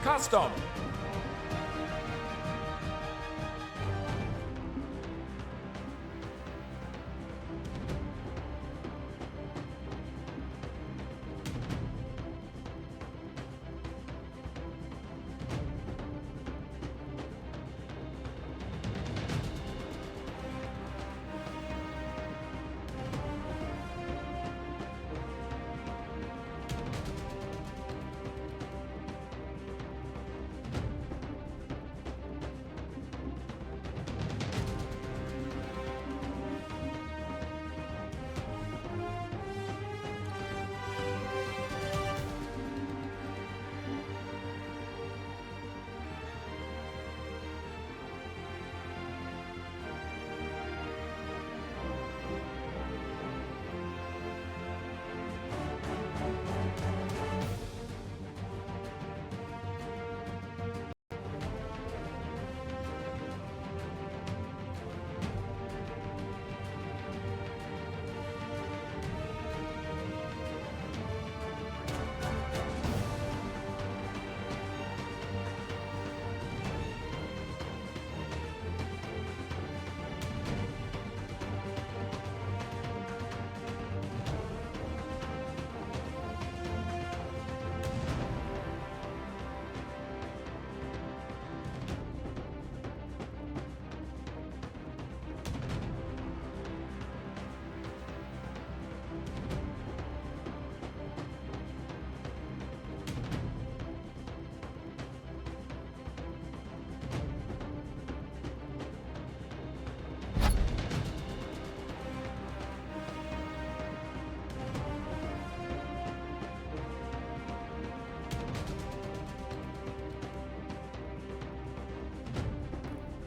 Custom.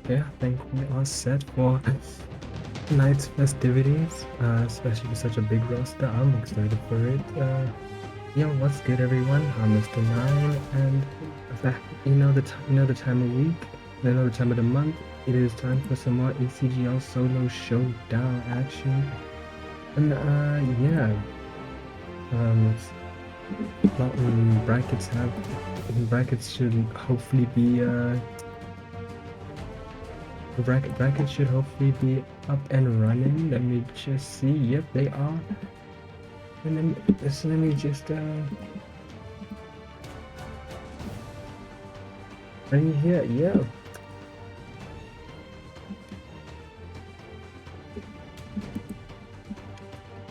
Yeah, I think we are set for tonight's festivities, especially with such a big roster. I'm excited for it. Yo, what's good, everyone? I'm Mr. Nine, and you know the time of week, you know the time of the month. It is time for some more ACGL Solo Showdown action, and yeah, brackets should hopefully be brackets should hopefully be up and running. Let me just see. Yep, they are. And then let me just right here. Yeah.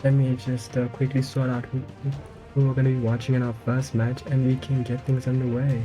Let me just quickly sort out who we're gonna be watching in our first match, and we can get things underway.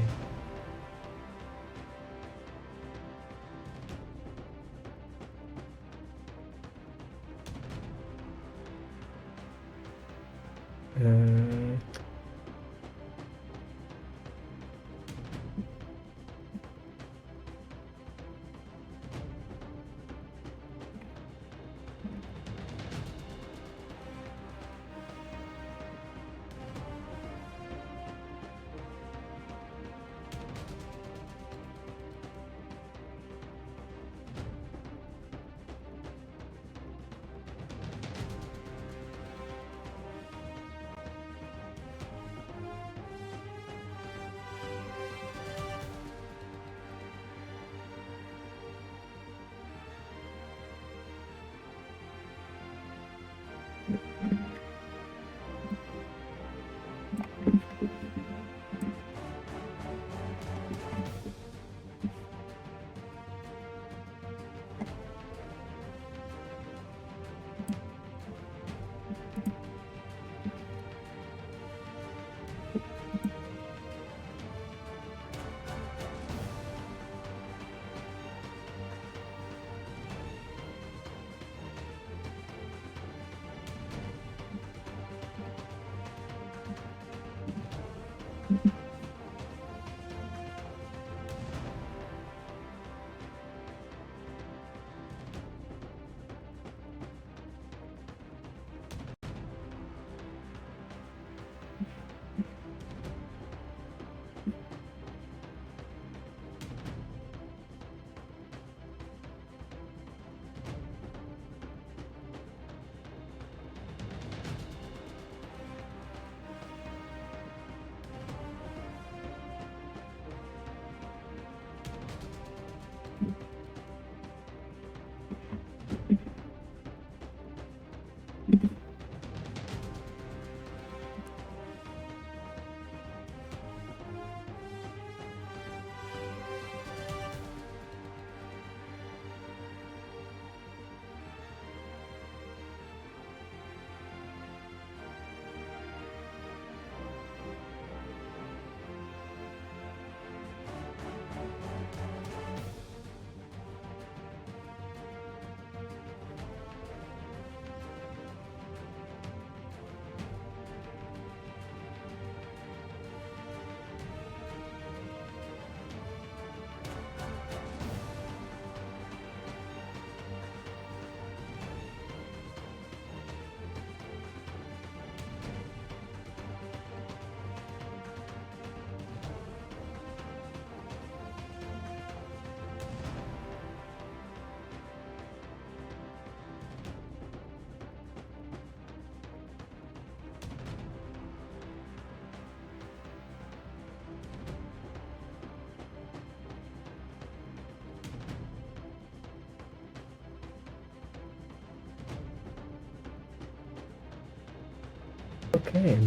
Okay,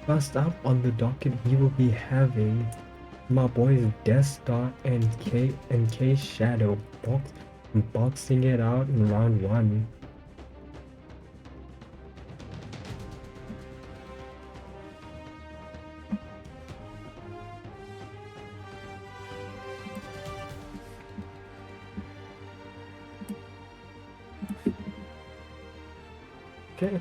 first up on the docket, we will be having my boys xDESTARx and kShadow boxing it out in round 1. Okay.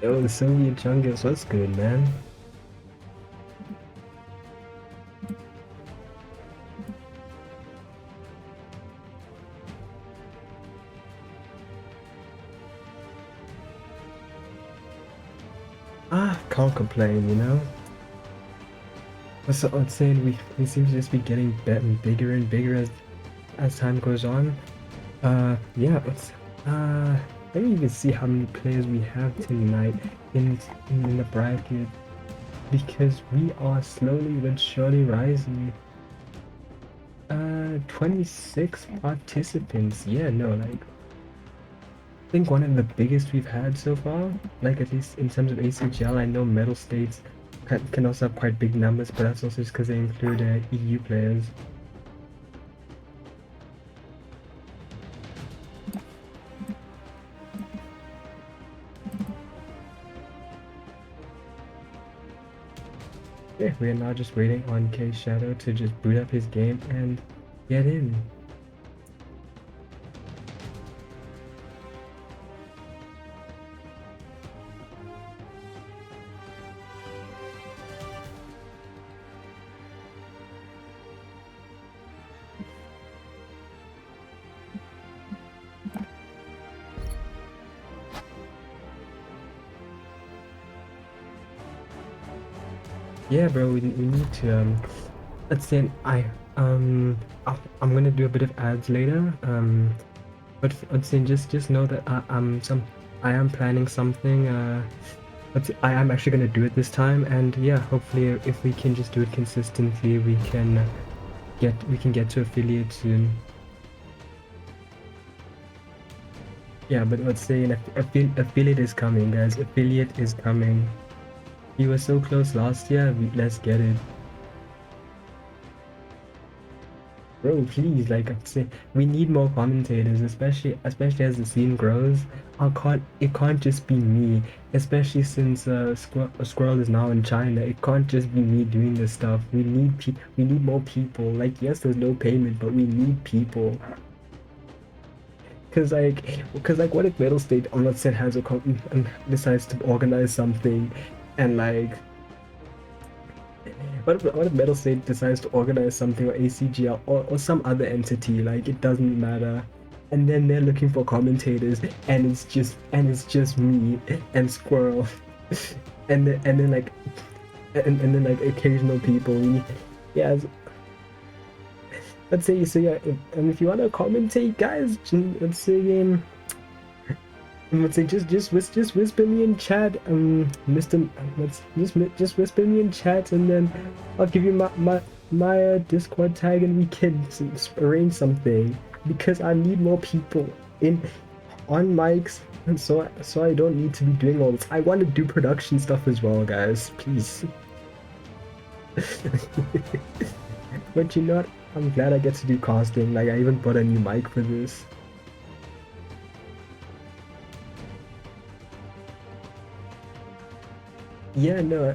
Yo, the Soviet Chungus, what's good, man? Can't complain, you know? So I'd say we seem to just be getting bigger and bigger as time goes on. Yeah, let me even see how many players we have tonight in the bracket, because we are slowly but surely rising. 26 participants. Yeah, no, like I think one of the biggest we've had so far, like at least in terms of ACGL. I know medal states can also have quite big numbers, but that's also just because they include EU players. Yeah, we are now just waiting on kShadow to just boot up his game and get in. Yeah, bro, we need to let's say I'm gonna do a bit of ads later. But let's say just know that I am planning something. I am actually gonna do it this time, and yeah, hopefully if we can just do it consistently, we can get to affiliate soon. Yeah, but let's say an affiliate is coming, guys. Affiliate is coming. We were so close last year. Let's get it. Bro, please, like I say, we need more commentators, especially as the scene grows. It can't just be me, especially since Squirrel is now in China. It can't just be me doing this stuff. We need more people. Like, yes, there's no payment, but we need people. Cause like, what if Metal State, let's say, has decides to organize something, and like, what if Metal State decides to organize something, or ACGL or some other entity, like, it doesn't matter, and then they're looking for commentators, and it's just me and Squirrel, and then like occasional people. Yeah. Let's say, so yeah, if you want to commentate, guys, let's say just whisper me in chat, Mr. Just whisper me in chat, and then I'll give you my Discord tag, and we can arrange something, because I need more people on mics, and so I don't need to be doing all this. I want to do production stuff as well, guys, please. But you know what? I'm glad I get to do casting. Like, I even bought a new mic for this. Yeah, no,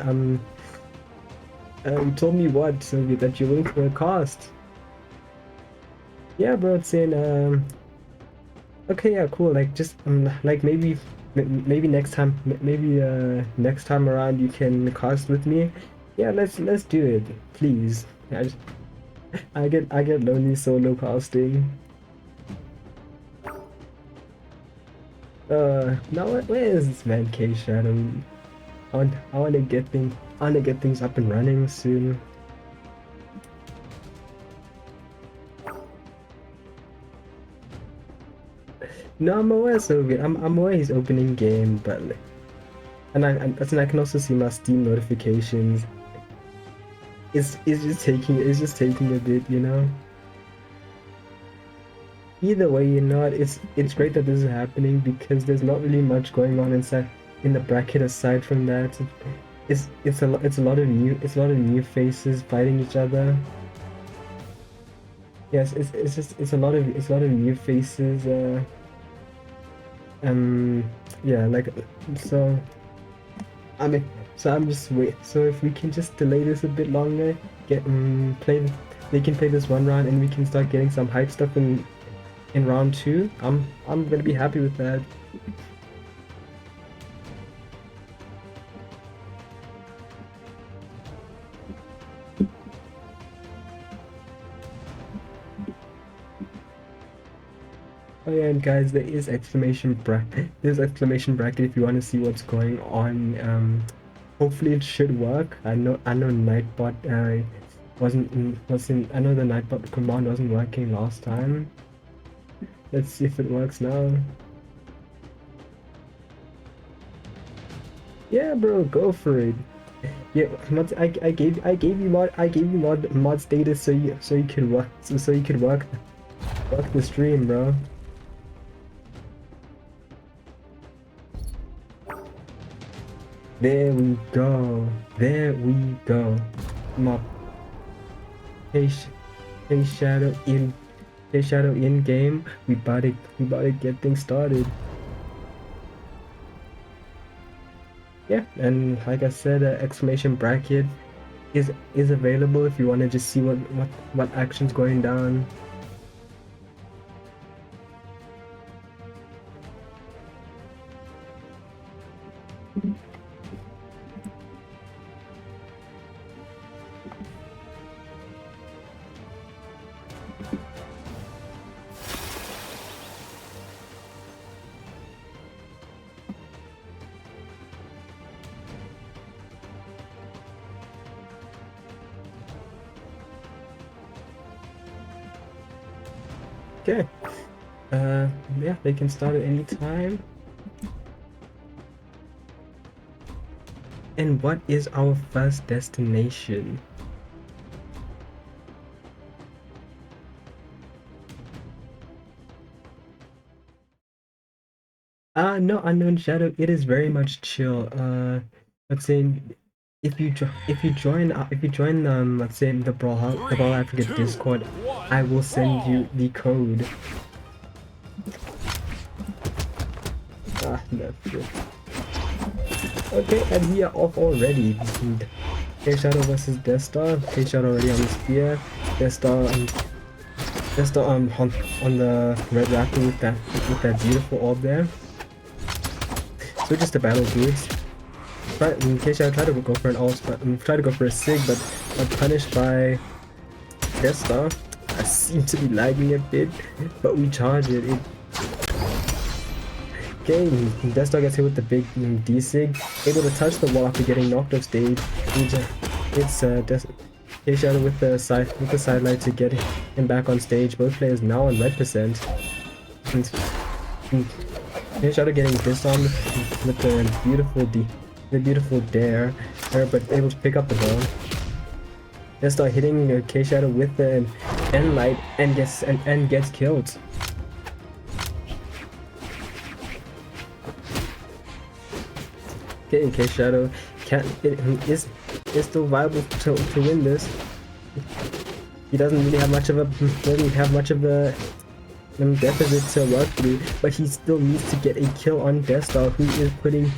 you told me what, Sylvia, that you're willing for a cast. Yeah, bro, it's saying, okay, yeah, cool, like, just, like, maybe next time, next time around you can cast with me. Yeah, let's do it, please. I get lonely solo casting. Now where is this man kShadow? I wanna get things up and running soon. No, I'm aware, Soviet. I'm aware he's opening game, but and I can also see my Steam notifications. It's just taking a bit, you know. either way, you know, it's great that this is happening because there's not really much going on inside in the bracket aside from that. It's a lot of new faces fighting each other. Yes, it's a lot of new faces. Yeah, like so. I mean, so I'm just wait. So if we can just delay this a bit longer, get play. They can play this one round, and we can start getting some hype stuff in round two. I'm gonna be happy with that. Oh yeah, and guys, there's exclamation bracket if you want to see what's going on. Hopefully it should work. I know Nightbot wasn't I know the Nightbot command wasn't working last time. Let's see if it works now. Yeah, bro, go for it. Yeah, I gave you mod status so you could work the stream, bro. There we go. There we go. Mob. kShadow in game. We about to get things started. Yeah, and like I said, exclamation bracket is available if you want to just see what action's going down. Okay. Yeah, they can start at any time. And what is our first destination? No, Unknown Shadow, it is very much chill. Let's say if you join let's say the Brawlhalla Africa Discord, I will send you the code. No. Okay, and we are off already. kShadow versus xDESTARx. kShadow already on the spear. xDESTARx on the red raptor with that beautiful orb there. So just a battle dudes. But kShadow tried to go for an ult, but tried to go for a sig, but punished by xDESTARx. I seem to be lagging a bit, but we charge it. Okay, xDESTARx gets hit with the big D-Sig, able to touch the wall after getting knocked off stage. It's kShadow with the sidelight to get him back on stage. Both players now on red percent. kShadow getting disarmed with the beautiful dare, but able to pick up the ball. xDESTARx hitting kShadow with the end light and gets killed. Okay, kShadow is still viable to win this. He doesn't really have much of a deficit to work through, but he still needs to get a kill on xDESTARx, who is putting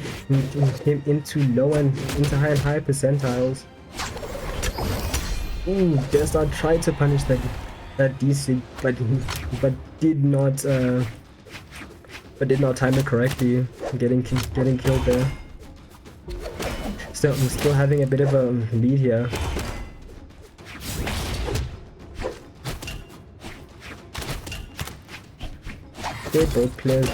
him into low and into high percentiles. Ooh, xDESTARx tried to punish that DC, but did not time it correctly, getting killed there. Still having a bit of a lead here. Okay, both players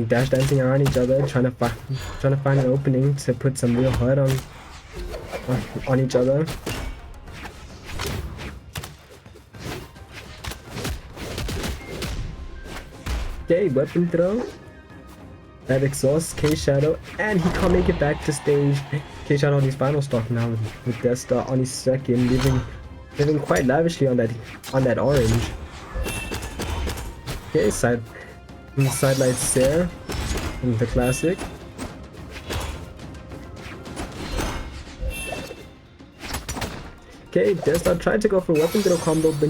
dash dancing around each other, trying to find an opening to put some real hurt on each other. Okay, weapon throw. That exhausts kShadow, and he can't make it back to stage. kShadow on his final stock now with xDESTARx on his second, living quite lavishly on that orange. Okay, sidelight Sarah, the classic. Okay, xDESTARx tried to go for weapon throw combo, but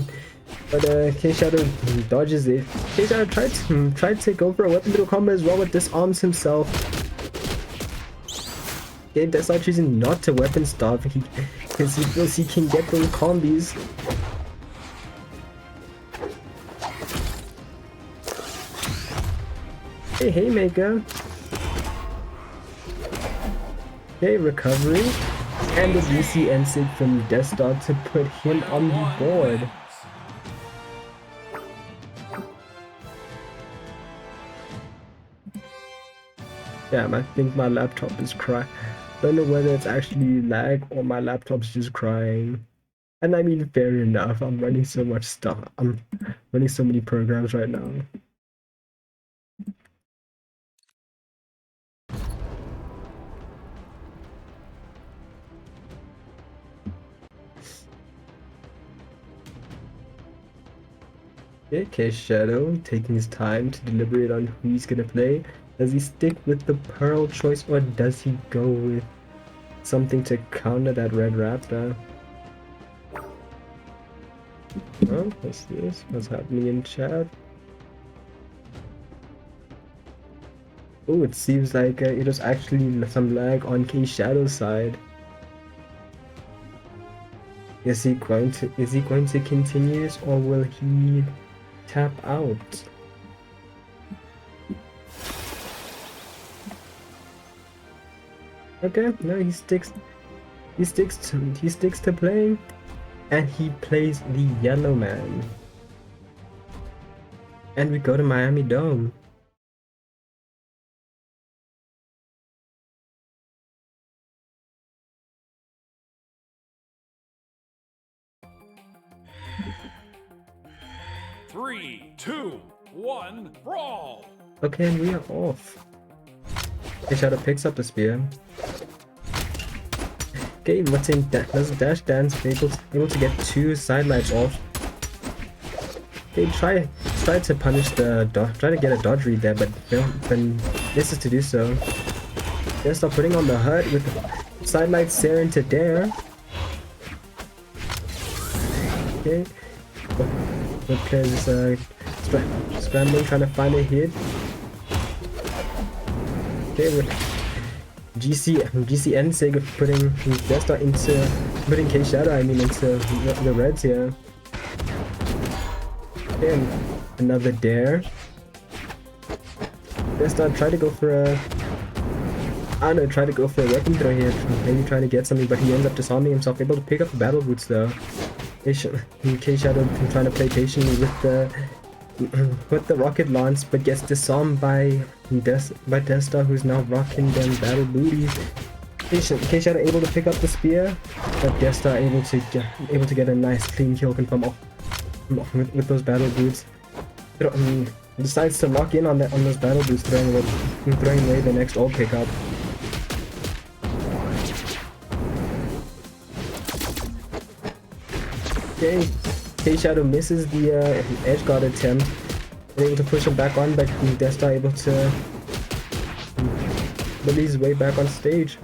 kShadow dodges it. kShadow tried to go for a weapon throw combo as well, but disarms himself. Okay, xDESTARx choosing not to weapon starve because he feels he can get those combis. Hey, Haymaker. Okay, recovery. And the DC NSIG from xDESTARx to put him on the board. Damn, I think my laptop is crying. Don't know whether it's actually lag or my laptop's just crying. And I mean, fair enough. I'm running so much stuff. I'm running so many programs right now. Okay, kShadow taking his time to deliberate on who he's gonna play. Does he stick with the Pearl choice or does he go with something to counter that Red Raptor? Oh, what's this? What's happening in chat? Oh, it seems like it was actually some lag on kShadow's side. Is he going to continue this or will he tap out? Okay, no, he sticks to playing, and he plays the Yellow Man. And we go to Miami Dome. Three, two, one, brawl! Okay, and we are off. kShadow picks up the spear. Okay, what's in does dash dance able to get two sidelights off. Okay, try to punish the try to get a dodge read there, but this is to do so. They start putting on the hurt with the sidelight Sarah into Dare. Okay, the players scrambling trying to find a hit. Okay, with GCN Sega putting xDESTARx putting kShadow into the reds here. Okay, and another Dare. xDESTARx try to go for a try to go for a weapon throw here, maybe trying to get something, but he ends up disarming himself, able to pick up the battle boots though. kShadow trying to play patiently with the rocket launch, but gets disarmed by xDESTARx, who's now rocking them battle booties. kShadow able to pick up the spear, but xDESTARx able to get a nice clean kill confirm off with those battle boots. Decides to lock in on those battle boots, throwing away the next ult pickup. Okay, kShadow misses the edge guard attempt, able to push him back on, but xDESTARx able to bully his way back on stage.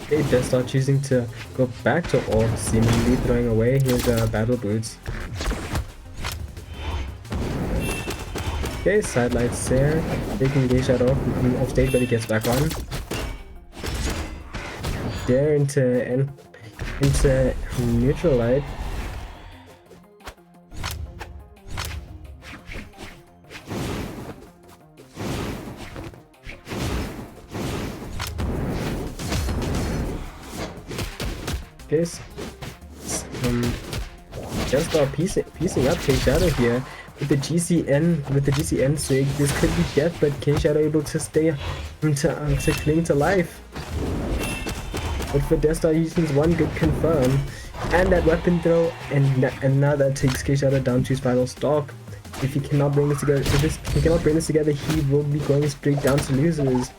Okay, xDESTARx choosing to go back to ult, seemingly throwing away his battle boots. Okay, sidelights there, taking kShadow off stage, but he gets back on. There into neutral light. Okay, just start piecing up kShadow here. With the GCN sig, this could be death, but kShadow able to stay to cling to life. But for xDESTARx, he needs one good confirm, and that weapon throw, and now that takes kShadow down to his final stock. If he cannot bring this together, he will be going straight down to losers.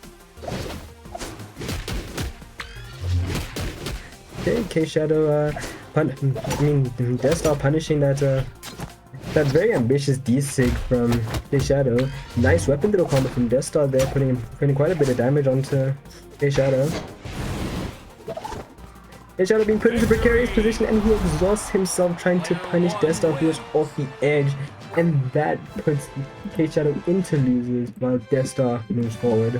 Okay, kShadow, DESTARx punishing that that very ambitious D-Sig from kShadow. Nice weapon throw combo from DESTARx there, putting quite a bit of damage onto kShadow. kShadow being put into a precarious position, and he exhausts himself trying to punish DESTARx, who is off the edge, and that puts kShadow into losers while DESTARx moves forward.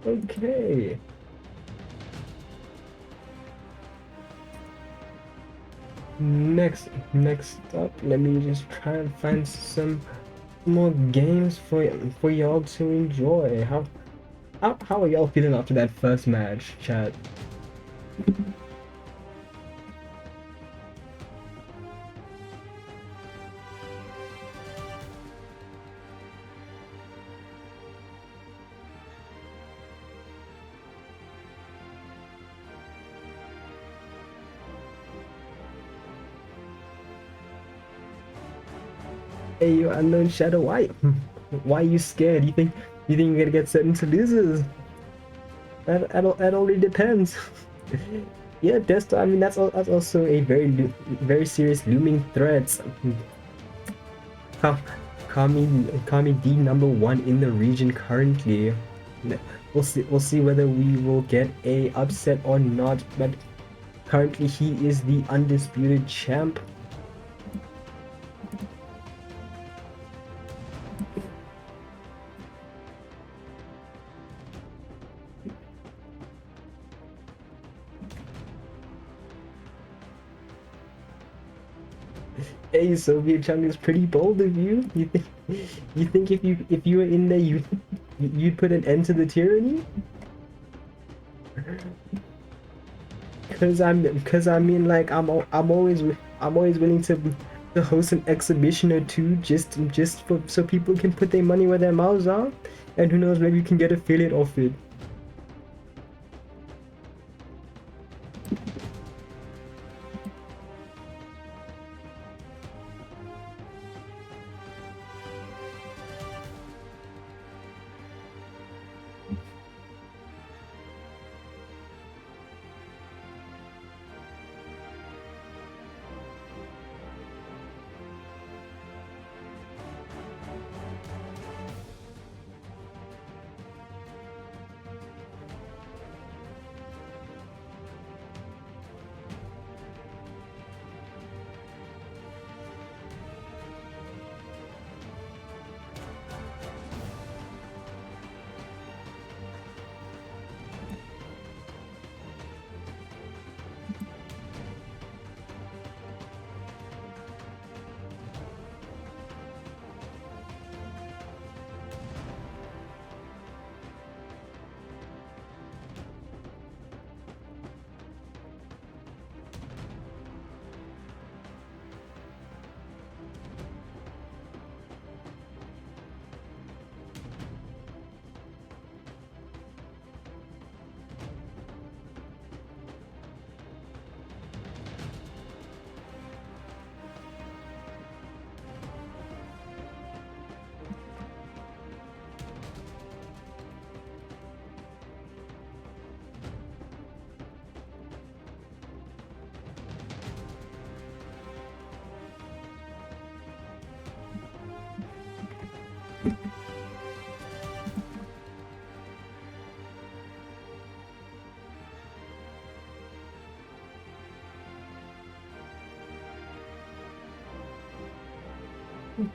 Okay. Next up, let me just try and find some more games for y'all to enjoy. How are y'all feeling after that first match, chat? Hey, you unknown Shadow, why are you scared? You think you're gonna get sent into losers? That only depends. Yeah, DESTARx. I mean, that's also a very serious looming threat. Kami D #1 in the region currently. We'll see whether we will get a upset or not. But currently, he is the undisputed champ. Hey, Soviet Chung, is pretty bold of you. You think if you were in there, you'd put an end to the tyranny? Cause I mean, like, I'm always willing to host an exhibition or two just so people can put their money where their mouths are, and who knows, maybe you can get affiliate off it.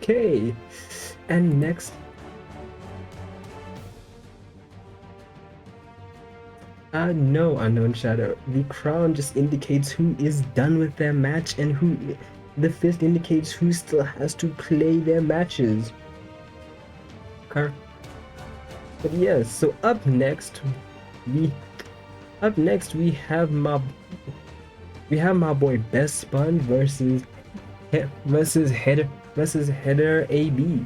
Okay, and next, no, unknown Shadow. The crown just indicates who is done with their match, and the fist indicates who still has to play their matches. But yes, so up next we have my boy Best Sponge versus Header AB.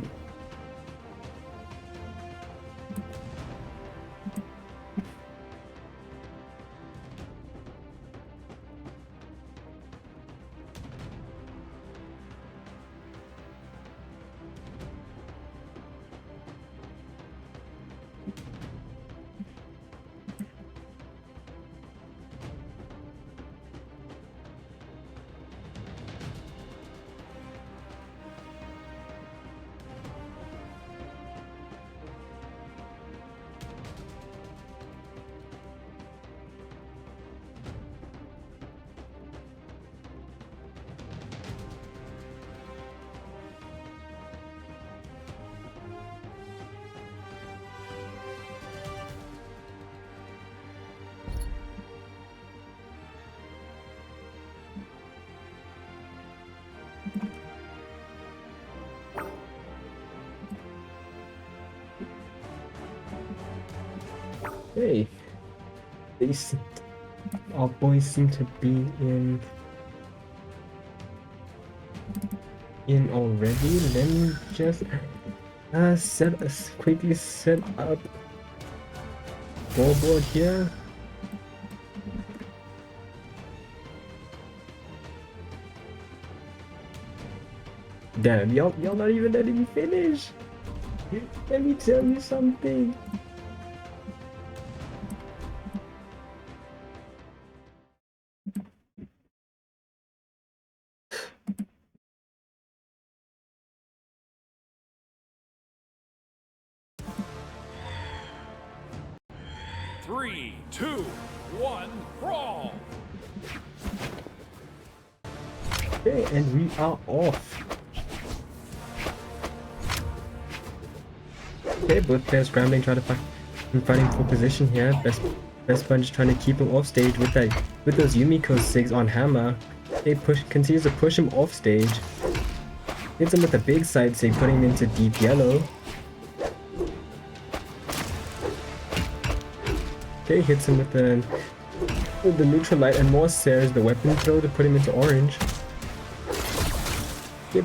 Hey, these our boys seem to be in already. Let me just quickly set up board here. Damn, y'all not even letting me finish. Let me tell you something. Three, two, one, brawl! Okay, and we are off. Okay, both players scrambling, trying to fighting for position here. Best Bunch trying to keep him off stage with those Yumiko sigs on hammer. They continues to push him off stage. Hits him with a big side sig, putting him into deep yellow. Okay, hits him with the neutral light and more Sares the weapon throw to put him into orange. Okay,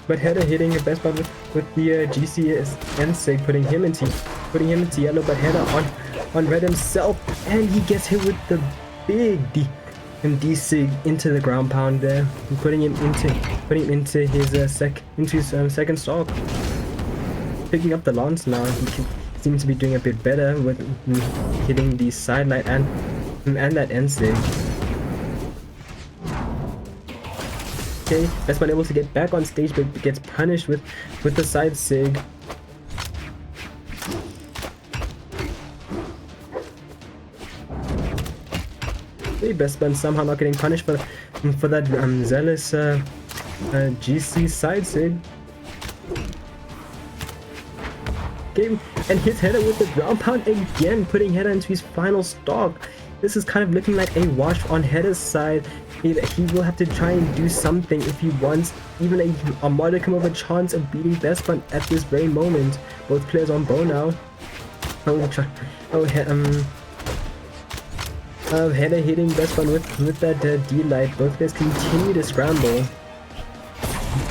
but Header hitting the Best Bud with the GCN sig, putting him into yellow, but Header on red himself, and he gets hit with the big D sig into the ground pound there, putting him into his second stock. Picking up the lance now, he seems to be doing a bit better with hitting the side light and that end sig. Okay, Best Bud able to get back on stage, but gets punished with the side sig. Okay, Best Bud somehow not getting punished for that zealous GC side sig. Okay, and hits Header with the ground pound again, putting Header into his final stock. This is kind of looking like a wash on Header's side. He will have to try and do something if he wants even a modicum of a chance of beating Best Bud at this very moment. Both players on bow now. Header hitting Best Bud with that D-light. Both players continue to scramble.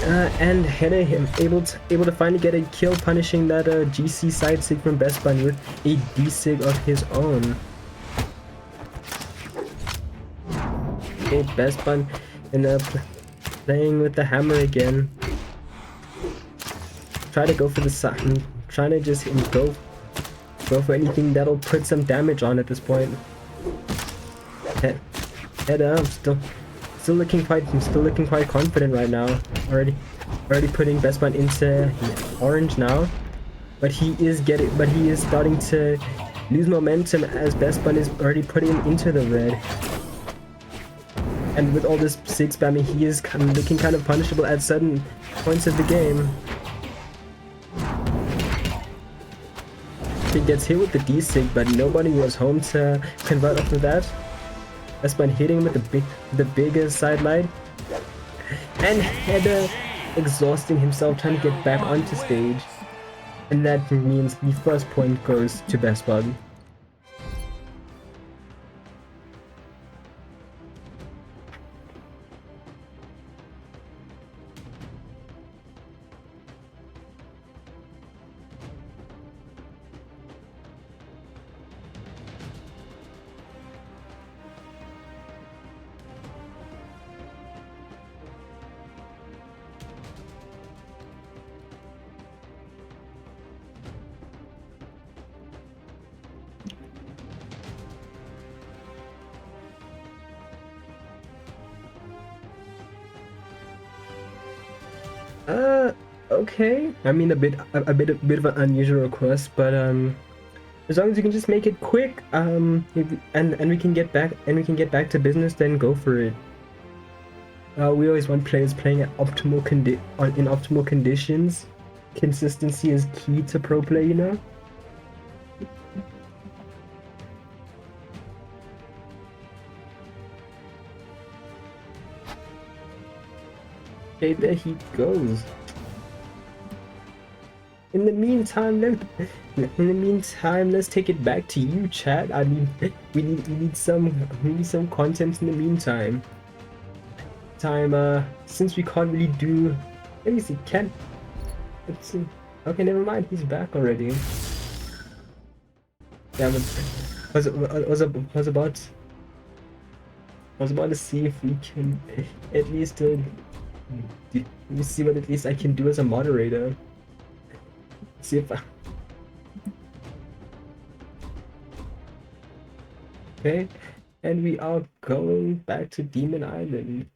And Header able to finally get a kill, punishing that GC side sig from Best Bud with a D sig of his own. Okay, Best Bud playing with the hammer again. Try to go for the side. Trying to just go for anything that'll put some damage on at this point. Header still looking quite confident right now. Already putting Best Bud into orange now, but he is starting to lose momentum as Best Bud is already putting him into the red. And with all this sig spamming, he is looking kind of punishable at certain points of the game. He gets hit with the D sig, but nobody was home to convert off of that. Best Bud hitting with the bigger side light, and Header exhausting himself trying to get back onto stage, and that means the first point goes to Best Bud. Okay. I mean, a bit of an unusual request, but as long as you can just make it quick, and we can get back to business, then go for it. We always want players playing at in optimal conditions. Consistency is key to pro play, you know. Okay, there he goes. In the meantime, let's take it back to you, chat. I mean, we need some content in the meantime. Since we can't really do. Let me see. Let's see. Okay, never mind. He's back already. Yeah, but was about to see if we can at least let me see what at least I can do as a moderator. See if okay, and we are going back to Demon Island.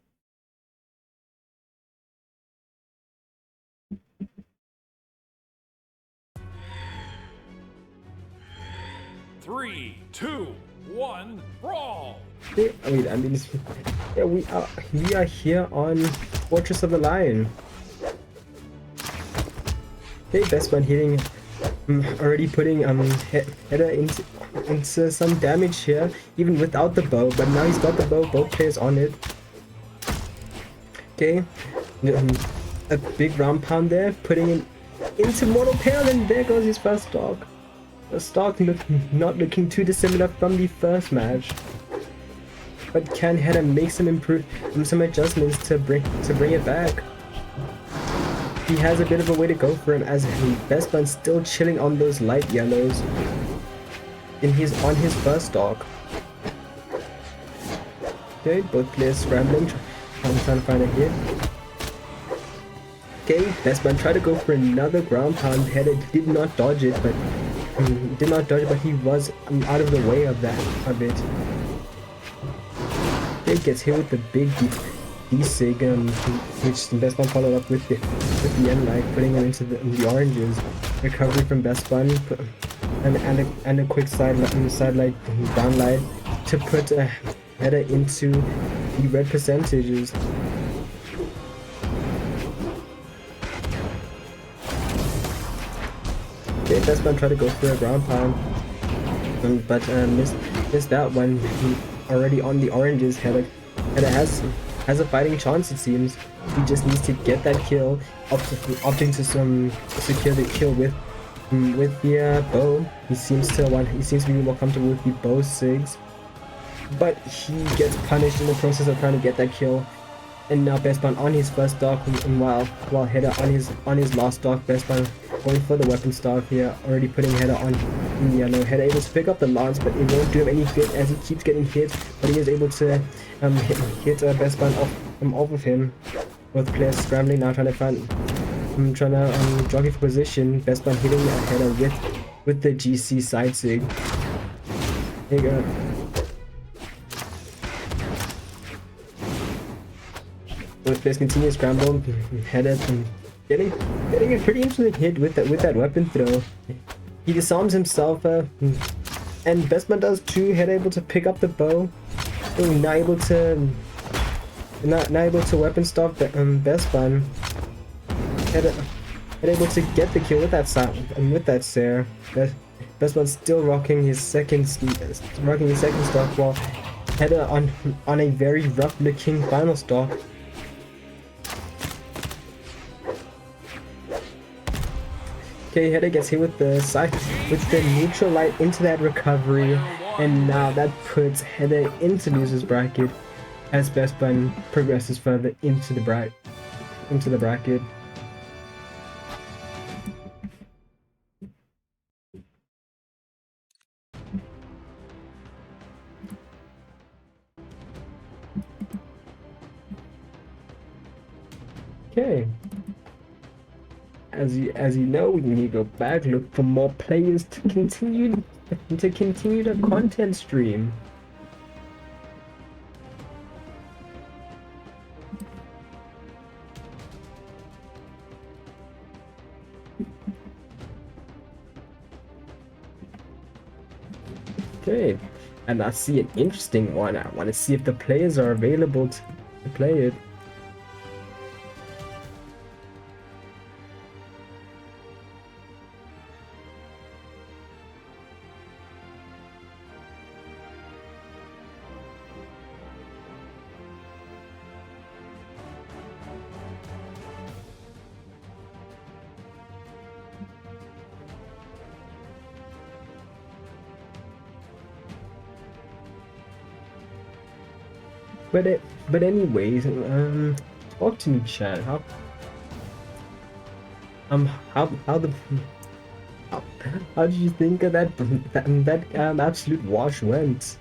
Three, two, one, brawl! Wait, I mean, yeah, we are here on Fortress of the Lion. Okay, best one hitting, already putting header into some damage here, even without the bow. But now he's got the bow. Both players on it. Okay, a big round pound there, putting it into mortal peril, and there goes his first stock. The stock not looking too dissimilar from the first match, but can header make some adjustments to bring it back. He has a bit of a way to go for him, as Best Bud's still chilling on those light yellows. And he's on his first stock. Okay, both players scrambling, trying to find a hit. Okay, Best Bud tried to go for another ground pound. Header did not dodge it, but he was out of the way of it. Okay, gets hit with the big D-Sig, which Best Bun followed up with the end light, putting him into the oranges. Recovery from Best Bun, and a quick side light down light to put a header into the red percentages. Okay, Best Bun tried to go for a ground pound, but missed that one. Already on the oranges, header has a fighting chance, it seems. He just needs to get that kill, opting to secure the kill with the bow. He seems to be more comfortable with the bow sigs, but he gets punished in the process of trying to get that kill. And now Best Bun on his first stock, and while header on his last stock. Best Bun going for the weapon staff here, already putting header on in yellow. Header able to pick up the lance, but it won't do him any good as he keeps getting hit. But he is able to hit Best Bun off of him. Both players scrambling now, trying to jockey for position. Best Bun hitting a header with the GC side sig. There you go. Both players continue to scramble, header, and getting a pretty interesting hit with that weapon throw. He disarms himself, and Best Bun does too. Header able to pick up the bow. Not able to weapon stop Best Bun. Header able to get the kill with that Sare. Best Bun still rocking his second stock, while header on a very rough looking final stock. Okay, header gets hit with the neutral light into that recovery, and now that puts header into loser's bracket as Best Bun progresses further into the bracket. Okay. As you know, we need to go back, look for more players to continue the content stream. Okay, and I see an interesting one. I want to see if the players are available to play it. but anyways, talk to me, chat. How the how, how did you think of that absolute wash went?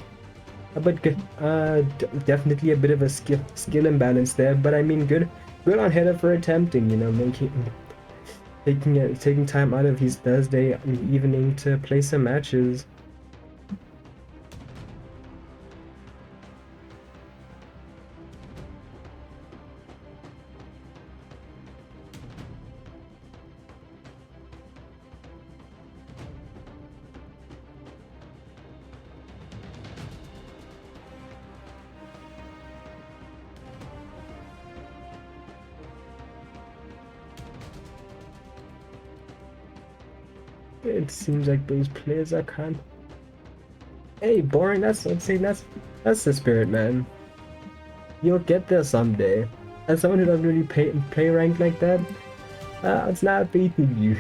But definitely a bit of a skill imbalance there. But I mean, good on Hedda for attempting. You know, taking time out of his Thursday evening to play some matches. It seems like those players are kind. Hey, boring. I'd say that's the spirit, man. You'll get there someday. As someone who doesn't really play rank like that, it's not faith in you.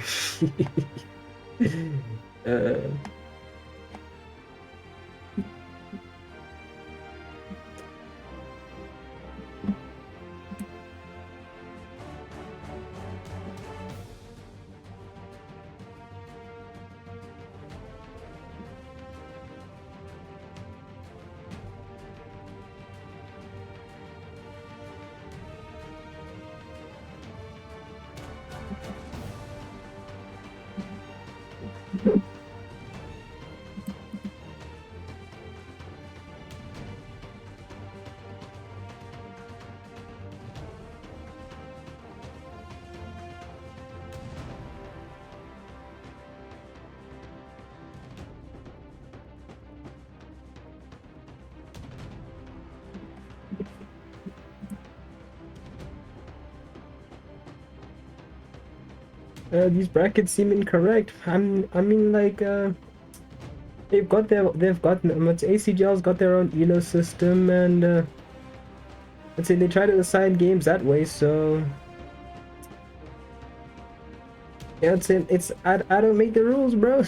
uh, these brackets seem incorrect. I mean, like, they've got ACGL's got their own ELO system, and let's say they try to assign games that way. So yeah, I don't make the rules, bro.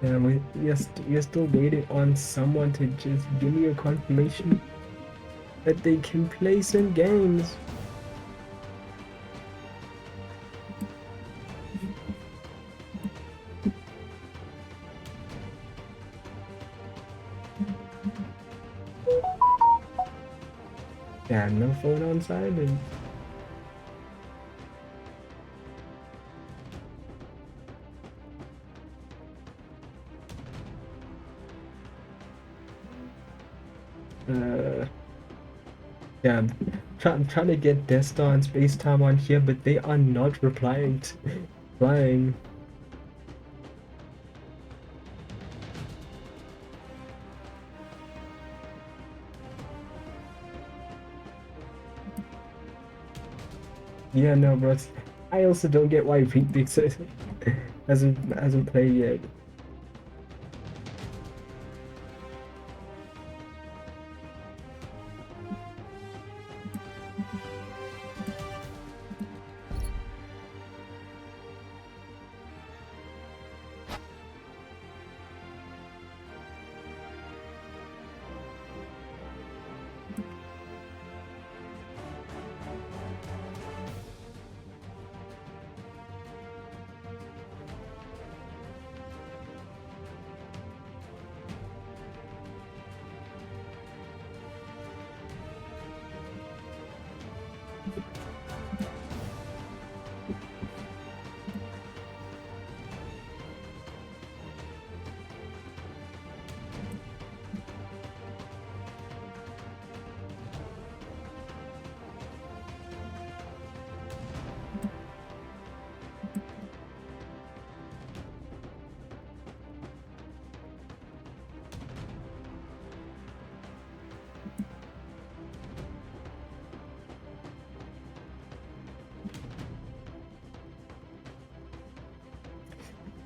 Yeah, we're still waiting on someone to just give me a confirmation that they can play some games. Yeah, no phone on silent. Yeah, I'm trying to get Destar and Space Time on here, but they are not replying. Replying. Yeah, no, bro. I also don't get why Pink hasn't played yet.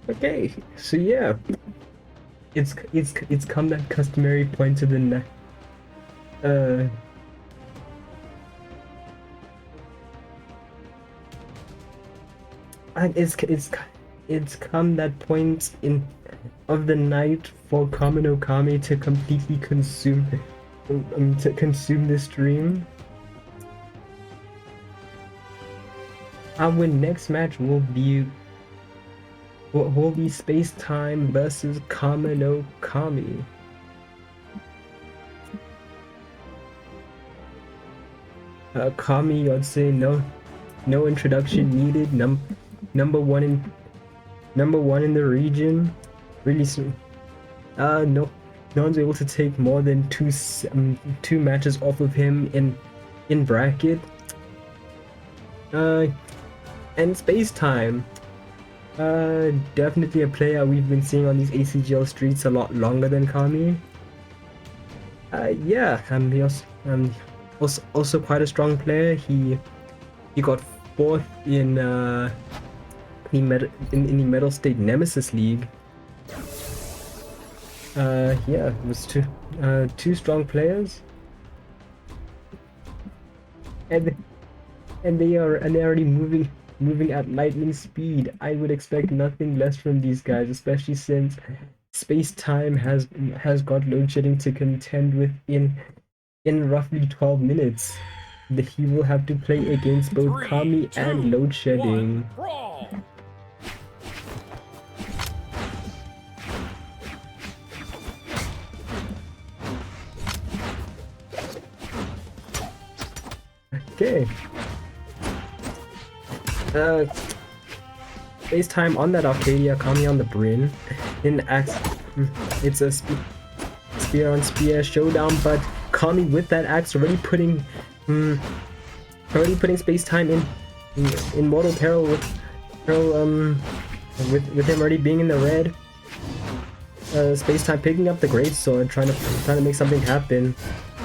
Okay, so yeah, it's come that customary point to the next. And it's come that point in of the night for Kami no Kami to completely consume the stream. Our next match will be Space Time versus Kami no Kami. Kami, I'd say no introduction needed. Number one in the region. Really soon. No one's able to take more than two matches off of him in bracket. And Space Time. Definitely a player we've been seeing on these ACGL streets a lot longer than Kami. Yeah, he also quite a strong player. He got 4th in the Metal State Nemesis League. Yeah, it was two strong players, and they're already moving at lightning speed. I would expect nothing less from these guys, especially since Space Time has got load shedding to contend with in roughly 12 minutes. He will have to play against both Kami and load shedding. Okay. Space Time on that Arcadia, Kami on the Bryn. In axe, it's a spear on spear showdown, but Kami with that axe already putting Space Time in mortal peril with him already being in the red. Space Time picking up the greatsword, trying to make something happen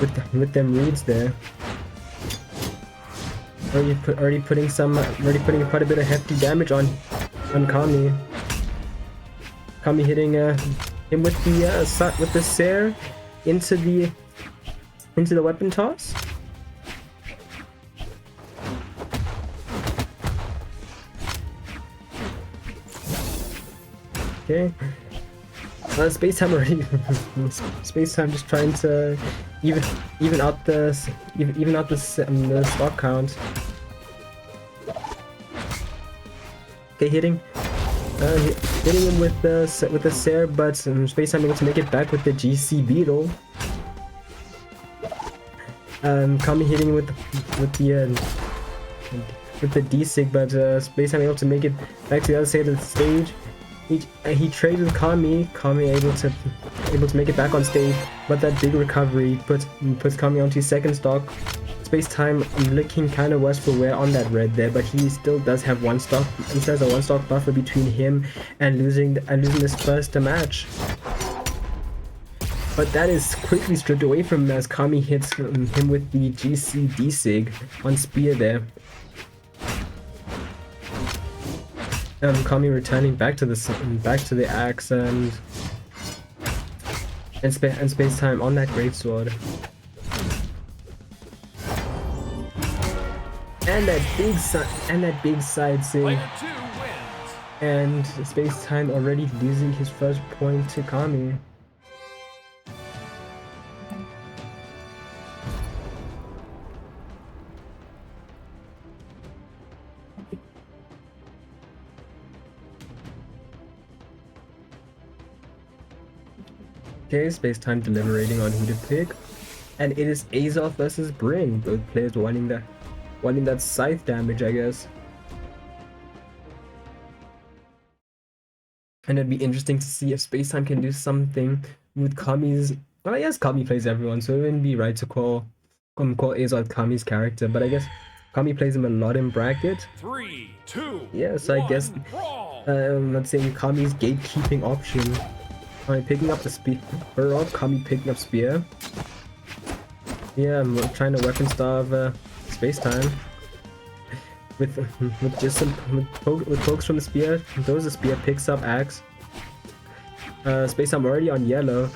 with them reeds there. Already putting quite a bit of hefty damage on Kami. Kami hitting him with the Sair into the weapon toss. Okay. Space Time already. Space Time just trying to even out the stock count. Okay, hitting him with the Sair, but Space Time able to make it back with the GC Beetle. Kami hitting with the D-Sig, but Space Time able to make it back to the other side of the stage. He trades with Kami able to make it back on stage, but that big recovery puts Kami onto second stock. Space Time looking kind of worse for wear on that red there, but he still does have one stock. He has a one stock buffer between him and losing this first match. But that is quickly stripped away from him as Kami hits him with the GC D-Sig on spear there. Kami returning back to the axe and Space Time on that greatsword. And that big side save. And Space Time already losing his first point to Kami. Okay, Space Time deliberating on who to pick, and it is Azoth versus Bryn. Both players wanting that scythe damage, I guess. And it'd be interesting to see if Space Time can do something with Kami's. Well, I guess Kami plays everyone, so it wouldn't be right to call Azoth Kami's character. But I guess Kami plays him a lot in bracket. 3, 2. Yeah, so I guess let's say Kami's gatekeeping option. Picking up the spear. Kami picking up spear. Yeah, I'm trying to weapon starve Space Time. with just some with pokes from the spear. Throws the spear, picks up axe. Space I'm already on yellow.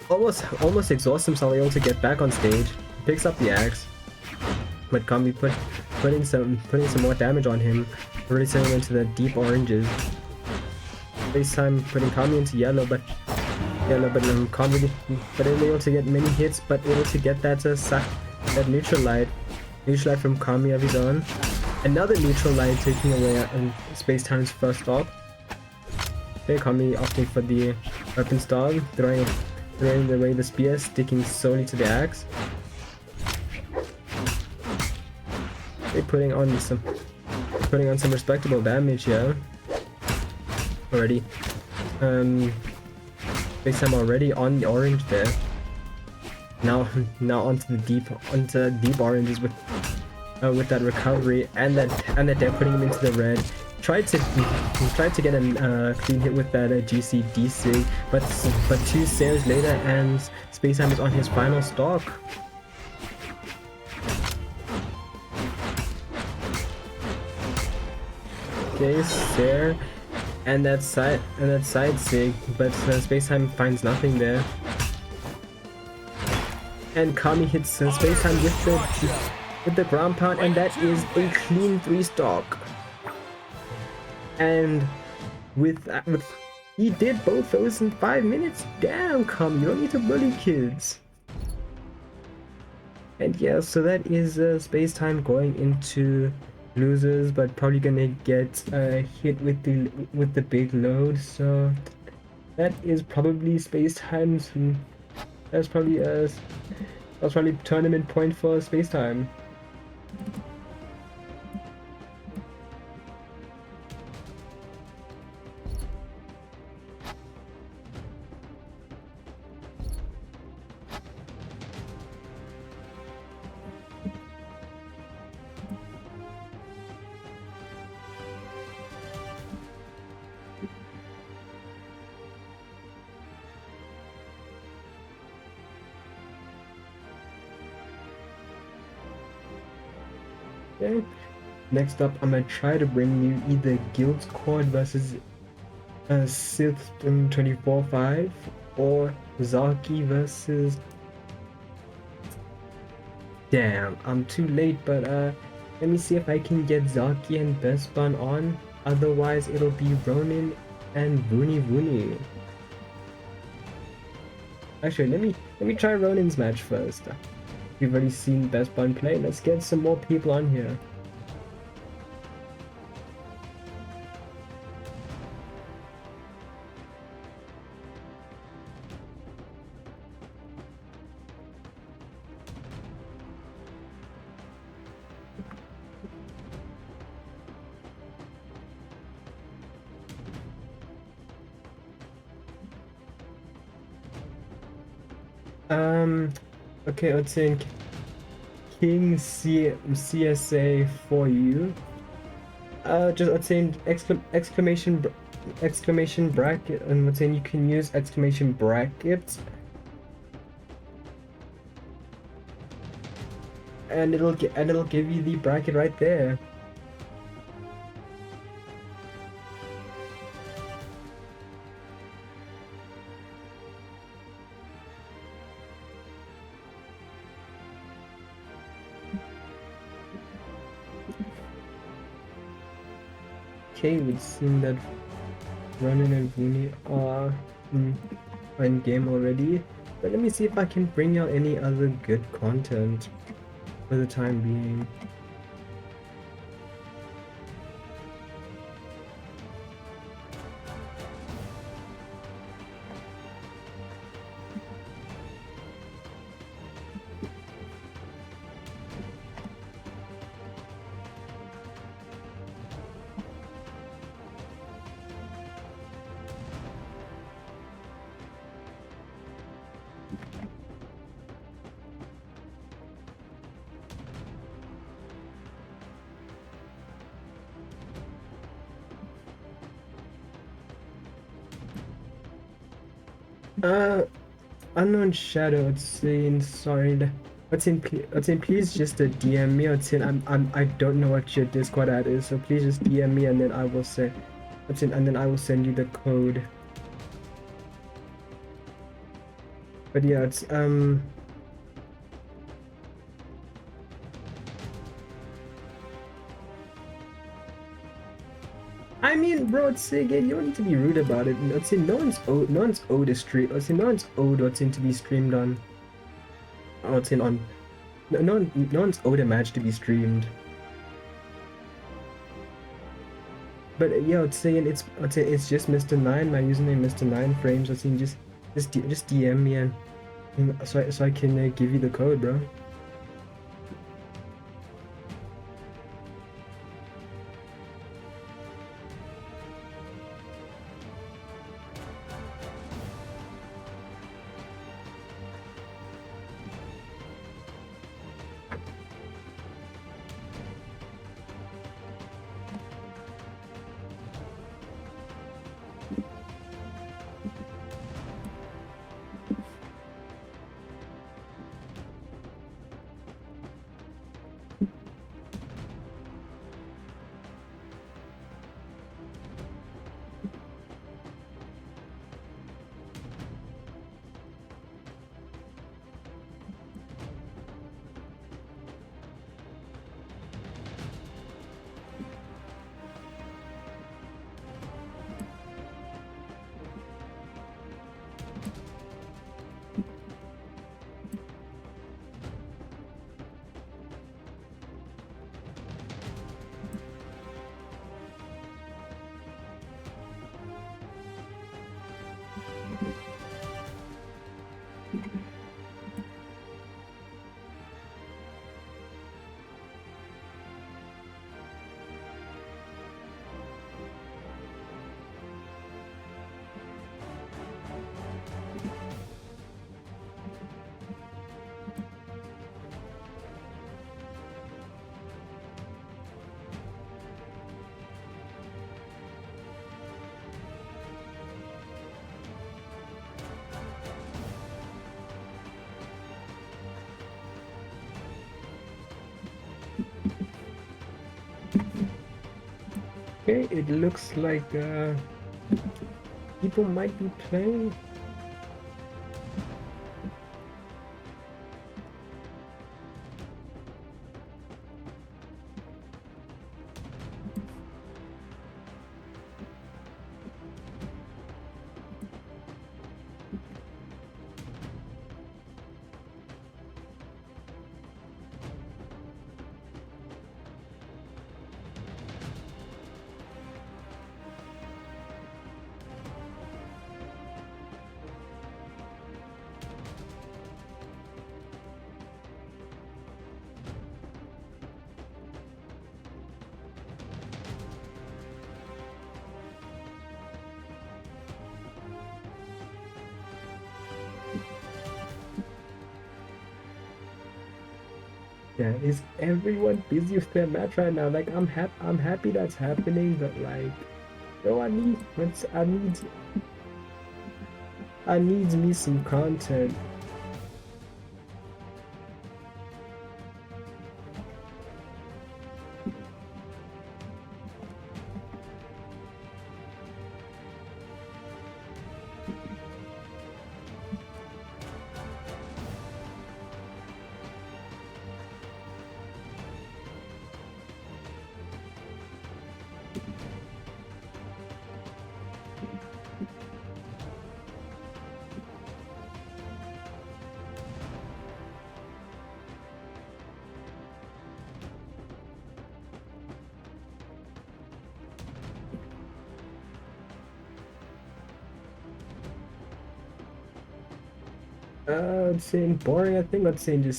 Almost exhausts himself able to get back on stage. Picks up the axe. But Kami putting some more damage on him. Already sending him into the deep oranges. Space time putting Kami into yellow, but Kami but able to get many hits, but able to get that neutral light from Kami of his own. Another neutral light taking away Space Time's first stop. Okay, Kami opting for the weapon stall, throwing away the spear, sticking solely to the axe. Okay, putting on some respectable damage here. Already. Space Time already on the orange there. Now onto deep oranges with that recovery and that they're putting him into the red. Tried to get a clean hit with that GC sig, but 2 stairs later and Space Time is on his final stock. Okay, stair and that side sig, but Space Time finds nothing there. And Kami hits Space Time with the ground pound, and that is a clean 3 stock. And with he did both those in 5 minutes. Damn, Kami, you don't need to bully kids. And yeah, so that is Space Time going into losers, but probably gonna get hit with the big load. So that is probably Space Time's. That's probably tournament point for Space Time. Okay. Next up, I'm gonna try to bring you either Giltcord versus Sith 24-5 or Zaatjie versus. Damn, I'm too late, but let me see if I can get Zaatjie and Best Bun on. Otherwise, it'll be Ronin and Vuni. Actually, let me try Ronin's match first. We've already seen Best Bun play. Let's get some more people on here. Okay, let's say King CSA for you. Just let's say exclamation bracket, and let's say you can use exclamation brackets, and it'll give you the bracket right there. Okay, we've seen that Ronin and Vuni are in game already, but let me see if I can bring out any other good content for the time being. Unknown Shadow, it's saying sorry Please just DM me. I don't know what your Discord ad is, so please just DM me and then I will send. And then I will send you the code. But yeah, it's I mean, bro, it's again, you don't need to be rude about it. Let's say no one's owed a stream. Let's say no one's owed what's in to be streamed on. What's in on. No one's owed a match to be streamed. But yeah, it's saying it's just Mr. 9. My username Mr. 9 frames. Let's see, just DM me and so I can give you the code, bro. Okay, it looks like people might be playing. Yeah, is everyone busy with their match right now? Like I'm happy that's happening, but like, yo, I need me some content. I'd say boring. I think I'd say you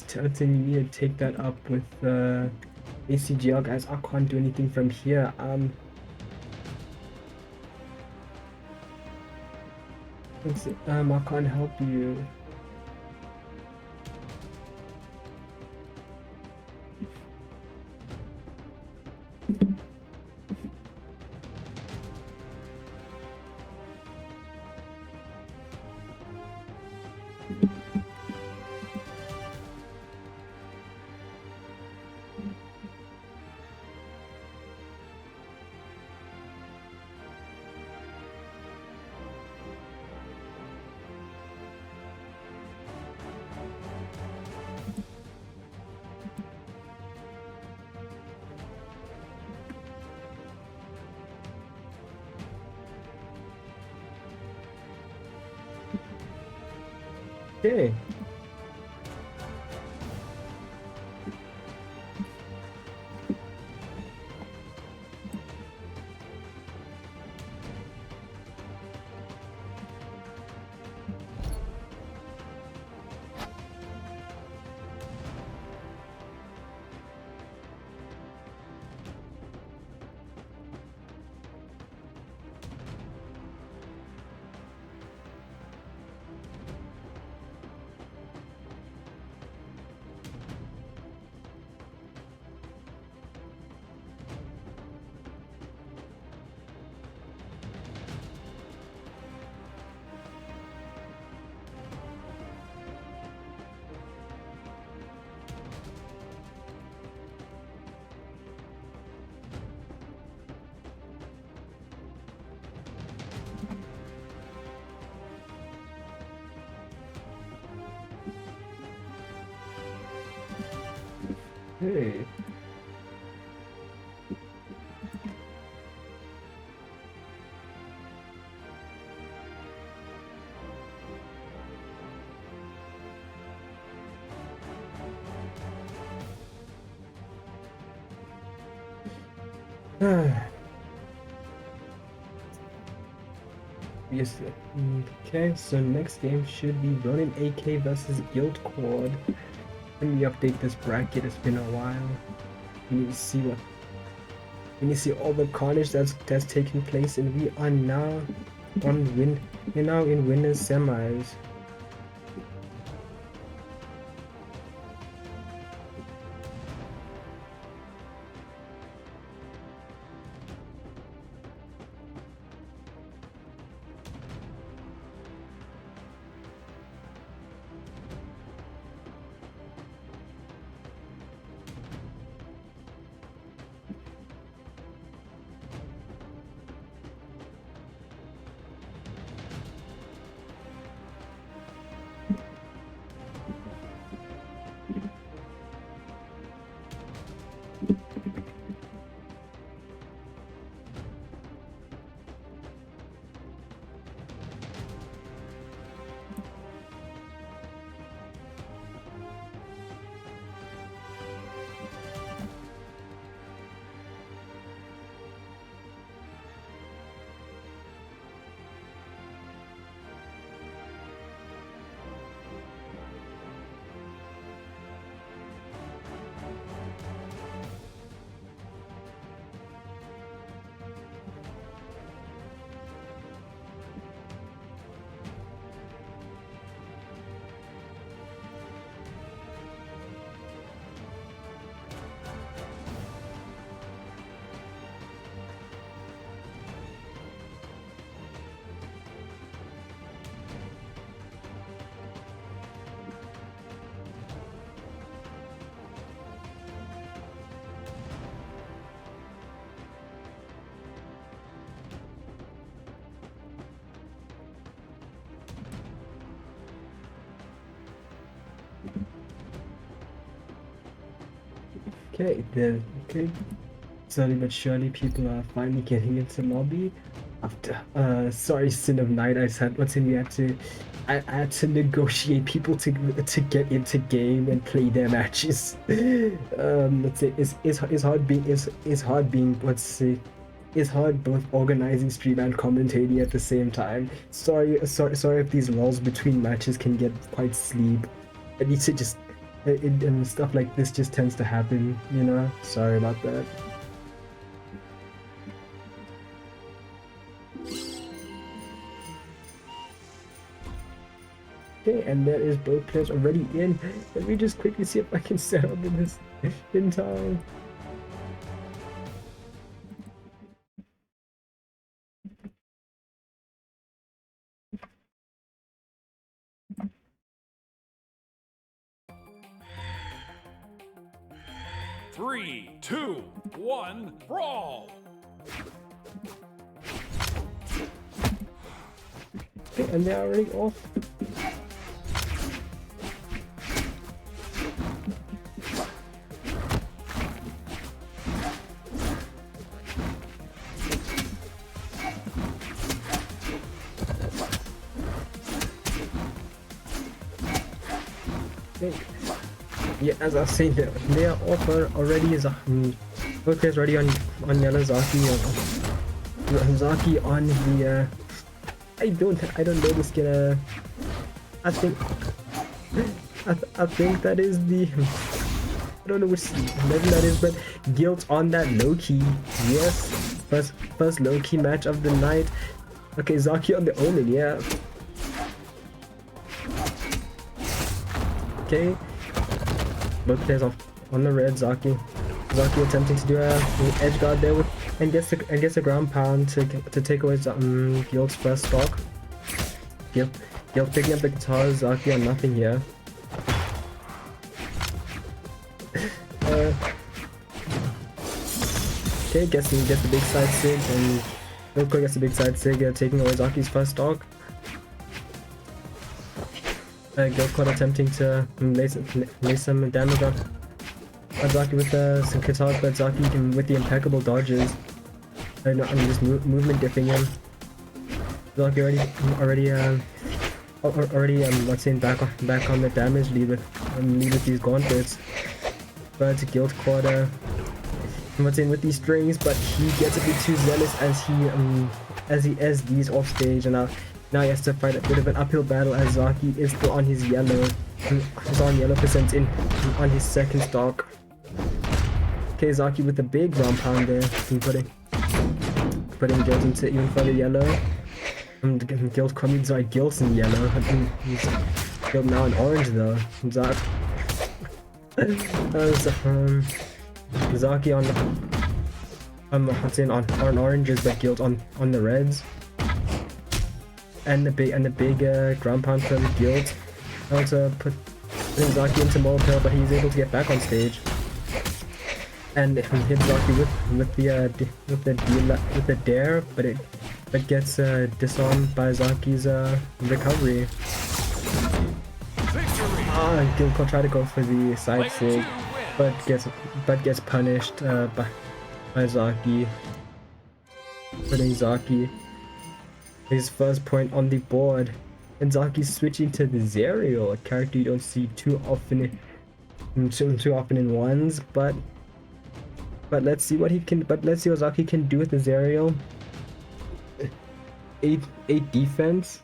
need to take that up with ACGL guys. I can't do anything from here. I can't help you. Okay. Hey. Yes. Okay, so next game should be running AK versus Giltcord. Let me update this bracket. It's been a while. We need to see what. We need to see all the carnage that's taking place, and we are now on win. We're now in winners semis. Okay. Slowly but surely, people are finally getting into lobby. After, sorry, Sin of Night. I said, what's in? I had to negotiate people to get into game and play their matches. Let's say it's hard being it's hard both organizing stream and commentating at the same time. Sorry if these lulls between matches can get quite sleep. I need to just. And stuff like this just tends to happen, you know? Sorry about that. Okay, and there is both players already in. Let me just quickly see if I can set up in this in time. Three, two, one, brawl! Okay, and they're already off. Okay. Yeah, as I was saying, they are offer already is both players already on yellow. Zaatjie on the I don't know this skin. I think I think that is the I don't know which level that is, but Guilt on that low key. Yes, first low key match of the night. Okay, Zaatjie on the Omen. Yeah. Okay. Both players off on the red. Zaatjie attempting to do a edge guard there and gets a ground pound to take away Guilt's first stock. Guilt picking up the guitar. Zaatjie on nothing here. Okay, gets the big side sig, and Giltcord gets the big side sig, taking away Zaatkie's first stock. Giltcord attempting to lay some damage on Zaatjie with some guitars, but Zaatjie with the impeccable dodges. And just movement diffing him. Zaatjie already let's say back on the damage lead with these gauntlets. But Giltcord what's in with these strings, but he gets a bit too zealous as he SDs off stage, and now he has to fight a bit of an uphill battle as Zaatjie is still on his yellow. He's on yellow percent on his second stock. Okay, Zaatjie with a big ground pound there, putting Guilt into even further yellow. Giltcord means Gilt's in yellow. He's Guilt now in orange though. Zaatjie on oranges, but Guilt on the reds, and the big ground pound from Guilt. Also putting Zaatjie into Molotov, but he's able to get back on stage and hit Zaatjie with the dare, but gets disarmed by Zaatkie's recovery. Giltcord tried to go for the side sig, but gets punished by Zaatjie. Putting Zaatjie his first point on the board, and Zaatkie's switching to the Zerial, a character you don't see too often in ones, but let's see what Zaatjie can do with the Zerial. 8 defense.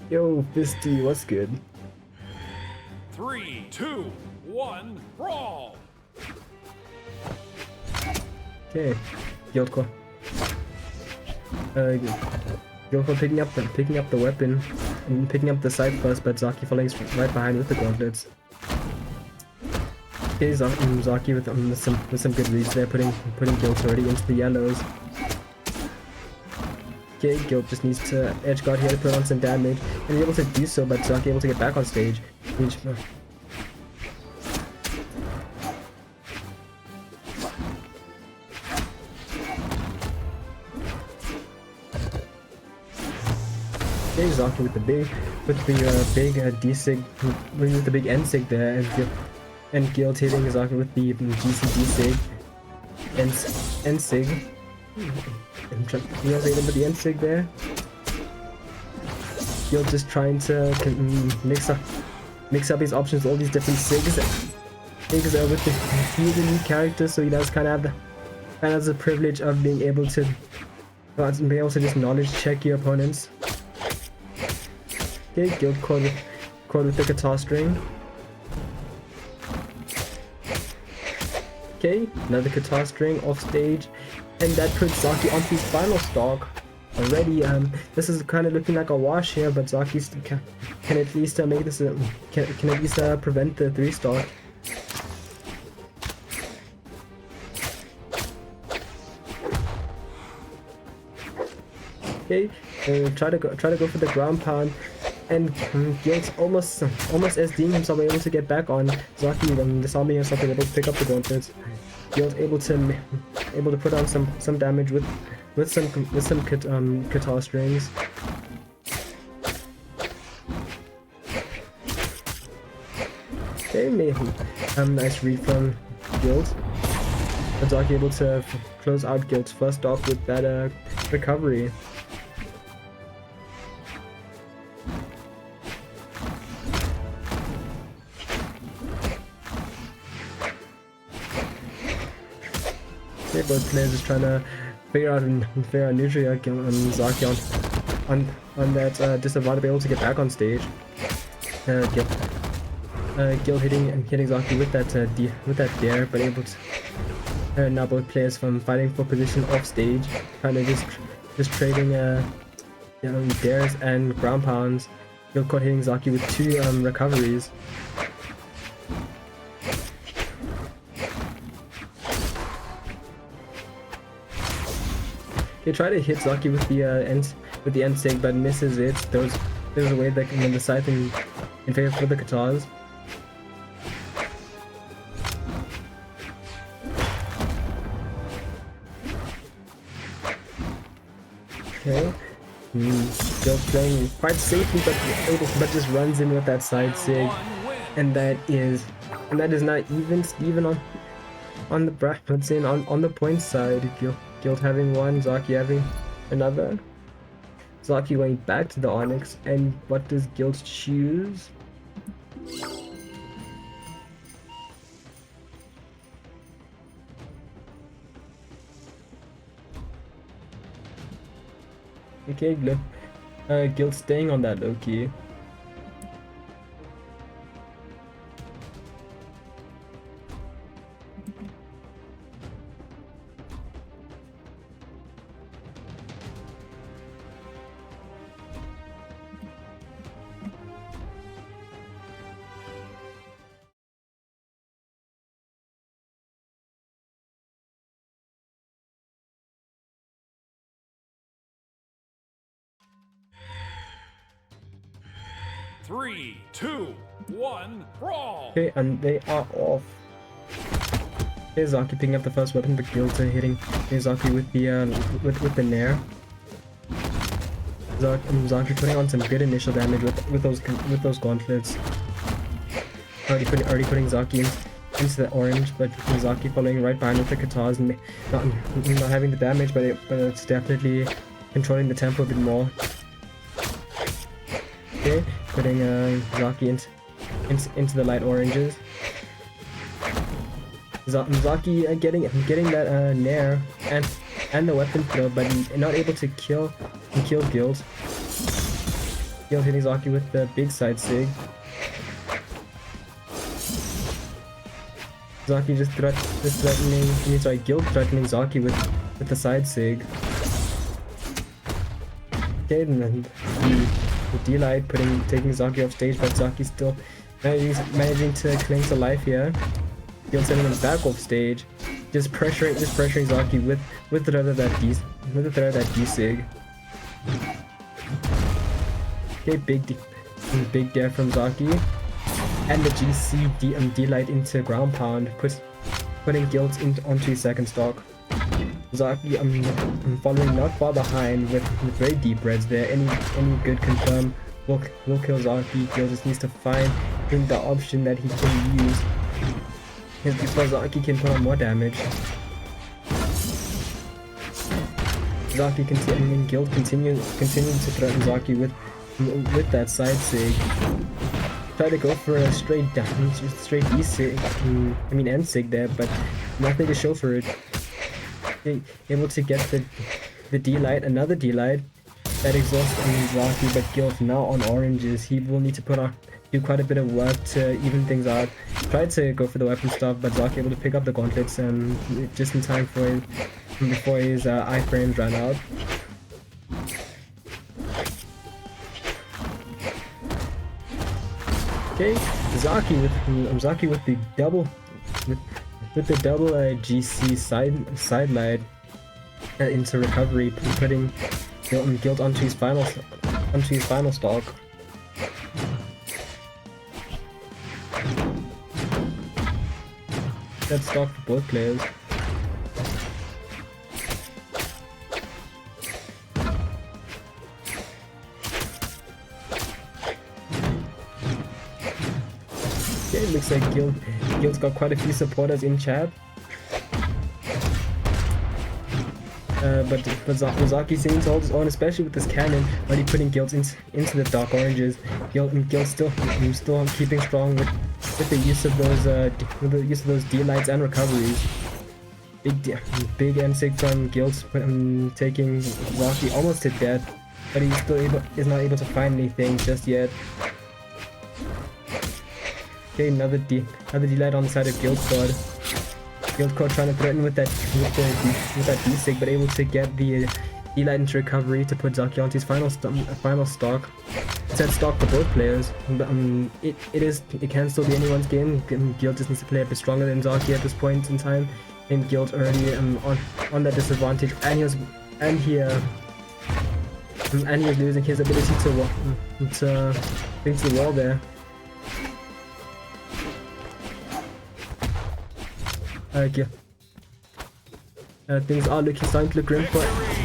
Yo, Fisty, what's good? 3, 2, 1, brawl! Okay, Giltcord. Giltcord picking up the weapon and picking up the side first, but Zaatjie following right behind with the gauntlets. Okay, Zaatjie with some good reads there, putting Guilt already into the yellows. Okay, Guilt just needs to edge guard here to put on some damage, and he's able to do so, but Zaatjie able to get back on stage. Okay, Zaatjie with the big D-sig, with the big N-sig there, and Guilt hitting Zaatjie with the GCD sig, N-sig. He was able with the N-sig there. Guilt just trying to mix up his options, all these different sigs. With he's a new character, so he does kind of have the privilege of being able to just knowledge check your opponents. Okay, Giltcord with the guitar string. Okay, another guitar string off stage, and that puts Zaatjie onto his final stock already. This is kind of looking like a wash here, but Zaatjie can at least make this can at least prevent the 3 stock. Okay, try to go for the ground pound, and Gilt's almost SDing himself, able to get back on Zaatjie, disarming himself, able to pick up the gauntlets. Guilt able to put on some damage with some guitar strings. Okay, maybe nice read from Guilt. but Zaatjie able to close out Gilt's first stock with that recovery. Okay, both players just trying to figure out Nutria Zaatjie on that disadvantage, able to get back on stage. Gil hitting Zaatjie with that dare, but able to now both players from fighting for position off stage, kind of just trading dares and ground pounds. Giltcord hitting Zaatjie with 2 recoveries. They try to hit Zaatjie with the end sig, but misses it. There's a way that can win the scythe in favor for the Katars. Okay. Still playing quite safely, but just runs in with that side sig, and that is not even on the brackets on the point side. Gilt having one, Zaatjie having another. Zaatjie going back to the Onyx, and what does Gilt choose? Okay, Gilt staying on that low key. Three, two, one, brawl! Okay, and they are off. Here's Zaatjie picking up the first weapon, but Gilt hitting Zaatjie with the Nair. Zaatjie putting on some good initial damage with those gauntlets. Already putting Zaatjie into the orange, but Zaatjie following right behind with the Katars and not having the damage, but it's definitely controlling the tempo a bit more. Okay, putting Zaatjie into the light oranges. Zaatjie getting that Nair and the weapon throw, but not able to kill Gilt. Gilt hitting Zaatjie with the big side sig. Zaatjie Gilt threatening Zaatjie with the side sig. Okay, and then the D-Light taking Zaatjie off stage, but Zaatjie still managing to cling to life here. Gilt sending him back off stage, just pressuring Zaatjie with the threat of that D-Sig. Okay, big dare from Zaatjie, and the GC D-Light into ground pound, putting Gilt onto his second stock. Zaatjie following not far behind with very deep reds there. Any good confirm will kill Zaatjie. Gilt just needs to find the option that he can use before Zaatjie can put on more damage. Gilt continuing to threaten Zaatjie with that side sig. Try to go for a straight D sig, end sig there, but nothing to show for it. Able to get the D-Light, another D-Light that exhausts Zaatjie, but Gilt now on oranges. He will need to do quite a bit of work to even things out. Tried to go for the weapon stuff, but Zaatjie able to pick up the gauntlets just in time before his iframes ran out. Okay, Zaatjie with the double GC side light into recovery, putting Gilt onto his final stock. That's stock for both players. Okay, looks like Gilt's got quite a few supporters in chat. but Zaatjie seems to hold his own, especially with this cannon, already putting Gilt into the dark oranges. Gilt still keeping strong with the use of those D-lights and recoveries. Big NSIG from Gilt, taking Zaatjie almost to death, but he's still is not able to find anything just yet. Okay, another D-light on the side of Giltcord. Giltcord trying to threaten with that D-sig, but able to get the D-light into recovery to put Zaatjie onto his final stock. It's that stock for both players. But, it can still be anyone's game. Gilt just needs to play a bit stronger than Zaatjie at this point in time. And Gilt already on that disadvantage, and he was losing his ability to think to the wall there. Things are starting to look grim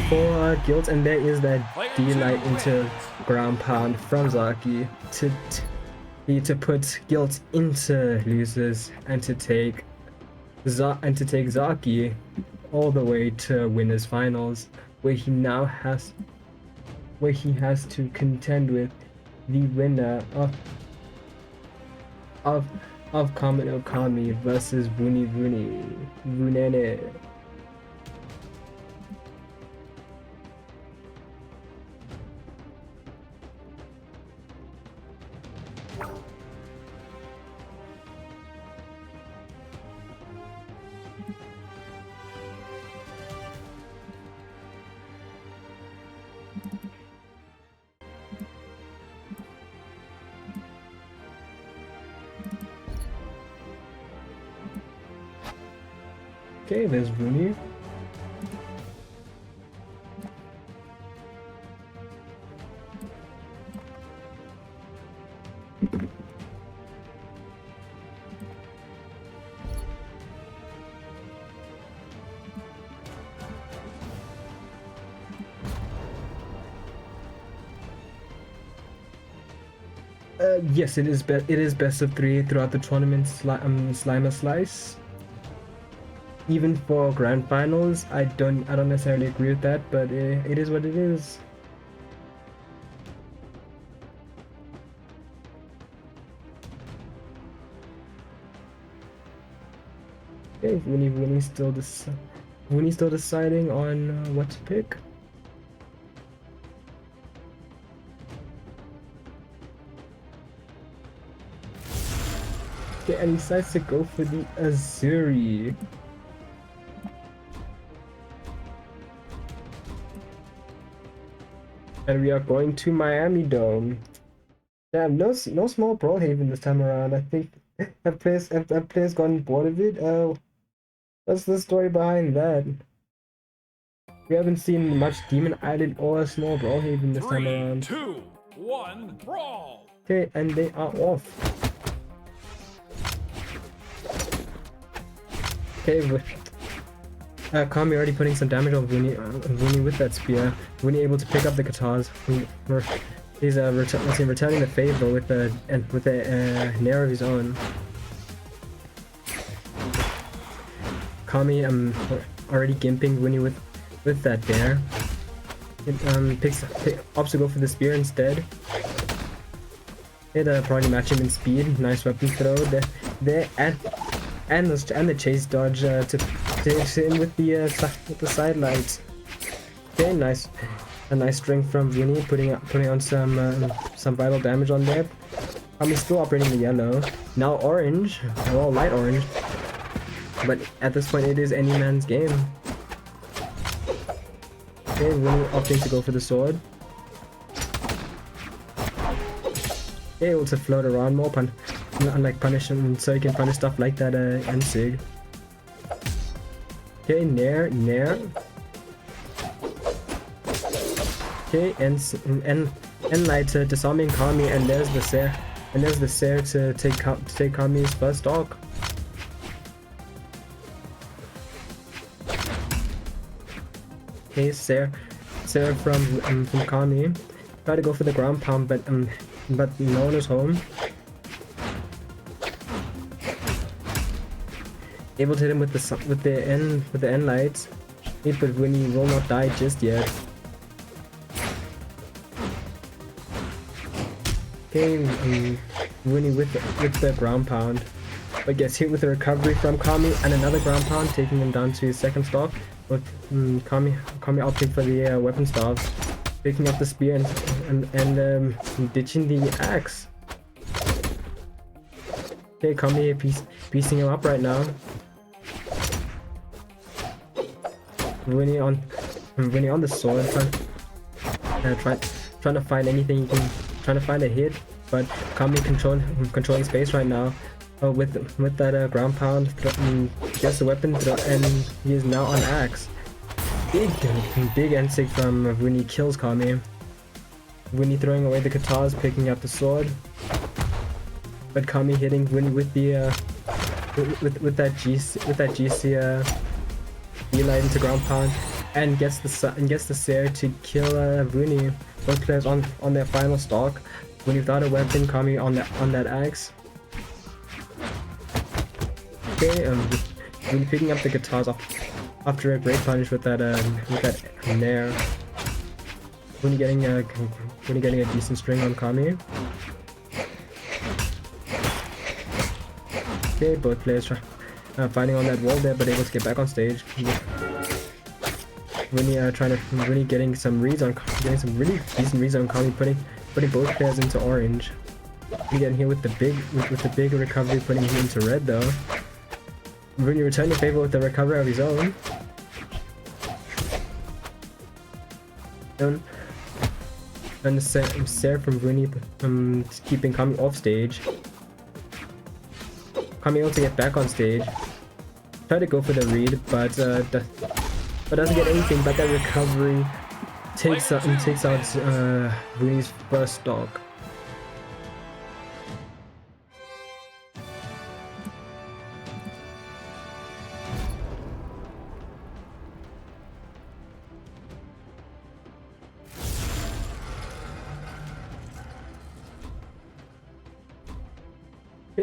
for Gilt, and there is that D-light into ground pound from Zaatjie to put Gilt into losers and to take Zaatjie all the way to winners finals, where he has to contend with the winner of Kami no Kami versus Vunene. Okay, there's Vuni. Yes, it is best of 3 throughout the tournament. Slimer Slice. Even for grand finals, I don't necessarily agree with that, but it is what it is. Okay, Vuni's still deciding on what to pick. Okay, and he decides to go for the Azuri. And we are going to Miami Dome. Damn, no small Brawlhaven this time around. I think have players gotten bored of it? What's the story behind that? We haven't seen much Demon Island or a small Brawlhaven this time around. 3, 2, 1, brawl! Okay, and they are off. Okay, Kami already putting some damage on Vuni with that spear. Vuni able to pick up the guitars. He's returning the favor with a nair of his own. Kami already gimping Vuni with that dare. It opts to go for the spear instead. It probably match him in speed. Nice weapon throw there and the chase dodge to in with the side lights. Okay, a nice string from Vuni, putting on some vital damage on there. He's still operating the yellow. Now orange, well, light orange. But at this point, it is any man's game. Okay, Vuni opting to go for the sword. Okay, able to float around more, unlike punish him, so he can punish stuff like that NSIG. Okay, nair. Okay, and light disarming Kami, and there's the Sair to take Kami's first stock. Okay, Sair from Kami. Try to go for the ground pound, but no one is home. Able to hit him with the end lights. but Vuni will not die just yet. Okay, Vuni with the ground pound, but gets hit with a recovery from Kami and another ground pound, taking him down to his second stock. With Kami opting for the weapon staff, picking up the spear and ditching the axe. Okay, Kami piecing him up right now. Vuni on the sword, trying to find anything he can, trying to find a hit, but Kami controlling space right now. With that ground pound, gets the weapon and he is now on axe. Big N-sig from Vuni kills Kami. Vuni throwing away the katars, picking up the sword, but Kami hitting Vuni with the with that GC light into ground pound, and gets the Sare to kill Vuni. Both players on their final stock. Vuni without a weapon, Kami on that axe. Okay, Vuni picking up the guitars after a great punish with that nair. Vuni getting a decent string on Kami. Okay, both players fighting on that wall there, but able to get back on stage. Vuni getting some really decent reads on Kami, putting both players into orange. We getting here with the big recovery, putting him into red though. Vuni returning favor with the recovery of his own. And Sare from Vuni keeping Kami off stage. Kami able to get back on stage. Try to go for the read, but doesn't get anything. But that recovery takes out Vuni's first stock.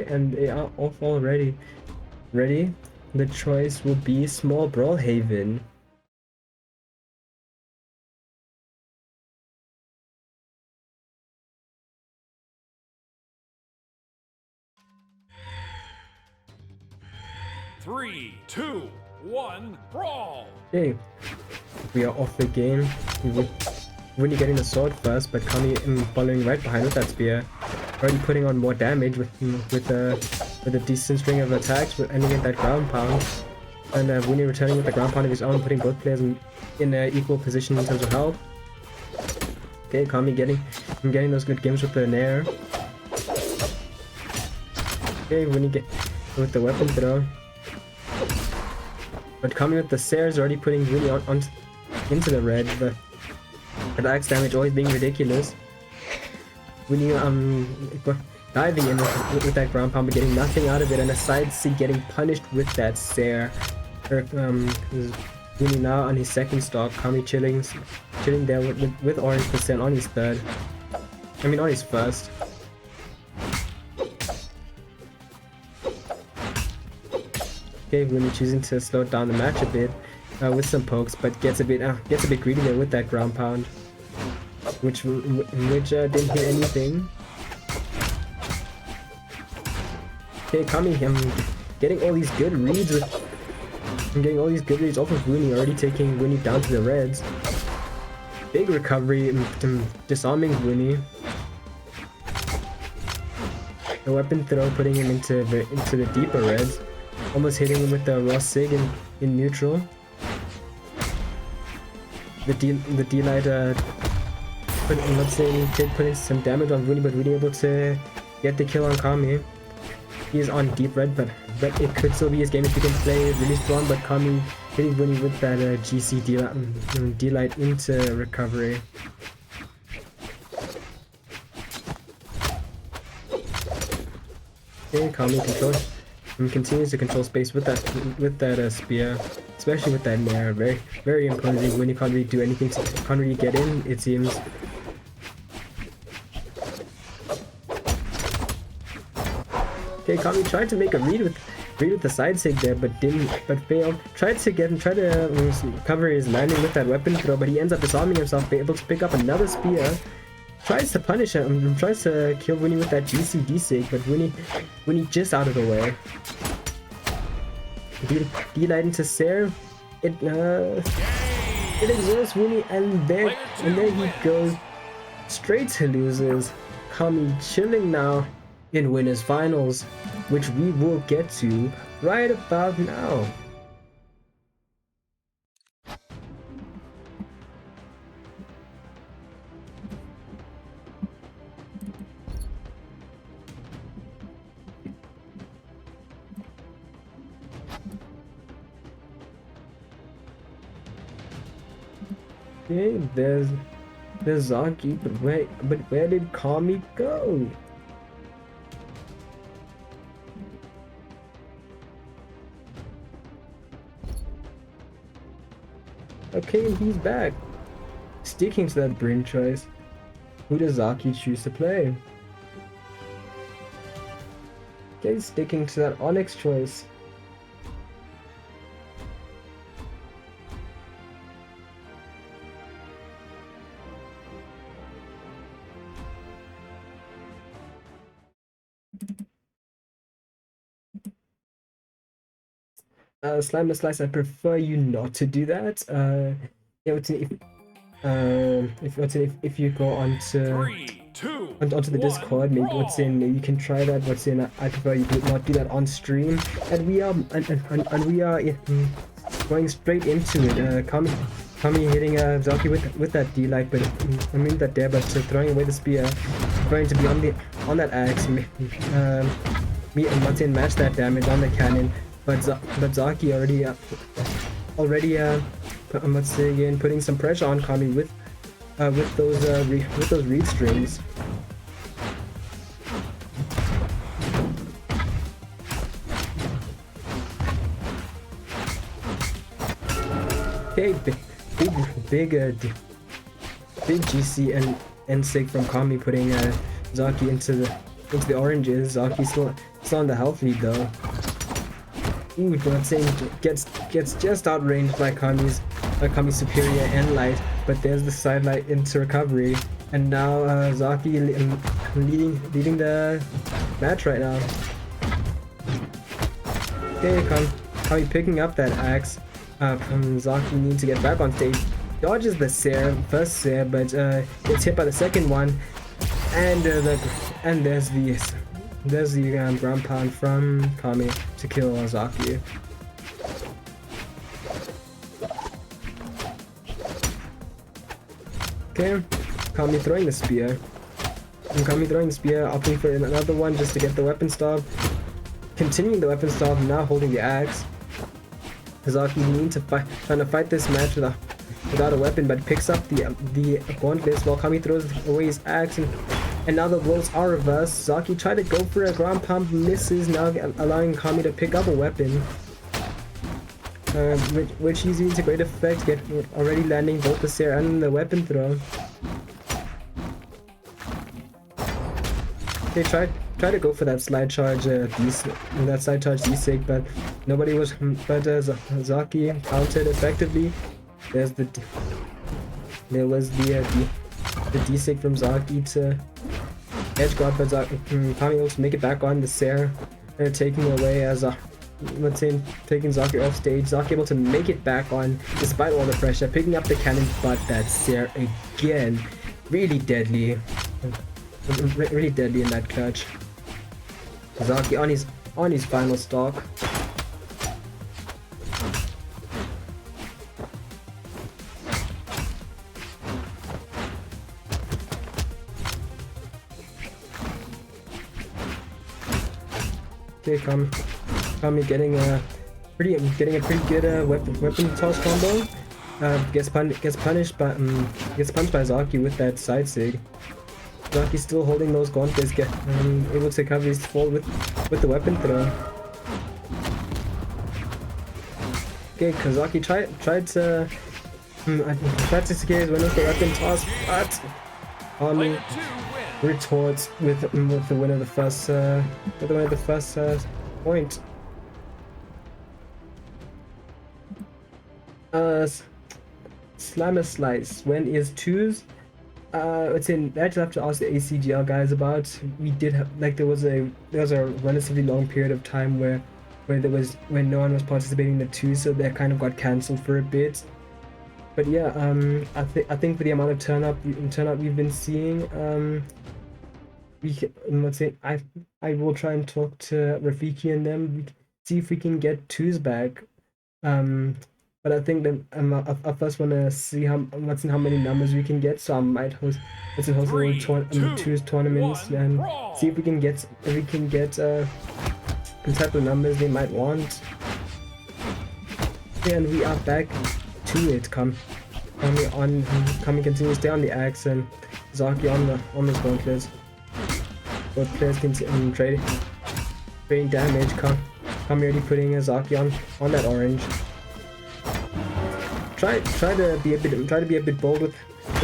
And they are off already. Ready? The choice will be small Brawlhalla. Three, two, one, brawl! Okay, we are off the game. Vuni getting the sword first, but Kami following right behind with that spear. Already putting on more damage with a decent string of attacks, ending in that ground pound. And Vuni returning with the ground pound of his own, putting both players in an equal position in terms of health. Okay, Kami getting those good games with the nair. Okay, Vuni get with the weapon throw. But Kami with the Sares already putting Vuni on into the red. The axe damage always being ridiculous. Vuni diving in with that ground pound but getting nothing out of it, and a side C getting punished with that Sare. Vuni now on his second stock. Kami chilling there with orange percent on his third. I mean on his first. Okay, Vuni choosing to slow down the match a bit with some pokes, but gets a bit greedy there with that ground pound, which didn't hit anything. Okay, Kami getting all these good reads off of Vuni, already taking Vuni down to the reds. Big recovery, disarming Vuni. The weapon throw putting him into the deeper reds. Almost hitting him with the raw sig in neutral. The D-Light putting some damage on Vuni, but Vuni able to get the kill on Kami. He is on deep red, but it could still be his game if he can play really strong, but Kami hitting Vuni with that GC D-Light into recovery. Okay, Kami continues to control space with that spear, especially with that nair. Very imposing when you can't really do anything, can't really get in, it seems. Okay, Kami tried to make a read read with the side sig there, but failed. Tried to cover his landing with that weapon throw, but he ends up disarming himself, able to pick up another spear. Tries to punish him, tries to kill Vuni with that GC sig, but Vuni just out of the way. D-light into Sarah. It exhausts Vuni, and there he goes straight to losers. Kami chilling now in winners finals, which we will get to right about now. Okay, there's Zaatjie, but where did Kami go? Okay, and he's back. Sticking to that brain choice. Who does Zaatjie choose to play? Okay, sticking to that Onyx choice. Slimer Slice, I prefer you not to do that. Yeah, if you go onto the Discord, maybe you can try that. I prefer you do not do that on stream. And we are going straight into it. Kami hitting Zaatjie with that D-light, but I mean that there, but throwing away the spear, going to be on that axe. Me and Martin match that damage on the cannon. But Zaatjie already again putting some pressure on Kami with those reed strings. Okay, big GC and sig from Kami, putting Zaatjie into the oranges. Zaatjie still on the health lead though. Ooh, but saying gets just outranged by Kami's superior end light, but there's the side light into recovery, and now Zaatjie leading the match right now. Okay, Kami picking up that axe. Zaatjie needs to get back on stage. Dodges the first Sair, but gets hit by the second one, and there's the ground pound from Kami to kill Zaatjie. Okay, Kami throwing the spear. Opting for another one just to get the weapon stop. Continuing the weapon stop, now holding the axe. Zaatjie needs to trying to fight this match without a weapon, but picks up the gauntlets while Kami throws away his axe, and now the roles are reversed. Zaatjie tried to go for a ground pound, misses, now allowing Kami to pick up a weapon, which he's using to great effect, already landing both the Sair and the weapon throw. They tried to go for that slide charge D-sig, but nobody was. But Zaatjie countered effectively. There was the D-sig from Zaatjie to edge guard, but Kami able to make it back on the Sair, taking away as taking Zaatjie off stage. Zaatjie able to make it back on despite all the pressure, picking up the cannon, but that Sair again, really deadly in that clutch. Zaatjie on his final stock. Okay, Kami getting a pretty good weapon toss combo. Gets punched by Zaatjie with that side sig. Zaatjie still holding those gauntlets, able to cover his fall with the weapon throw. Okay, Zaatjie tried to secure his win with the weapon toss, but Kami retorts with the win of the first point. Slammer Slice. When is twos? I'd say I just have to ask the ACGL guys about. We did have, like, there was a relatively long period of time where when no one was participating in the twos, so that kind of got cancelled for a bit. But yeah, I think for the amount of turn up we've been seeing, let's say I will try and talk to Rafiki and them, see if we can get twos back. But I think that I first want to see how many numbers we can get. So I might host a twos tournaments and see if we can get the type of numbers they might want. And we are back to it. Kami continues to stay on the axe and Zaatjie on the spawn players. Both players can trading damage. Kami already putting Zaatjie on that orange. Try to be a bit bold with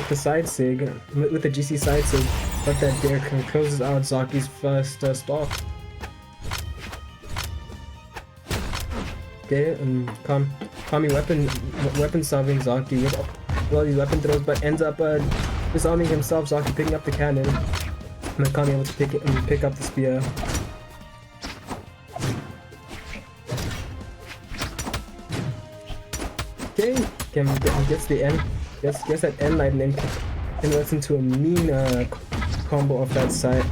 the side sig, with the GC side sig, but that there closes out Zaatjie's first stock. Okay, and Kami weapon solving Zaatjie with all these weapon throws, but ends up disarming himself. Zaatjie picking up the cannon, and then Kami able to pick up the spear. Okay, gets the end, gets that end light and then converts into a mean combo of that side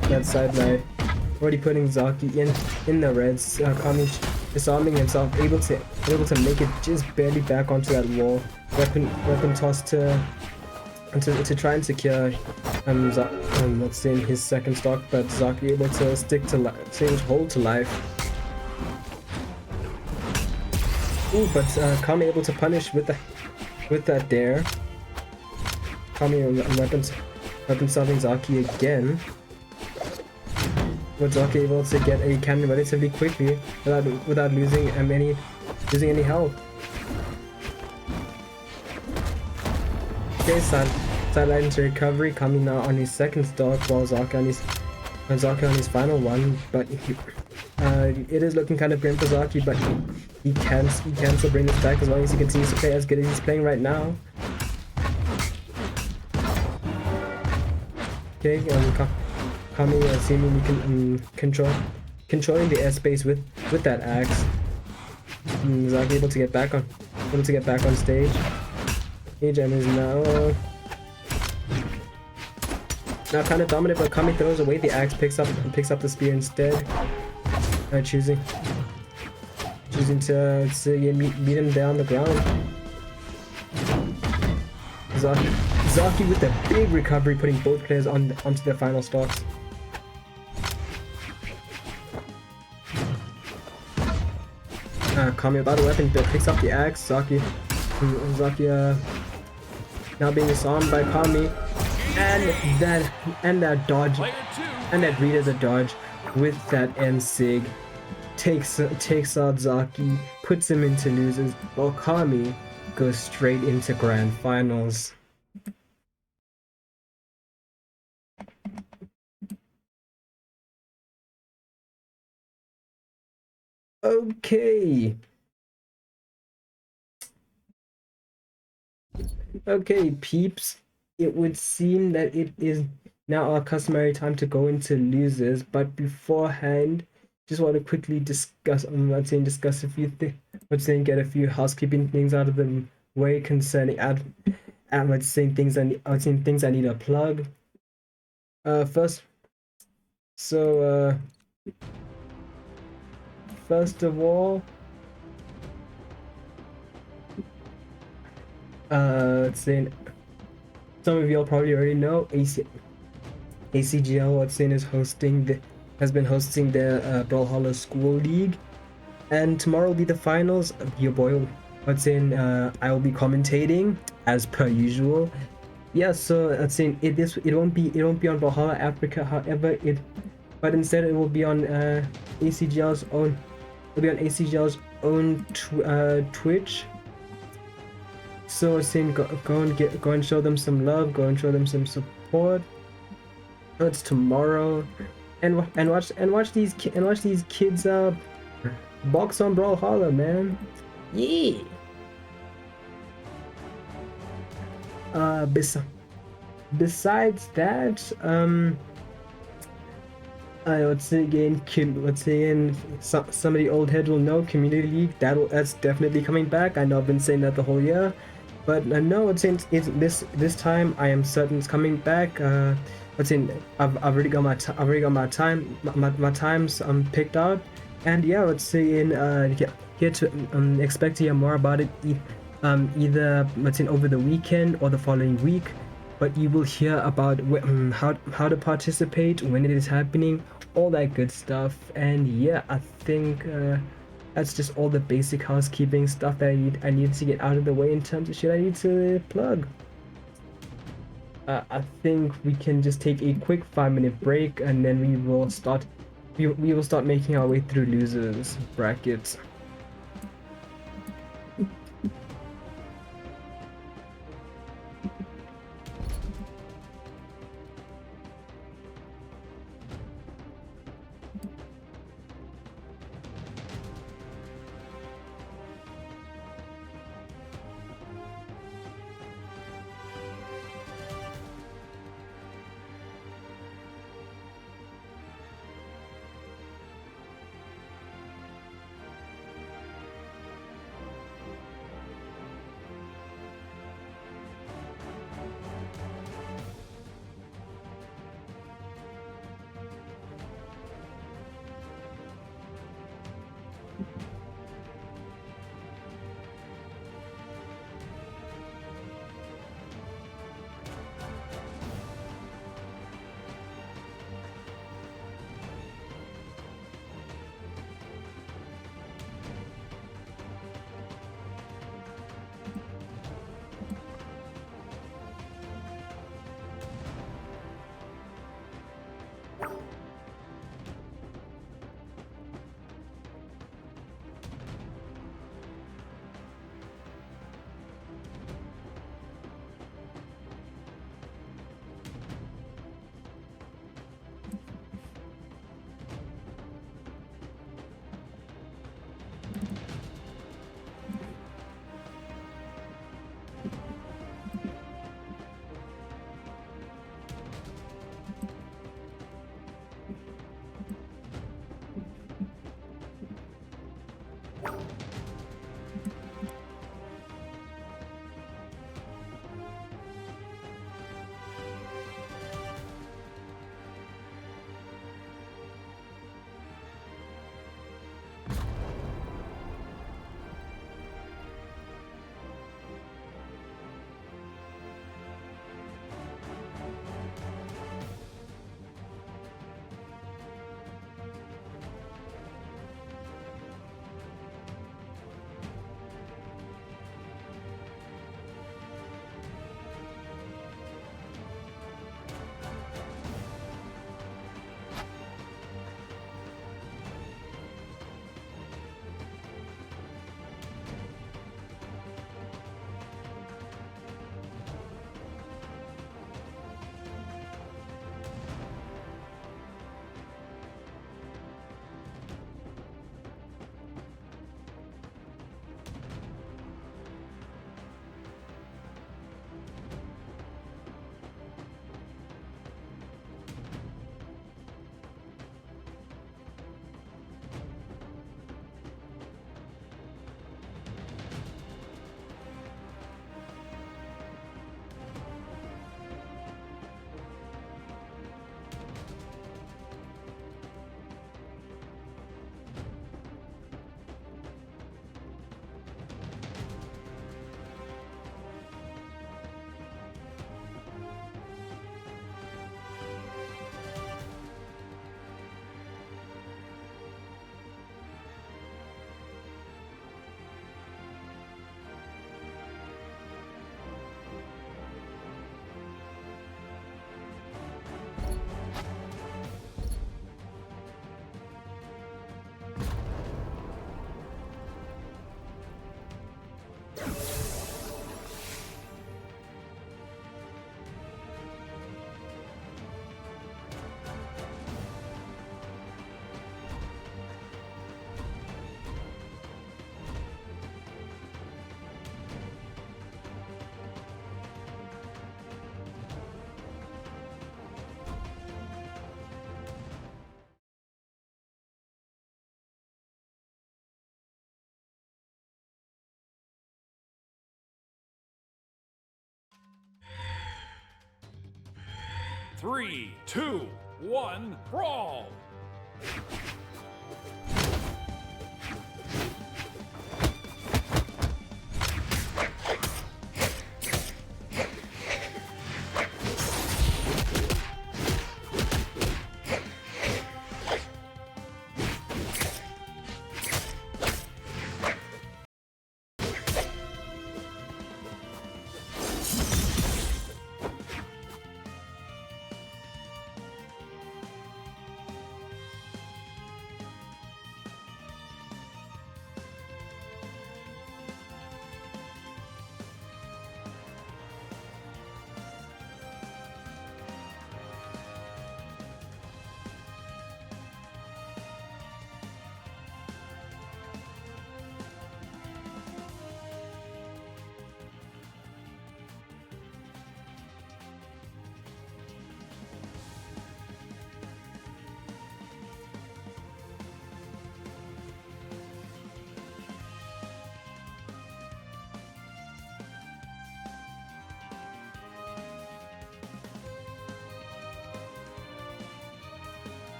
light. Already putting Zaatjie in the reds. Kami disarming himself, able to make it just barely back onto that wall. Weapon toss to try and secure let's say his second stock, but Zaatjie able to hold to life. Ooh, but Kami able to punish with that dare. Kami weapon solving Zaatjie again. But Zaatjie able to get a cannon relatively quickly without losing any health. Okay, sideline into recovery. Kami now on his second stock, while Zaatjie on his final one. But it is looking kind of grim for Zaatjie, but he can still bring this back as long as he continues to play as good as he's playing right now. Okay, Kami seemingly controlling the airspace with that axe. Zaatjie able to get back on stage. Agem is now kind of dominant, but Kami throws away the axe, picks up the spear instead. Choosing to meet him down the ground. Zaatjie with a big recovery, putting both players onto their final stocks. Kami without a weapon picks up the axe. Zaatjie now being disarmed by Kami, and that dodge, and that read as a dodge with that end sig takes out Zaatjie, puts him into losers, while Kami goes straight into grand finals. Okay, peeps, it would seem that it is now our customary time to go into losers, but beforehand, just want to quickly discuss a few things, get a few housekeeping things out of the way concerning things I need to plug. First of all, some of y'all probably already know ACGL has been hosting their Brawlhalla School League, and tomorrow will be the finals. Your boy, I will be commentating as per usual. Yeah, so it won't be on Brawlhalla Africa, however, but instead it will be on ACGL's own Twitch. So go and show them some love, go and show them some support. It's tomorrow, and watch these kids box on Brawlhalla, man. Yeah. Uh, bes- Besides that, I would say again, let's say in some of the old heads will know Community League. That's definitely coming back. I know I've been saying that the whole year, but no, it's this time I am certain it's coming back. Let's say I've already got my times picked out, and yeah, let's say in here to expect to hear more about it. Either let's say over the weekend or the following week, but you will hear about how to participate, when it is happening, all that good stuff. And yeah, I think that's just all the basic housekeeping stuff that I need to get out of the way in terms of shit I need to plug. I think we can just take a quick 5-minute break, and then we will start making our way through losers brackets. 3, 2, 1, brawl!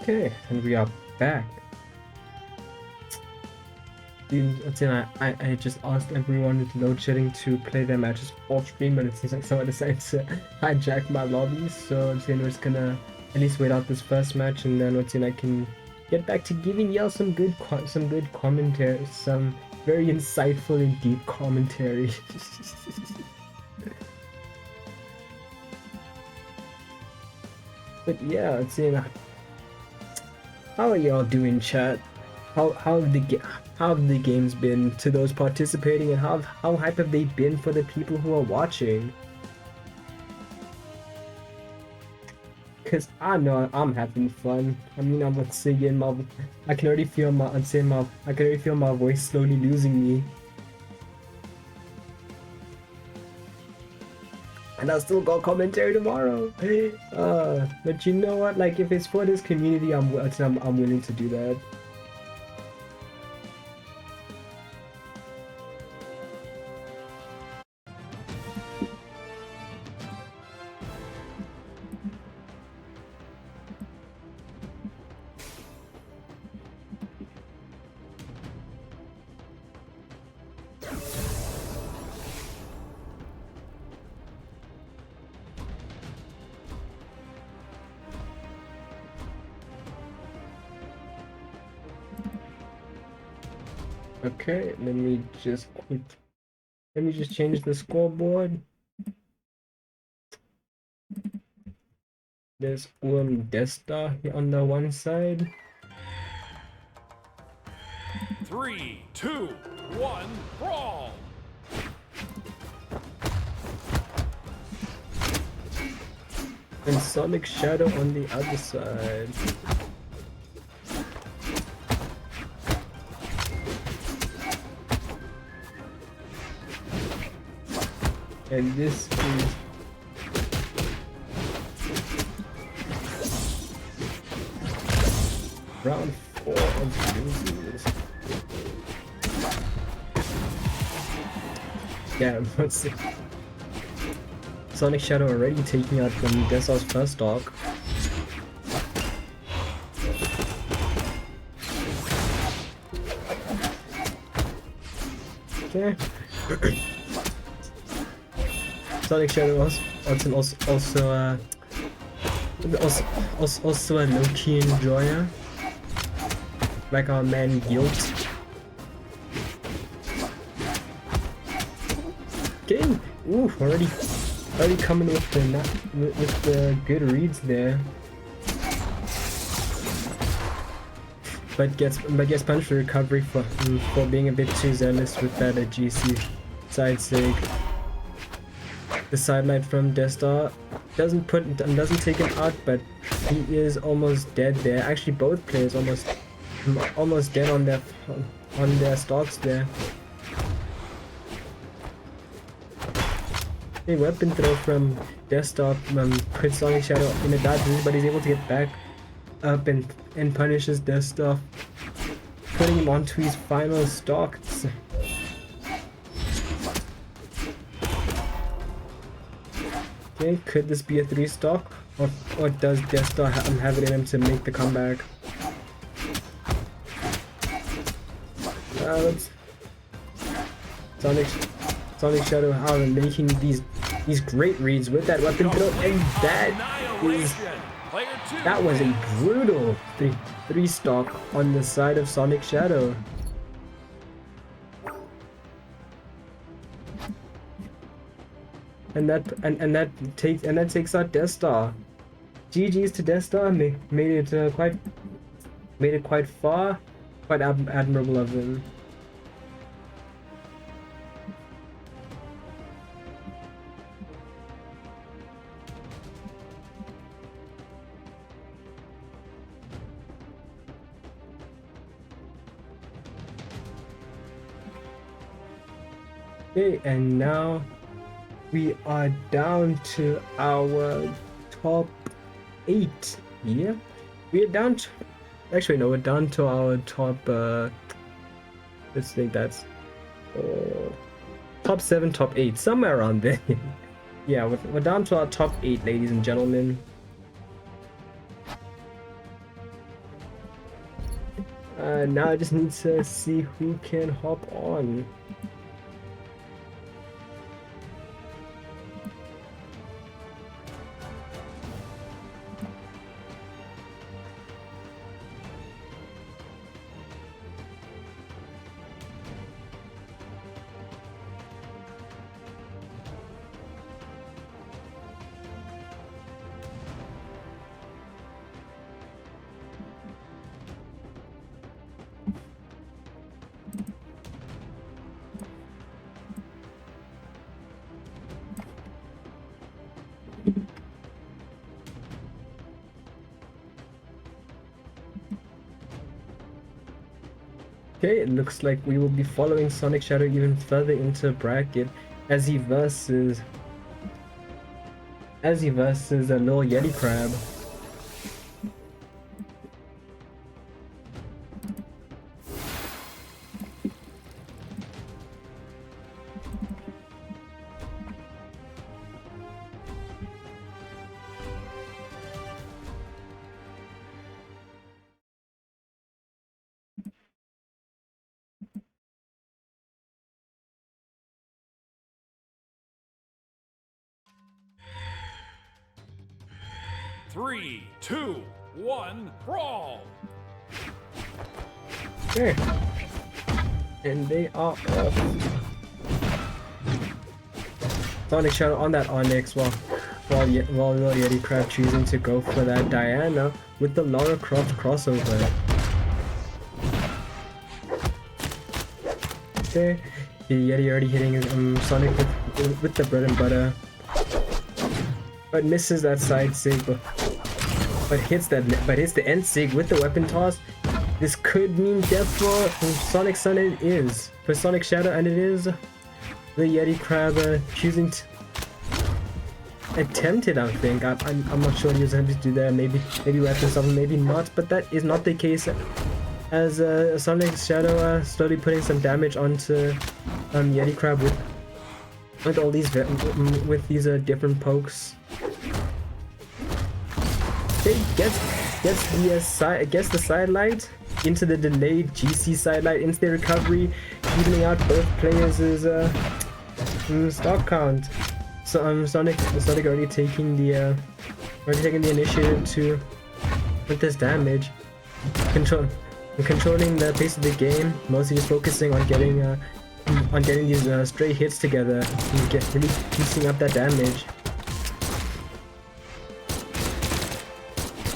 Okay, and we are back. I just asked everyone with load shedding to play their matches off stream, but it seems like someone decided to hijack my lobby, so we're just gonna at least wait out this first match, and then I can get back to giving y'all some good commentary, some very insightful and deep commentary. But yeah, how are y'all doing, chat? How have the games been to those participating, and how hype have they been for the people who are watching? Cause I know I'm having fun. I mean, I'm singing I can already feel my voice slowly losing me. And I'll still go commentary tomorrow. But you know what? Like, if it's for this community, I'm willing to do that. Okay, let me just change the scoreboard. There's Desta here on the one side. 3, 2, 1, brawl! And SonicShadow on the other side. And this is round 4 of losers. Yeah, what's it? SonicShadow already taking out from Desa's first dog. Okay. SonicShadow also a low-key enjoyer. like our man Guilt. Okay, ooh, already coming with the good reads there. But gets punished for recovery for being a bit too zealous with that GC side sig. The sidelight from xDESTARx doesn't take him out, but he is almost dead there. Actually, both players almost dead on their stocks there. A weapon throw from xDESTARx puts SonicShadow in a bad position, but he's able to get back up and punishes xDESTARx, putting him onto his final stocks. Okay, could this be a 3 stock, or does xDESTARx have it in him to make the comeback? Let's SonicShadow out and making these great reads with that weapon throw, and that was a brutal 3 stock on the side of SonicShadow. And that takes out xDESTARx. GG's to xDESTARx, made it quite far, quite admirable of him. Okay, and now we are down to our top 8. Yeah, we're down to, actually no, we're down to our top let's think that's top 7, top 8, somewhere around there. Yeah, we're down to our top 8, ladies and gentlemen. Now I just need to see who can hop on. Okay, it looks like we will be following SonicShadow even further into bracket as he versus a little Yeti crab. Three, two, one, brawl! Okay. And they are off. SonicShadow on that Onyx while little Yeti Crab choosing to go for that Diana with the Lara Croft crossover. Okay. The Yeti already hitting Sonic with the bread and butter. But misses that side sig, but hits the end sig with the weapon toss. This could mean death for Sonic Sun. It is for SonicShadow, and it is the Yeti Crab choosing to attempt it. I think I'm not sure what he was attempting to do there. Maybe weapon something, maybe not. But that is not the case, as SonicShadow slowly putting some damage onto Yeti Crab with all these different pokes. Okay, gets the sidelight into the delayed GC sidelight into the recovery, evening out both players' stock count. So Sonic already taking the initiative to with this damage. controlling the pace of the game, mostly just focusing on getting these stray hits together and really piecing up that damage.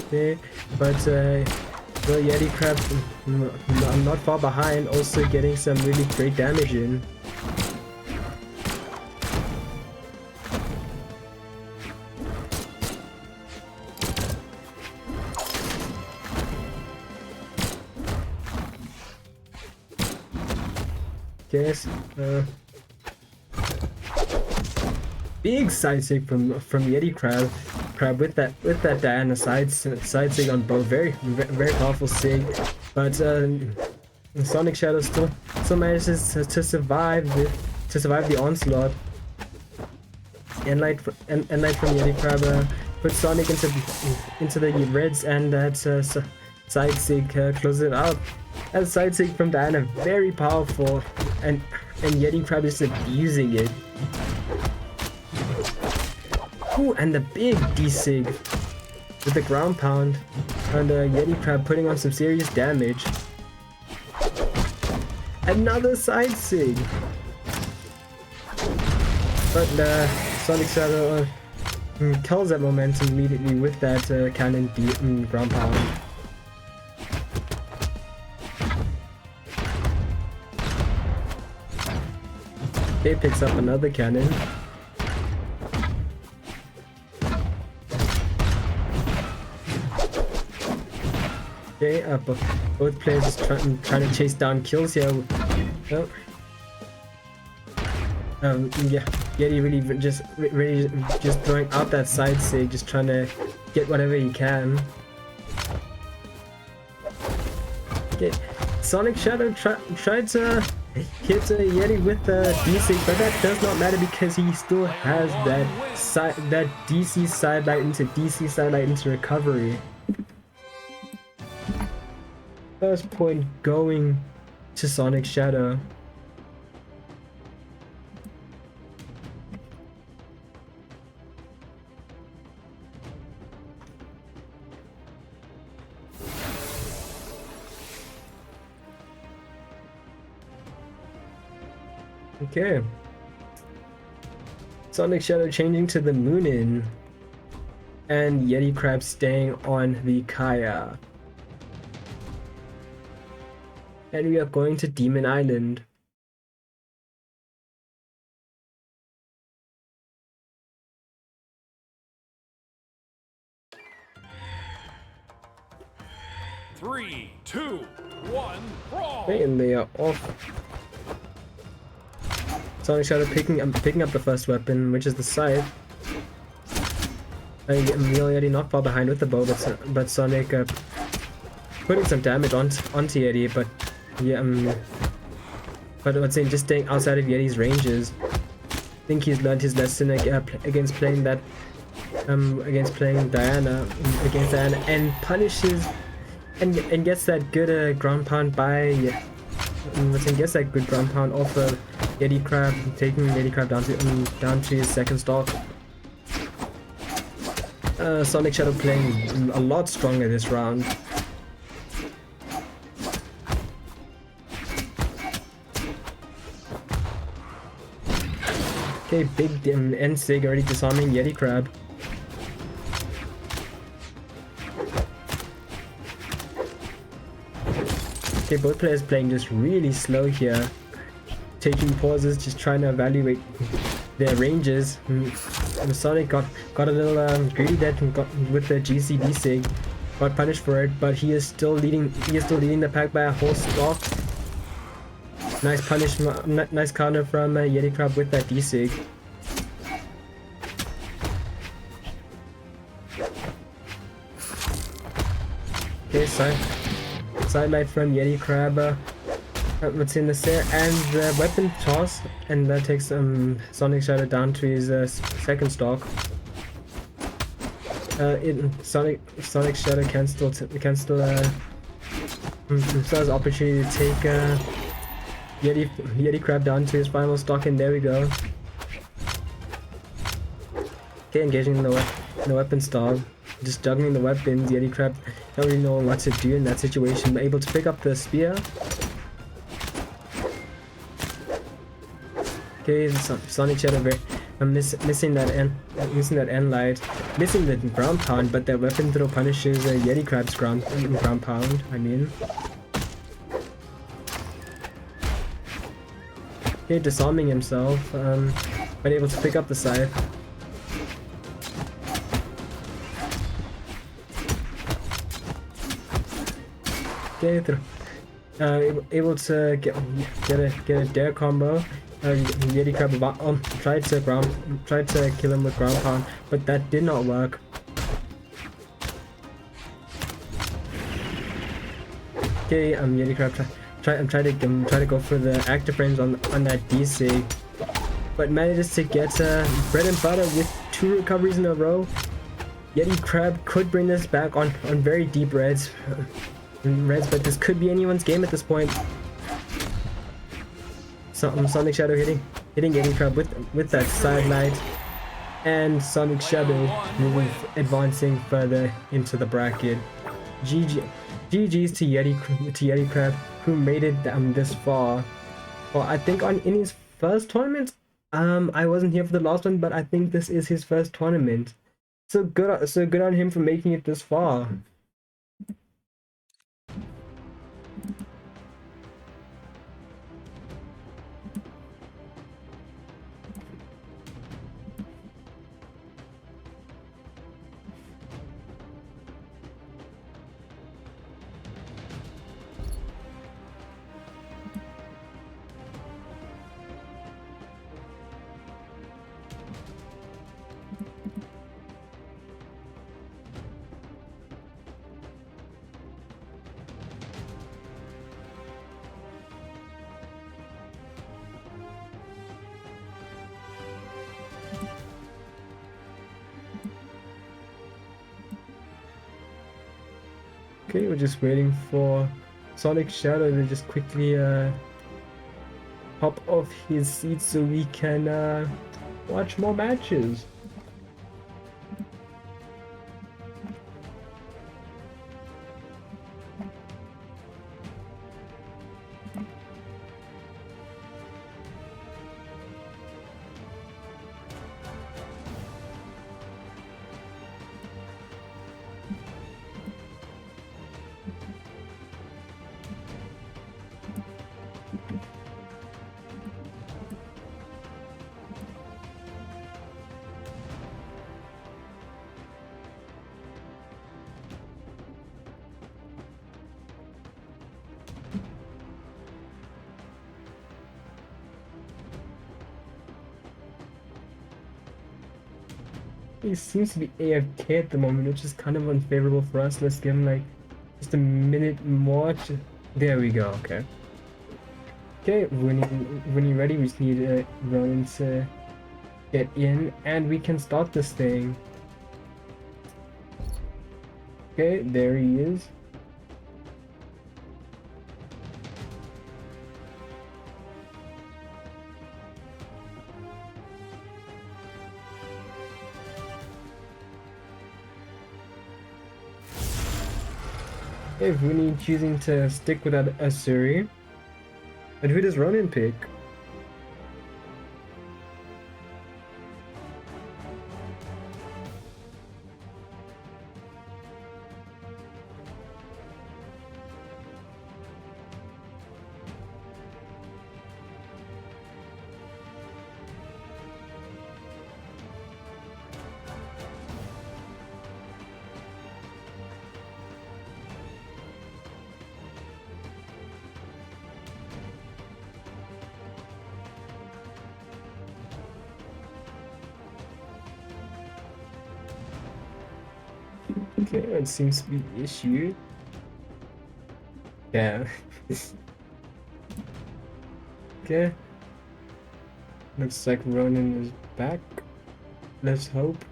Okay, but well, Yeti Crab, I'm not far behind, also getting some really great damage in. Yes, big side sig from Yeti Crab with that Diana side sig on both, very powerful sig, but SonicShadow still manages to survive the onslaught. And light from Yeti Crab puts Sonic into the reds, and that side sig closes it out. That side sig from Diana, very powerful, and Yeti Crab is abusing it. Ooh, and the big D-sig with the ground pound, and Yeti Crab putting on some serious damage. Another side sig, but SonicShadow kills that momentum immediately with that cannon ground pound. Okay, picks up another cannon. Okay, both players are trying to chase down kills here. Oh. Yeah, Yeti really just throwing out that side sig, just trying to get whatever he can. Okay, SonicShadow tried to hit Yeti with the D-sig, but that does not matter because he still has that DC sidelight into recovery. First point going to SonicShadow. Okay. SonicShadow changing to the Moonin, and Yeti Crab staying on the Kaya. And we are going to Demon Island. Three, two, one, brawl! Okay, and they are off. SonicShadow picking up the first weapon, which is the scythe. Yeti not far behind with the bow, but Sonic putting some damage onto Yeti, but yeah, but I'd say just staying outside of Yeti's ranges. I think he's learned his lesson against playing that, against playing Diana, and punishes and gets that good ground pound by. Gets that good ground pound off of Yeti Crab, taking Yeti Crab down to his second stock. SonicShadow playing a lot stronger this round. Okay, big end sig already disarming Yeti Crab. Okay, both players playing just really slow here, taking pauses, just trying to evaluate their ranges. And Sonic got a little greedy there with the GCD sig, got punished for it, but he is still leading. He is still leading the pack by a whole stock. Nice nice counter from Yeti Crab with that D sig. Okay, sidelight from Yeti Crab. What's in the there, and the weapon toss, and that takes SonicShadow down to his second stock. SonicShadow can still has opportunity to take Yeti Crab down to his final stock, and there we go. Okay, engaging the weapon stall, just juggling the weapons. Yeti Crab Don't really know what to do in that situation, but able to pick up the spear. Okay, SonicShadow missing that end light, missing the ground pound, but that weapon throw punishes a Yeti Crab's ground pound. I mean, okay, disarming himself, but able to pick up the scythe. Okay, able to get a dare combo. Yeti Crab tried to kill him with ground pound, but that did not work. Okay, Yeti Crab try to go for the active frames on that DC, but manages to get bread and butter with 2 recoveries in a row. Yeti Crab could bring this back on very deep reds, but this could be anyone's game at this point. SonicShadow hitting Yeti Crab with that side light, and SonicShadow advancing further into the bracket. GG's to Yeti Crab, who made it this far. Well, I think in his first tournament. I wasn't here for the last one, but I think this is his first tournament. So good on him for making it this far. Okay, we're just waiting for SonicShadow to just quickly hop off his seat so we can watch more matches. He seems to be AFK at the moment, which is kind of unfavorable for us. Let's give him like just a minute more. There we go. Okay. Okay, when you're ready, we just need Ronan to get in, and we can start this thing. Okay, there he is. Okay, Vuni choosing to stick with that Asuri. But who does Ronan pick? Okay, it seems to be issued. Yeah. Okay. Looks like Ronan is back. Let's hope.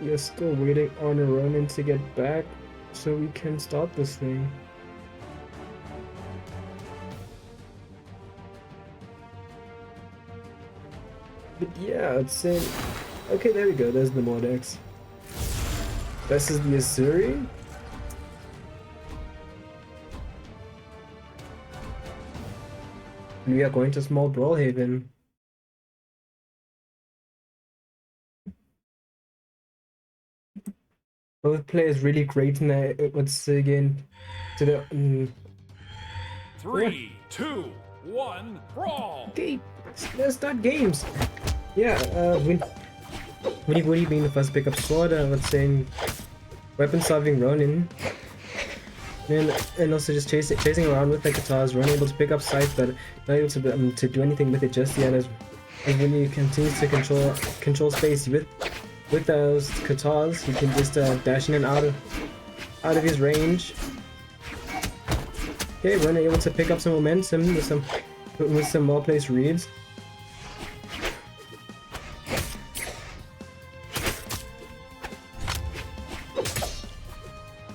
We are still waiting on Ronin to get back so we can start this thing. But yeah, I'd say... Okay, there we go, there's the Mordex. This is the Azuri. And we are going to small Brawlhaven. Both players really great in what's again to the 3, 2, 1, brawl! Okay, let's start games. Yeah, Vuni being the first to pick up sword, let's say weapon solving Ronin. And also just chasing around with the katars, Ronin able to pick up scythe, but not able to do anything with it just yet as Vuni continues to control space with those katars. He can just dash in and out of his range. Okay, Ronin able to pick up some momentum with some well placed reads.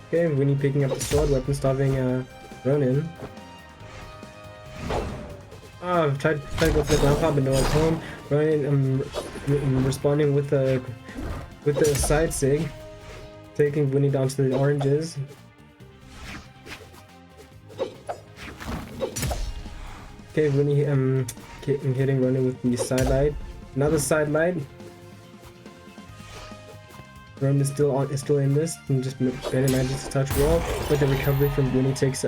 Okay, Vuni picking up the sword, weapon starving Ronin. I've tried to go for the ground pound, but no one's home. Ronin responding with the side sig, taking Vuni down to the oranges. Okay, Vuni hitting Ronin with the side light. Another side light. Ronin is still in this and just barely manages to touch wall, but the recovery from Vuni takes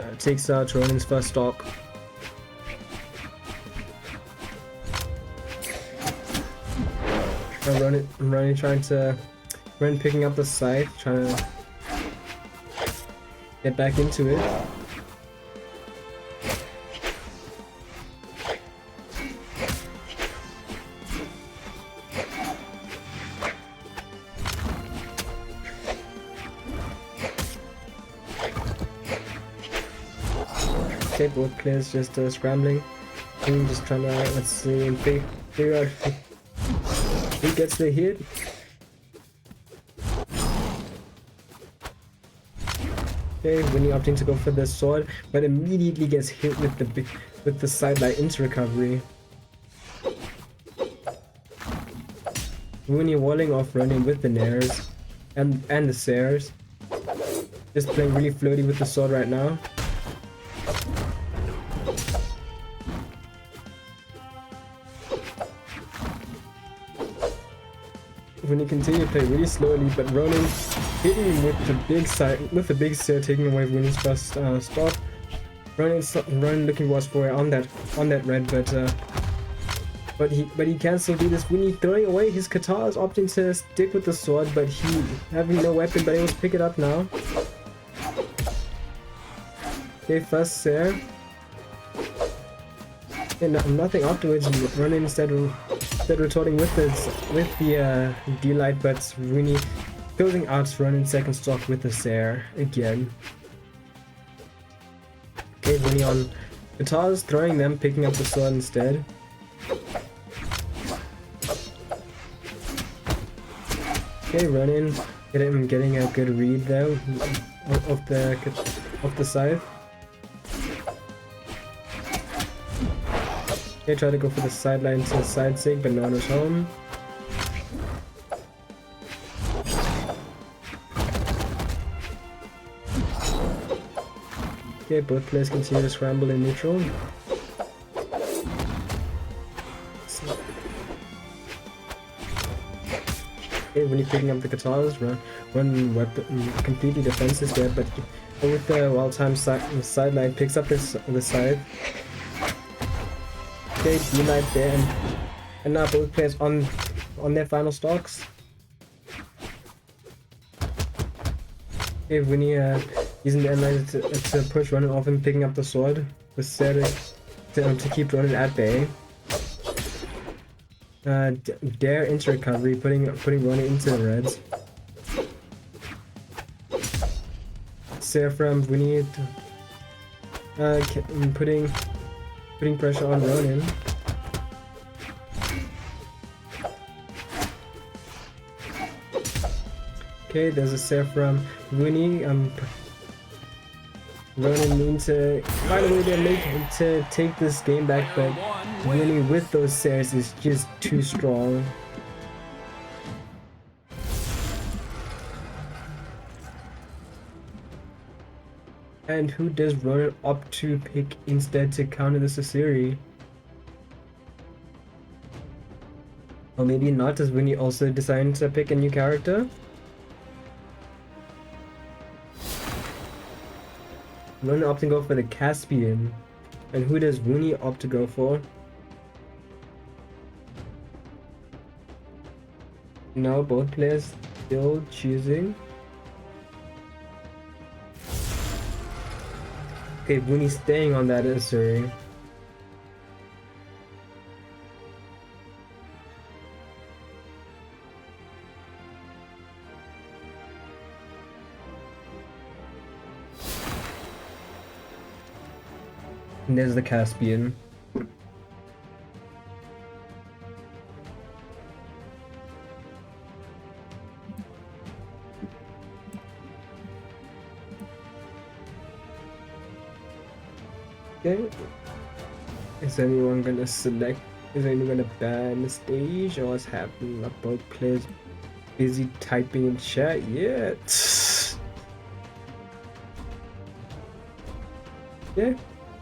out Ronin's first stock. Ronin picking up the scythe, trying to get back into it. Okay, both players just scrambling, and just trying to, let's see, figure out who gets the hit. Okay, Vuni opting to go for the sword, but immediately gets hit with the sidelight into recovery. Vuni walling off, running with the nairs and the Sares. Just playing really floaty with the sword right now. When he continued to play really slowly, but Ronin hitting him with the big Sare, taking away Vuni's first stop. Ronin looking worse for it on that red, but he can still do this. Vuni throwing away his katars, opting to stick with the sword, but he having no weapon, but able to pick it up now. Okay, first Sare. And nothing afterwards. Ronin instead retorting with the D-Light, but Vuni closing out Ronin's second stock with the Sare again. Okay, Vuni on guitars, throwing them, picking up the sword instead. Okay, Ronin getting a good read there of the scythe. Okay, try to go for the sideline to side sig, but no one was home. Okay, both players continue to scramble in neutral. Okay, when you're picking up the katars, one weapon completely defenseless there, but with the well-timed sideline picks up the scythe. Okay, D-Light there, and now both players on their final stocks. Okay, Vuni using the end to push Ronin off and picking up the sword with Sare to keep Ronin at bay. Dare into recovery, putting Ronin into the reds. Sare from Vuni putting pressure on Ronin. Okay, there's a save from Vuni. Ronan needs to find a way to take this game back, but winning with those saves is just too strong. And who does Ronan opt to pick instead to counter the Sasiri? Or maybe not, does Vuni also decide to pick a new character? Ronan opts to go for the Caspian. And who does Vuni opt to go for? No, both players still choosing. Okay, Vuni staying on that Asuri. And there's the Caspian. Okay. Is anyone gonna select? Is anyone gonna ban the stage, or what's happening? Are both players busy typing in chat yet? Yeah.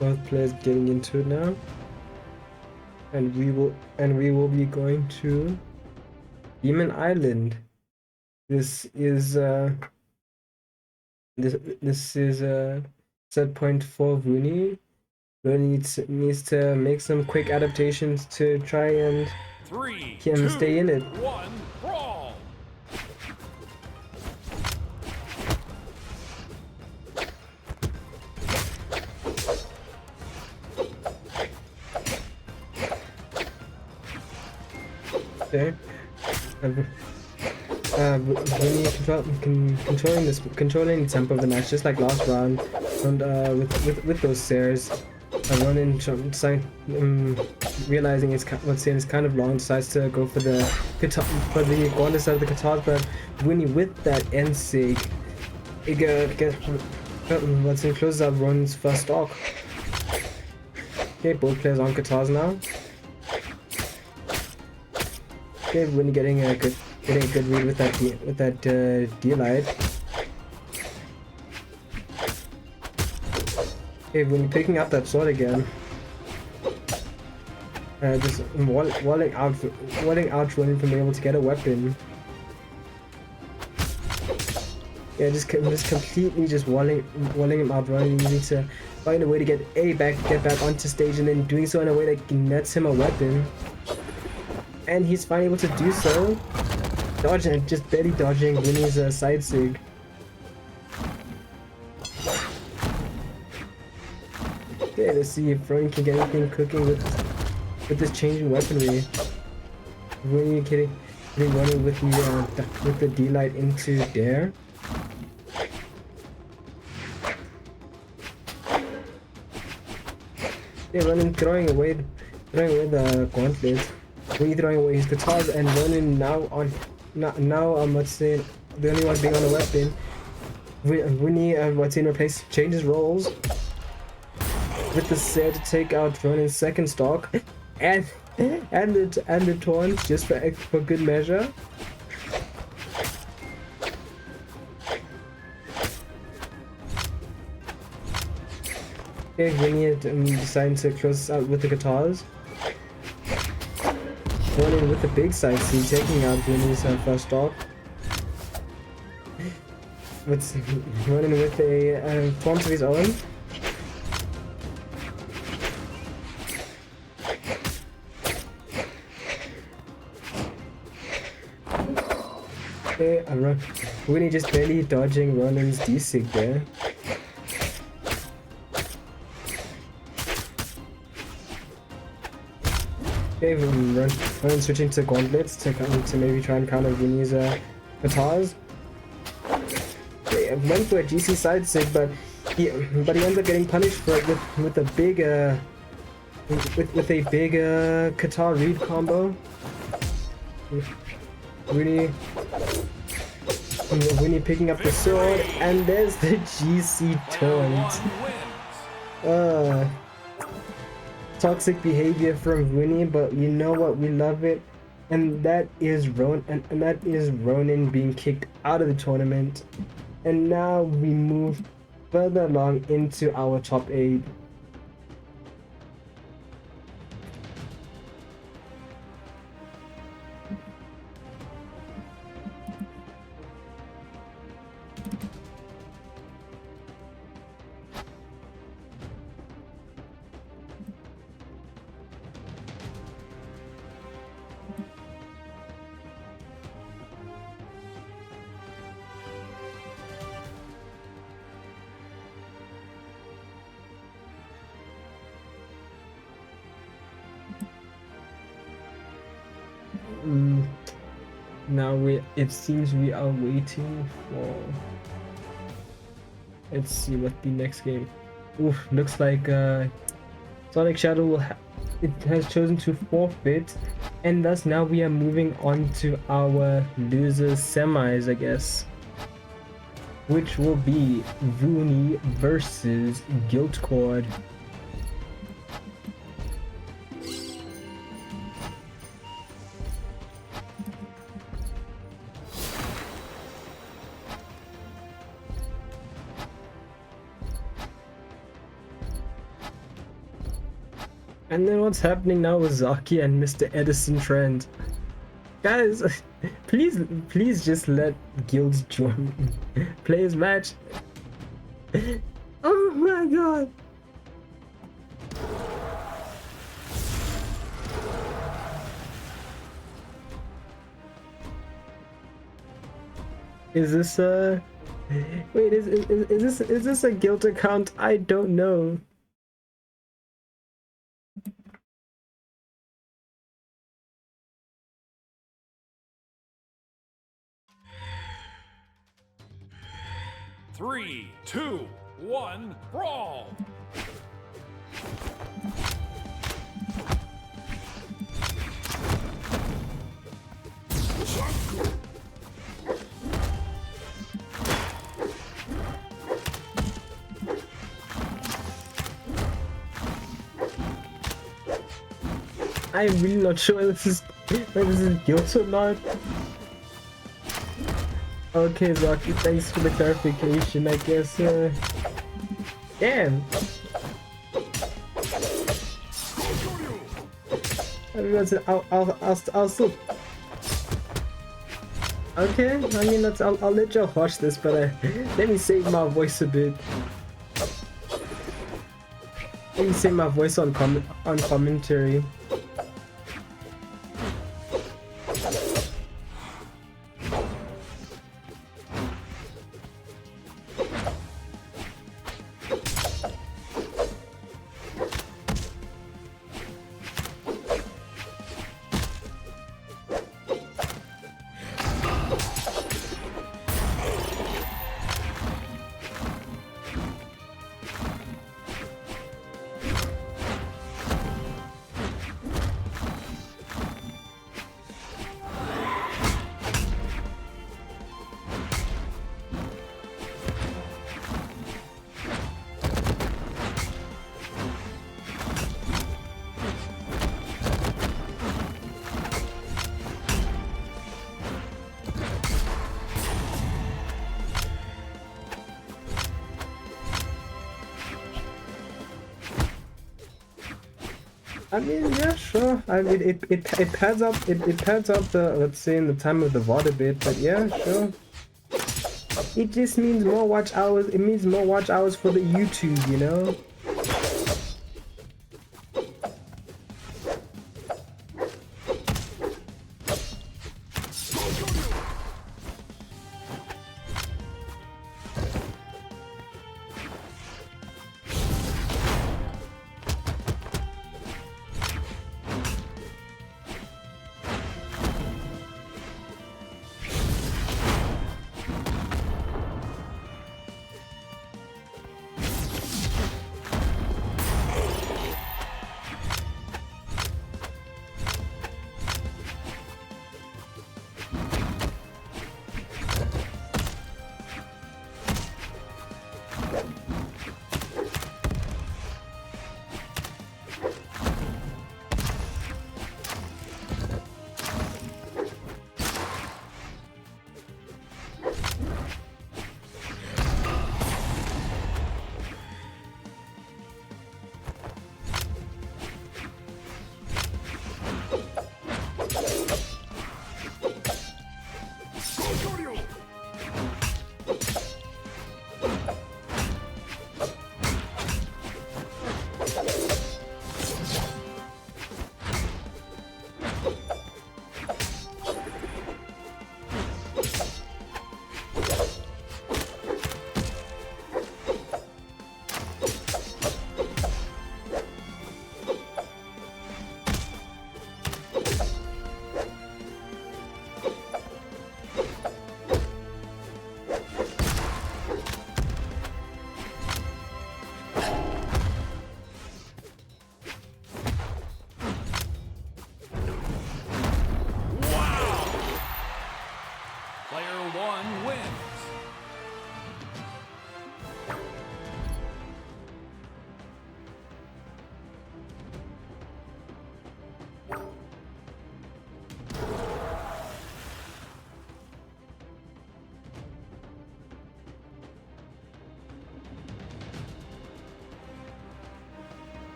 Both players getting into it now, and we will be going to Demon Island. This is set point for Vuni. Vuni needs to make some quick adaptations to try and stay in it. 1, brawl! Okay. Vuni controlling the tempo of the match, just like last round, and with those stairs. Ronan realizing what's saying is kind of long, decides to go for the guitar, for the Gonda side of the guitars, but Vuni with that end sig, what's in closes out Ronan's first stock. Okay, both players on guitars now. Okay, Vuni getting a good read with that D-Light. Okay, Vuni picking up that sword again. Just walling out Ronan from being able to get a weapon. Yeah, just completely just walling him out. Ronan needing to find a way to get back onto stage, and then doing so in a way that nets him a weapon. And he's finally able to do so. Dodging, just barely dodging Vuni's side sig. Okay, let's see if Ronan can get anything cooking with this change in weaponry. Vuni getting running with the D-Light into there. Yeah, Ronan throwing away the gauntlets. Vuni throwing away his guitars, and Ronan now let's say the only one being on a weapon. Vuni changes roles with the set to take out Ronan's second stock, and the taunts just for good measure. Okay, Vuni deciding to close out with the guitars. Ronan with the big side C, taking out Vuni's first stock. Ronan with a taunt of his own. Okay, Vuni just barely dodging Ronan's D-Sig there. Okay, Ronan switching to gauntlets to maybe try and counter Vuni's guitars. Okay, went for a GC side sig, but he ends up getting punished for it with a big guitar read combo. Vuni Vuni picking up the sword, and there's the GC taunt. Toxic behavior from Vuni, but you know what? We love it, and that is Ronin being kicked out of the tournament. And now we move further along into our top 8. Now it seems we are waiting for, let's see what the next game. Oof, looks like SonicShadow will it has chosen to forfeit, and thus now we are moving on to our losers semis, I guess, which will be Vuni versus Giltcord. And then what's happening now with Zaatjie and Mr. Edison Trend? Guys, please just let Guilds join play his match. Oh my god. Is this wait, is this a guild account? I don't know. Three, two, one, brawl! I'm really not sure whether this is guilt or not. Okay, Zaatjie, thanks for the clarification, I guess. Damn! I'll still... Okay, I mean, I'll let y'all watch this, but let me save my voice a bit. Let me save my voice on commentary. I mean, yeah, sure. I mean, it pads up the, let's say, in the time of the VOD a bit, but yeah, sure. It just means more watch hours. It means more watch hours for the YouTube, you know.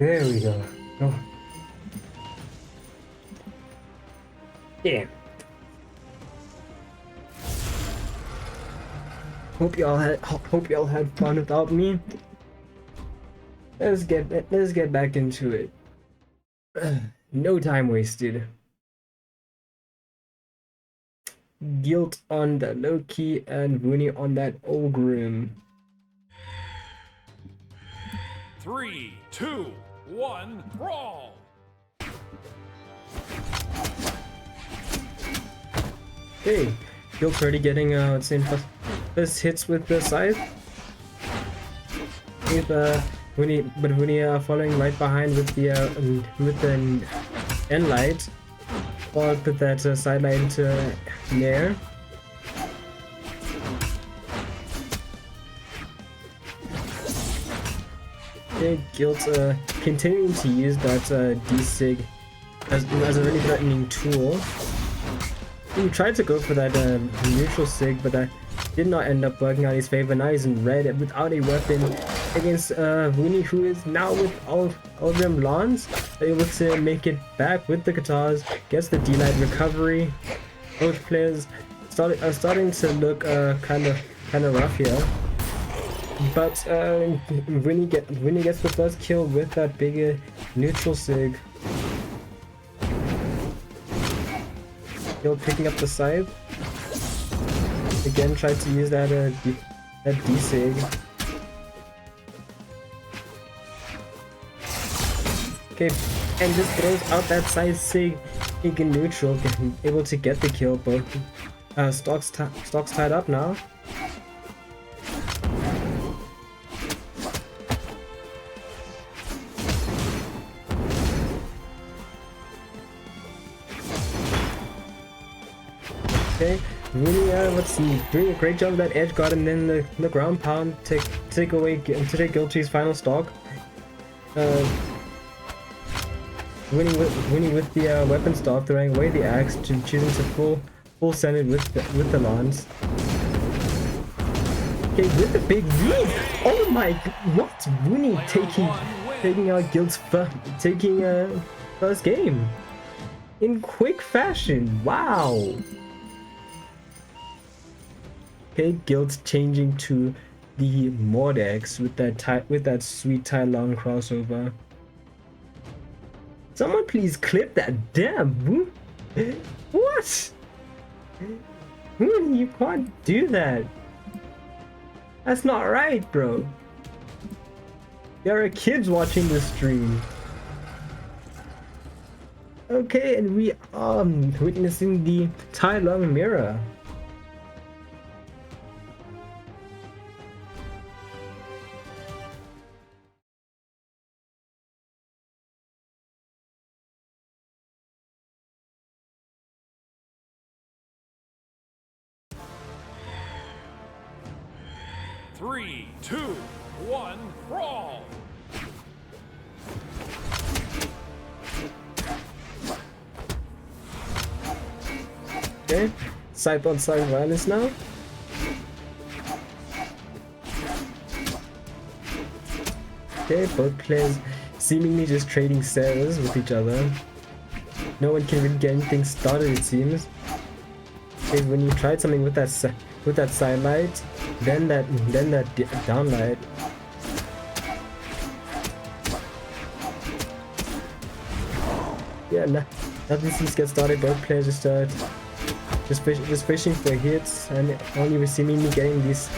There we go. Oh. Yeah. Hope y'all had fun without me. Let's get back into it. No time wasted. Guilt on the low-key and Vuni on that Ogrim. 3, 2, 1, brawl! Hey, Guilt's already getting first hits with the scythe. With Vuni following right behind with the end light. I'll put that side light into there. Okay, Guilt continuing to use that D-Sig as a really threatening tool. He tried to go for that neutral Sig, but that did not end up working out in his favor. Now he's in red without a weapon against Vuni, who is now with all of them lawns, able to make it back with the guitars, gets the D-Light recovery. Both players are starting to look kind of rough here. But Vuni gets the first kill with that bigger neutral Sig. Still picking up the scythe. Again, tried to use that D-Sig. Okay, and just throws out that side Sig in neutral, able to get the kill. Both stocks tied up now. Okay, Vuni, let's see, doing a great job of that edge guard, and then the ground pound to take Giltry's final stock. Vuni with the weapon stock, throwing away the axe, choosing to full send it with the lance. Okay, with the big lead. Oh my! What? Vuni taking out Guilt's first game in quick fashion. Wow. Okay, Guilt changing to the Mordex with that sweet Tai Long crossover. Someone please clip that. Damn. What? You can't do that. That's not right, bro. There are kids watching this stream. Okay, and we are witnessing the Tai Long mirror. Three, two, one, brawl! Okay, side on side violence now. Okay, both players seemingly just trading stares with each other. No one can really get anything started, it seems. Okay, when you tried something with that side light, then that down light. Yeah, nothing seems to get started. Both players just fishing for hits, and only seemingly getting these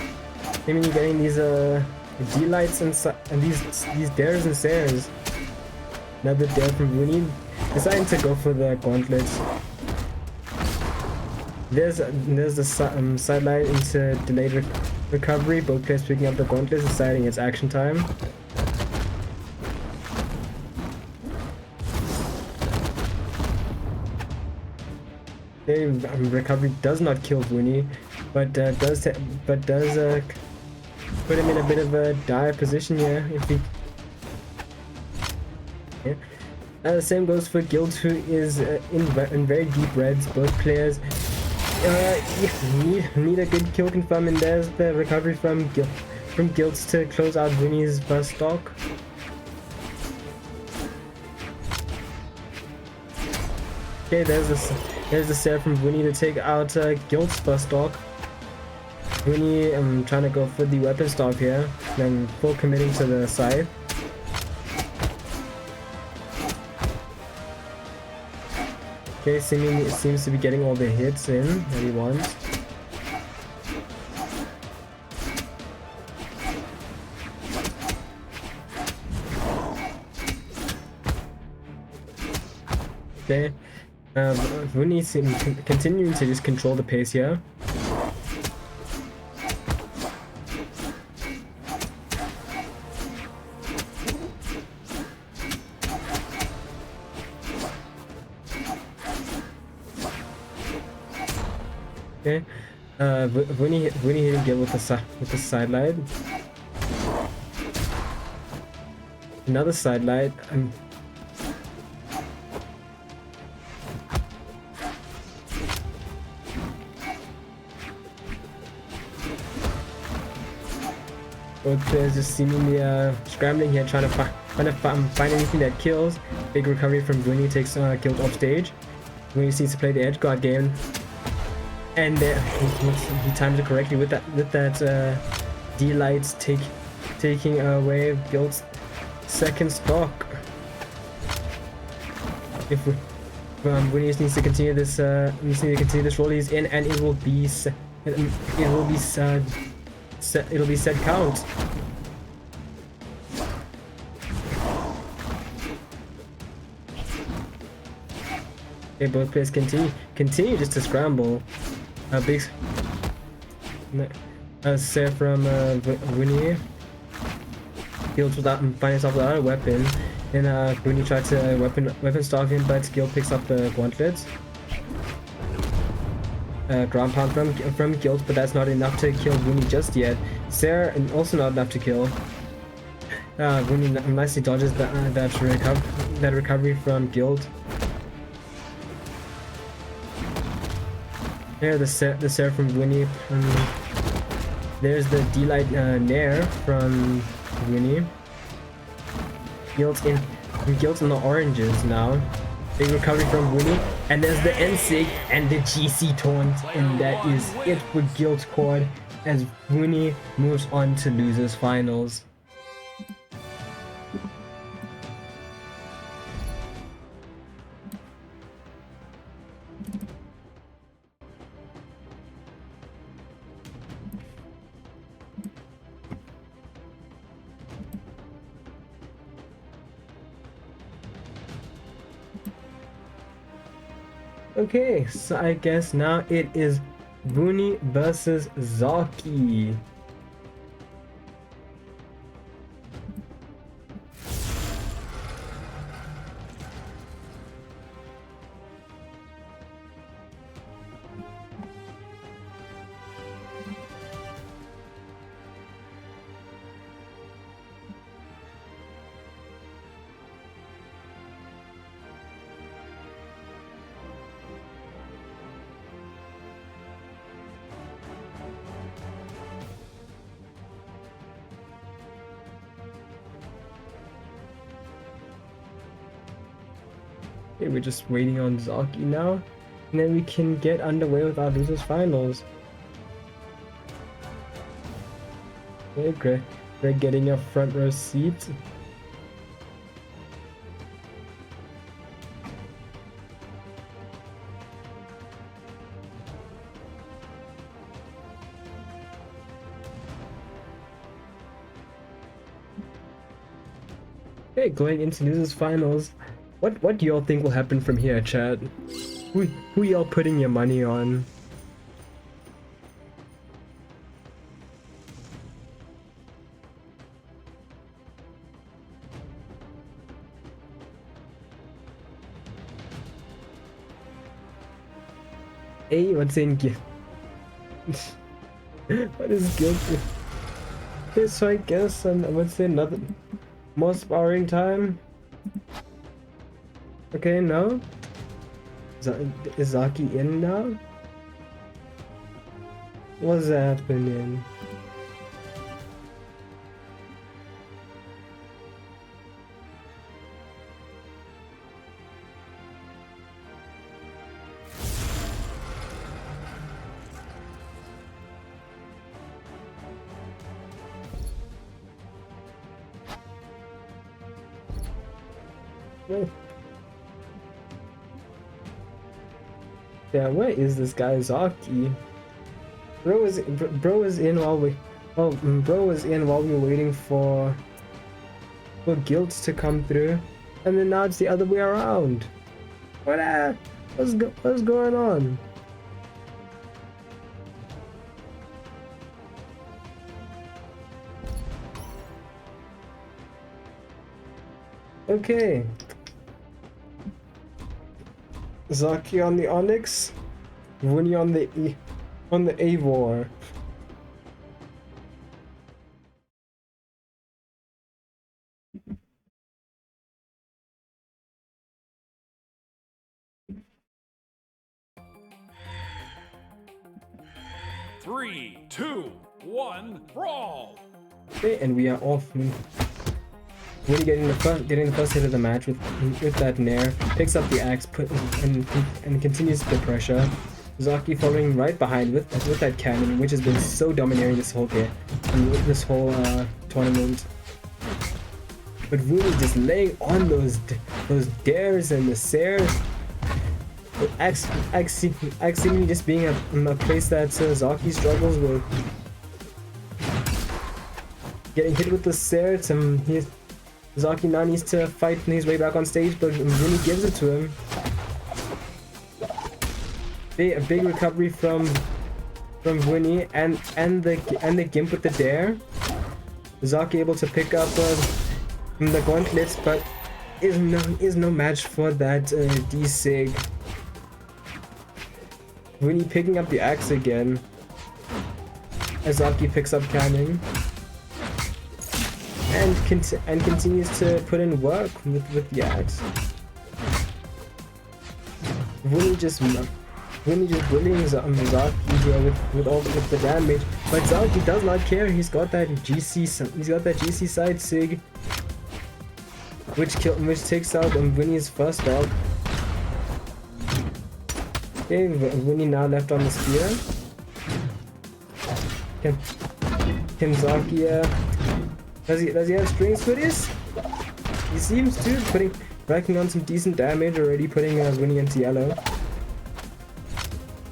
D-lights and these dares and sares. Another dare from Vuni, deciding to go for the gauntlets. There's the side light into delayed recovery. Both players picking up the gauntlets, deciding it's action time. Okay, recovery does not kill Vuni, but does put him in a bit of a dire position here. If he, yeah. Same goes for Guilt, who is in very deep reds. Both players need a good kill confirm, and there's the recovery from Guilt to close out Vuni's first stock. Okay, there's the set from Vuni to take out Giltcord. Vuni, I'm trying to go for the weapon stock here. Then full committing to the side. Okay, seems to be getting all the hits in that he wants. Okay, Vuni seems continuing to just control the pace here. Okay, Vuni hitting Gil with the side light. Another side light. Both players just seemingly scrambling here, trying to find anything that kills. Big recovery from Vuni takes Guild off stage. Vuni needs to play the edge guard game, and he times it correctly with that D lights taking away Guild's second stock. If Vuni just needs to continue this roll he's in, and it'll be set count. Okay, both players continue just to scramble. Big set from Vuni. Guild without finding himself without a weapon, and Vuni tried to weapon starve him, but Guild picks up the gauntlets. Ground pound from Guild, but that's not enough to kill Vuni just yet. Sarah, and also not enough to kill. Vuni nicely dodges that recovery from Guild. There, the Sarah from Vuni. There's the D-Light Nair from Vuni. Guild's in the oranges now. Big recovery from Vuni, and there's the N-Sig and the GC taunt, and that is it for Giltcord as Vuni moves on to losers finals. Okay, so I guess now it is Vuni versus Zaatjie. Okay, we're just waiting on Zaatjie now, and then we can get underway with our losers finals. Okay, Greg getting a front row seat. Okay, going into losers finals. What do y'all think will happen from here, chat? Who y'all putting your money on? Hey, what's in Guild? What is Guild? Okay, so I guess I would say another more sparring time. Okay, no? Is Zaatjie in now? What's happening? Yeah, where is this guy Zaatjie? Bro was in while we were waiting for Guilt to come through, and then now it's the other way around. What's going on? Okay. Zaatjie on the Onyx, Vuni on the Eivor. Three, two, one, brawl! Okay, and we are off. Vuni getting the first hit of the match with that nair, picks up the axe, and continues the pressure. Zaatjie following right behind with that cannon, which has been so domineering this whole game, this whole tournament. But Vuni just laying on those dares and the sares. Axe seemingly just being a place that Zaatjie struggles with. Getting hit with the sares, Zaatjie now needs to fight his way back on stage, but Vuni gives it to him. A big recovery from Vuni and the gimp with the dare. Zaatjie able to pick up the gauntlets, but is no match for that D-Sig. Vuni picking up the axe again as Zaatjie picks up cannon. And continues to put in work with the axe. Vuni just bullying Zaatjie here with the damage, but Zaatjie does not care. He's got that GC side sig, which takes out Vuni's first dog. Okay, Vuni now left on the spear. Can Zaatjie does he have strings for this? He seems to, racking on some decent damage already, putting Vuni into yellow.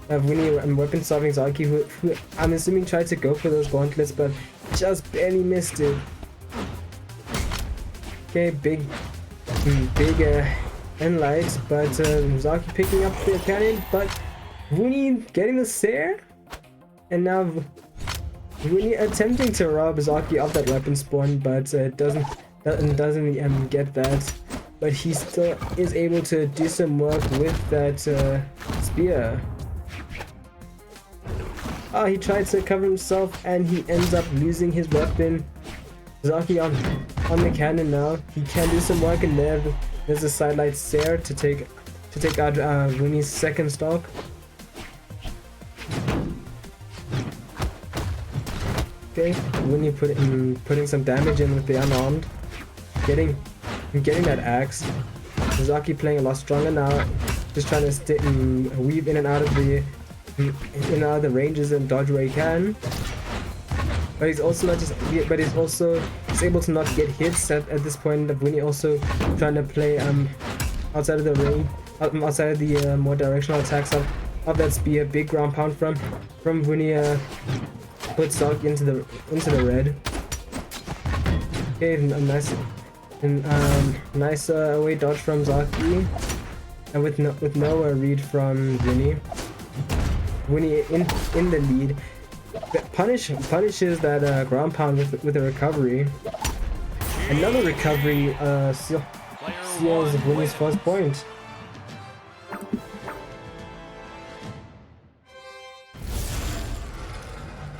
Vuni and weapon solving Zaatjie, who I'm assuming tried to go for those gauntlets, but just barely missed it. Okay, big and lights, but Zaatjie picking up the cannon, but Vuni getting the Sare, and now Vuni attempting to rob Zaatjie of that weapon spawn, but doesn't get that. But he still is able to do some work with that spear. Oh, he tried to cover himself and he ends up losing his weapon. Zaatjie on the cannon now. He can do some work in there. There's a sidelight Sare to take out Vuni's second stock. Okay, Vuni putting some damage in with the unarmed, getting that axe. Zaatjie playing a lot stronger now, just trying to weave in and out of the ranges and dodge where he can. But he's also able to not get hits at this point. Vuni also trying to play outside of the ring, outside of the more directional attacks of that spear. Big ground pound from Vuni. Puts Zaatjie into the red. Okay, nice away dodge from Zaatjie, and with no read from Vuni. Vuni in the lead. Punishes that ground pound with a recovery. Another recovery seals Vuni's first point.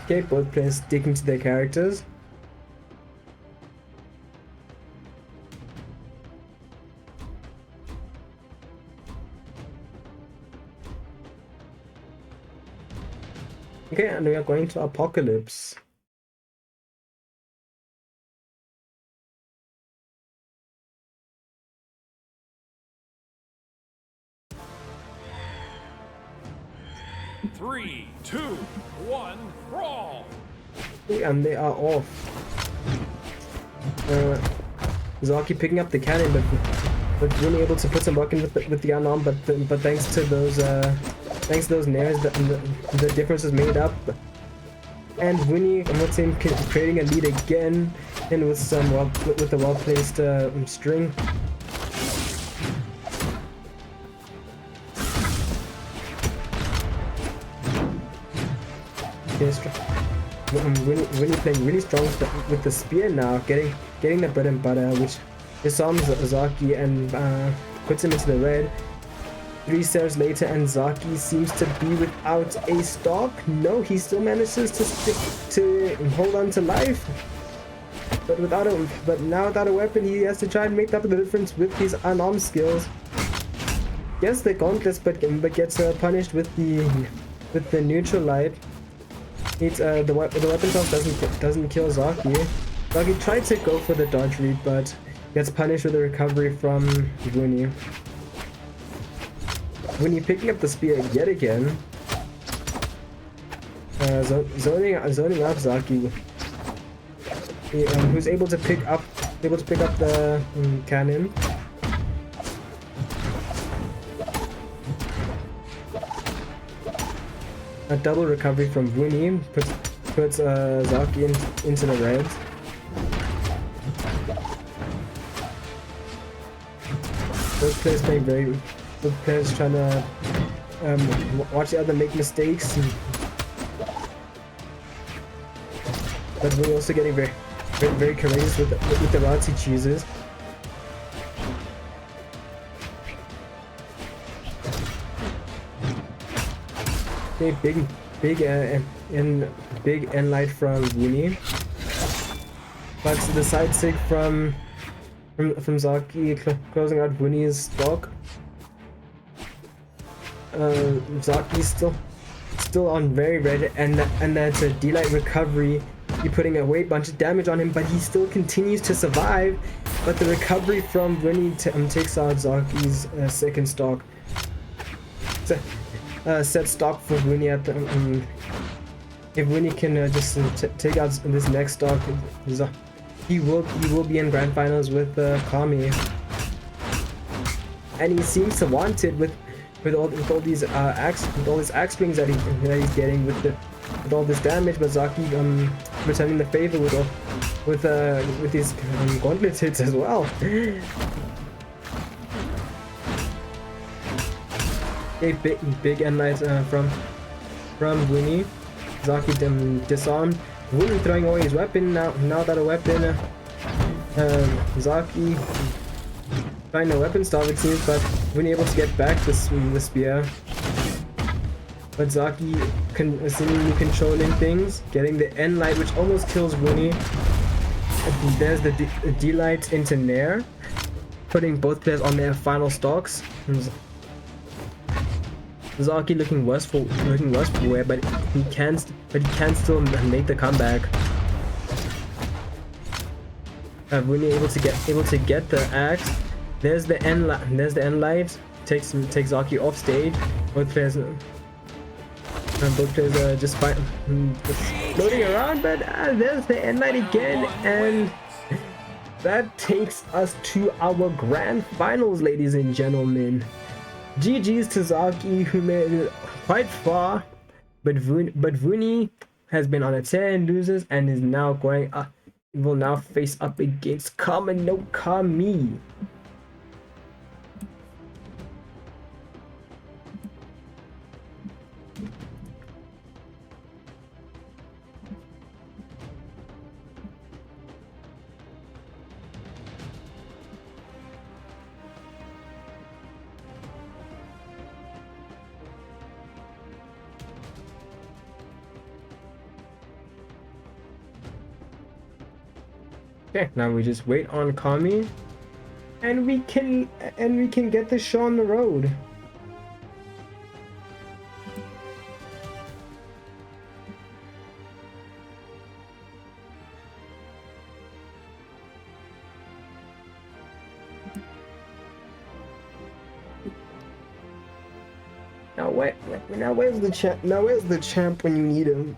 Okay, both players sticking to their characters. Okay, and we are going to Apocalypse. Three, two, one, brawl! Okay, and they are off. Zaatjie picking up the cannon, but Vuni able to put some work in with the unarmed, but thanks to those nairs, the difference is made up. And Vuni, I'm not saying, creating a lead again, and with the well placed string. Vuni playing really strong with the spear now, getting the bread and butter, which disarms Zaatjie and puts him into the red. 3 stairs later, and Zaatjie seems to be without a stock. No, he still manages to hold on to life, but now without a weapon, he has to try and make up the difference with his unarmed skills. Yes, the gauntlets, but gets punished with the neutral light. The weapon toss doesn't kill Zaatjie. Zaatjie tried to go for the dodge read, but gets punished with a recovery from Vuni. Vuni picking up the spear yet again. Zoning up Zaatjie, who's able to pick up the cannon. A double recovery from Vuni puts Zaatjie into the reds. Both players playing both players trying to watch the other make mistakes, but Vuni also getting very courageous with the routes he chooses. Okay, big end light from Vuni, but the side sig from Zaatjie closing out Vuni's stock. Zaatjie's still on very red, and that's a D-light recovery. You're putting a bunch of damage on him, but he still continues to survive. But the recovery from Vuni takes out Zaatjie's second stock. Set stock for Vuni at the. If Vuni can just take out this next stock, he will be in grand finals with Kami, and he seems to want it with all these axe strings that he's getting with all this damage. But Zaatjie returning the favor with these gauntlet hits as well. A big end light from Vuni. Zaatjie disarmed. Vuni throwing away his weapon now that a weapon. Zaatjie trying a weapon stop, it seems, but Vuni able to get back the spear. But Zaatjie seemingly controlling things, getting the end light, which almost kills Vuni. There's the D light into Nair, putting both players on their final stocks. Zaatjie looking worse for wear, but he can still make the comeback. Vuni able to get the axe. There's the end light. Takes Zaatjie off stage. Both players just floating around, but there's the end light again, and that takes us to our grand finals, ladies and gentlemen. GG's to Zaatjie, who made it quite far, but Vuni has been on a tear and loses, and is now will now face up against Kama no Kami. Okay, now we just wait on Kami, and we can get this show on the road. Where's the champ? Now where's the champ when you need him?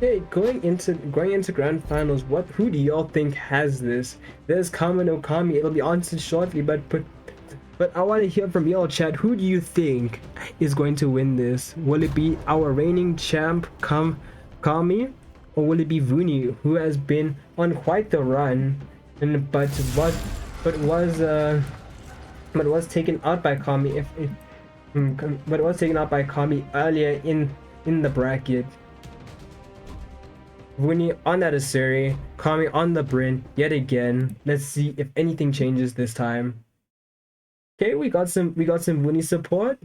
Okay, going into grand finals, who do y'all think has this? There's Kama no Kami. It'll be answered shortly, but I want to hear from y'all, chat. Who do you think is going to win this? Will it be our reigning champ Kami, or will it be Vuni, who has been on quite the run, and but was taken out by Kami but was taken out by Kami earlier in the bracket. Vuni on that Asuri, Kami on the Bryn yet again. Let's see if anything changes this time. Okay, we got some Vuni support.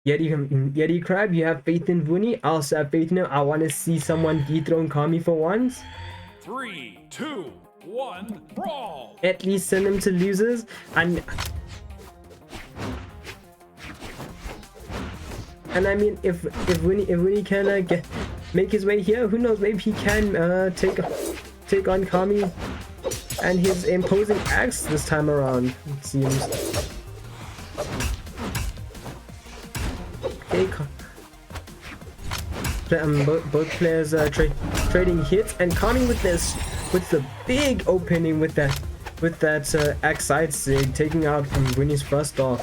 Yeti Crab, you have faith in Vuni. I also have faith in him. I want to see someone dethrone Kami for once. 3, 2, 1, brawl! At least send him to losers. And I mean, if Vuni can make his way here, who knows? Maybe he can take on Kami and his imposing axe this time around. It seems. Okay, both players trading hits, and Kami with the big opening with that axe side sig, taking out Vuni's first stock.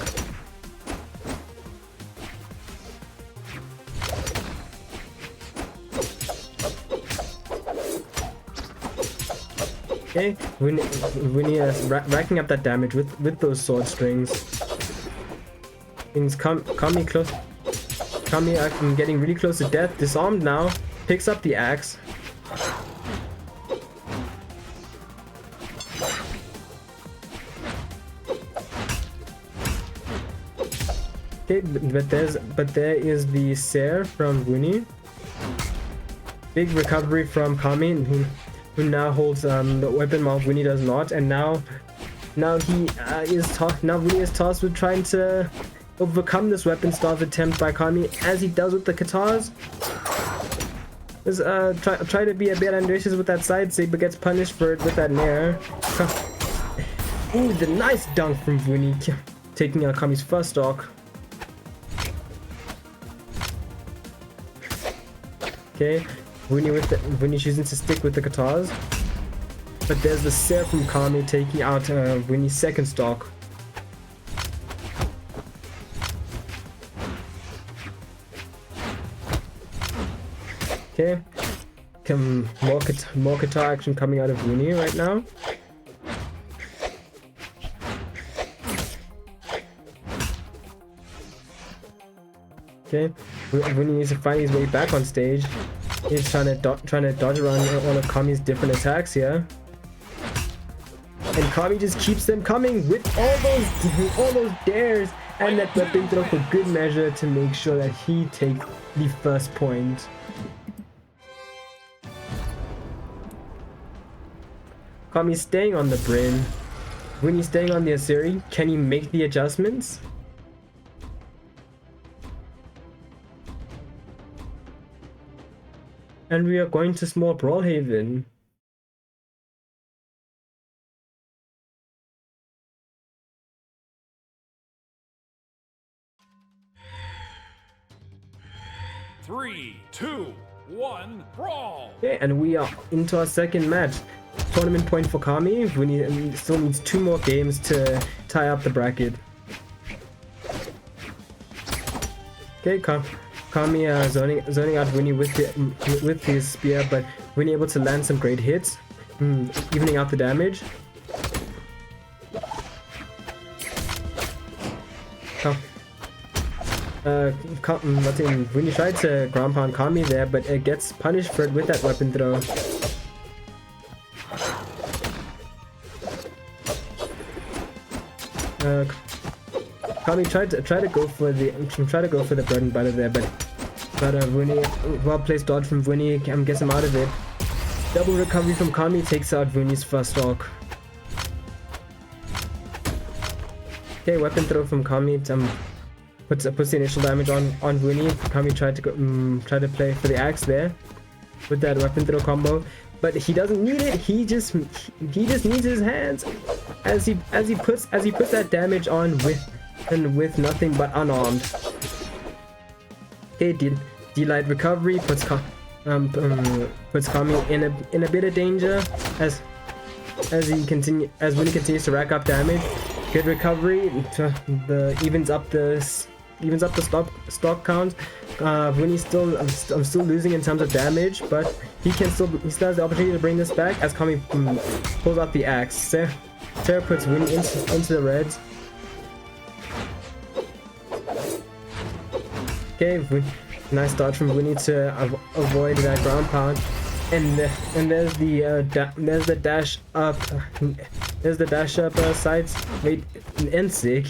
Okay, Vuni is racking up that damage with those sword strings. Things Kami close. Kami getting really close to death. Disarmed now. Picks up the axe. Okay, but there is the Sare from Vuni. Big recovery from Kami, who now holds the weapon while Vuni does not, and now Vuni is tasked with trying to overcome this weapon starve attempt by Kami, as he does with the katars. Try to be a bit ambitious with that side sig, but gets punished for it with that nair. Ooh, the nice dunk from Vuni, taking out Kami's first stock. Okay, Vuni choosing to stick with the katars, but there's the Sare from Kami taking out Vuni's second stock. Okay, more katar action coming out of Vuni right now. Okay, Vuni needs to find his way back on stage. He's trying to dodge around all of Kami's different attacks here, and Kami just keeps them coming with all those dares and that weapon throw for good measure to make sure that he takes the first point. Kami staying on the Bryn. Vuni staying on the Asuri. Can he make the adjustments? And we are going to small Brawlhaven. Three, two, one, brawl! Okay, and we are into our second match. Tournament point for Kami. Vuni still needs 2 more games to tie up the bracket. Okay, Kami zoning out Vuni with his spear, but Vuni able to land some great hits, evening out the damage. Vuni tried to ground pound Kami there, but it gets punished for it with that weapon throw. Kami tried to go for the bread and butter there, but Vuni, well placed dodge from Vuni gets him out of it. Double recovery from Kami takes out Vuni's first stock. Okay, weapon throw from Kami puts the initial damage on Vuni. Kami tried to play for the axe there with that weapon throw combo, but he doesn't need it. He just needs his hands as he puts that damage on with nothing but unarmed. Okay, delight recovery puts Kami in a bit of danger as Vuni continues to rack up damage. Good recovery. Evens up the stock count. Vuni I'm still losing in terms of damage, but he still has the opportunity to bring this back as Kami pulls out the axe. Sarah puts Vuni into the reds. Okay, nice dodge from Vuni to avoid that ground pound, and there's the dash up. There's the dash up sides. Wait, and sick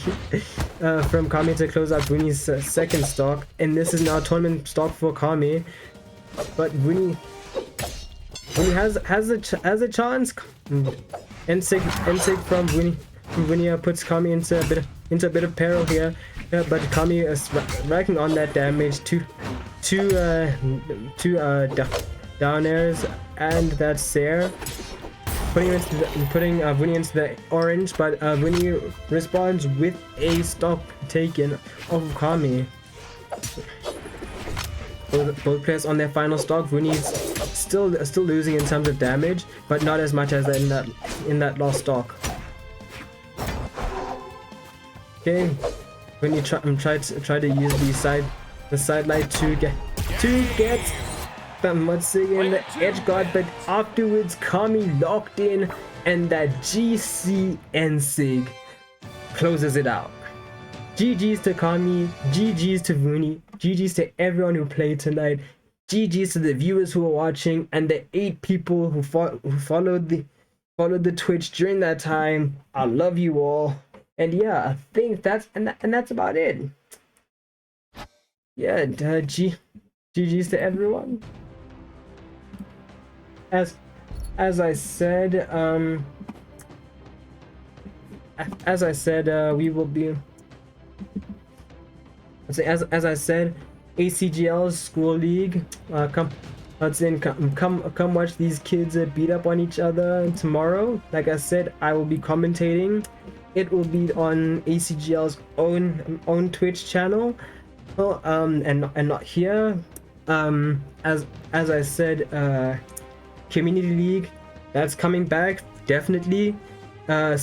from Kami to close out Vuni's second stock, and this is now tournament stock for Kami, but Vuni has a chance. And sig from Vuni puts Kami into a bit of peril here, but Kami is racking on that damage. Two down airs, and that's Sarah putting Vuni into the orange, but Vuni responds with a stock taken off of Kami. Both players on their final stock. Vuni's still losing in terms of damage, but not as much as in that last stock. Okay, Vuni try to use the side light to get the mudsig in the edge guard, but afterwards Kami locked in, and that GC and Sig closes it out. GG's to Kami, GG's to Vuni, GG's to everyone who played tonight, GG's to the viewers who were watching, and the 8 people who followed the Twitch during that time. I love you all, and yeah, I think that's about it. Yeah, GG's to everyone. As I said, we will be. As I said, ACGL School League. Come watch these kids beat up on each other tomorrow. Like I said, I will be commentating. It will be on ACGL's own Twitch channel, and not here. As I said, Community League, that's coming back definitely. All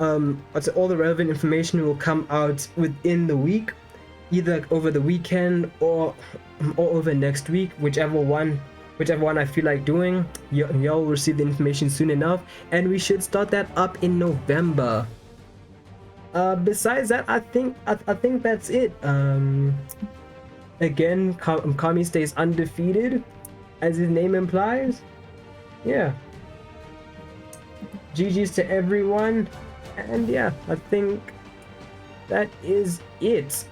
the relevant information will come out within the week, either over the weekend or over next week, whichever one I feel like doing. Y'all will receive the information soon enough, and we should start that up in November. Besides that, I think that's it. Again, Kami stays undefeated, as his name implies. Yeah. GG's to everyone, and yeah, I think that is it.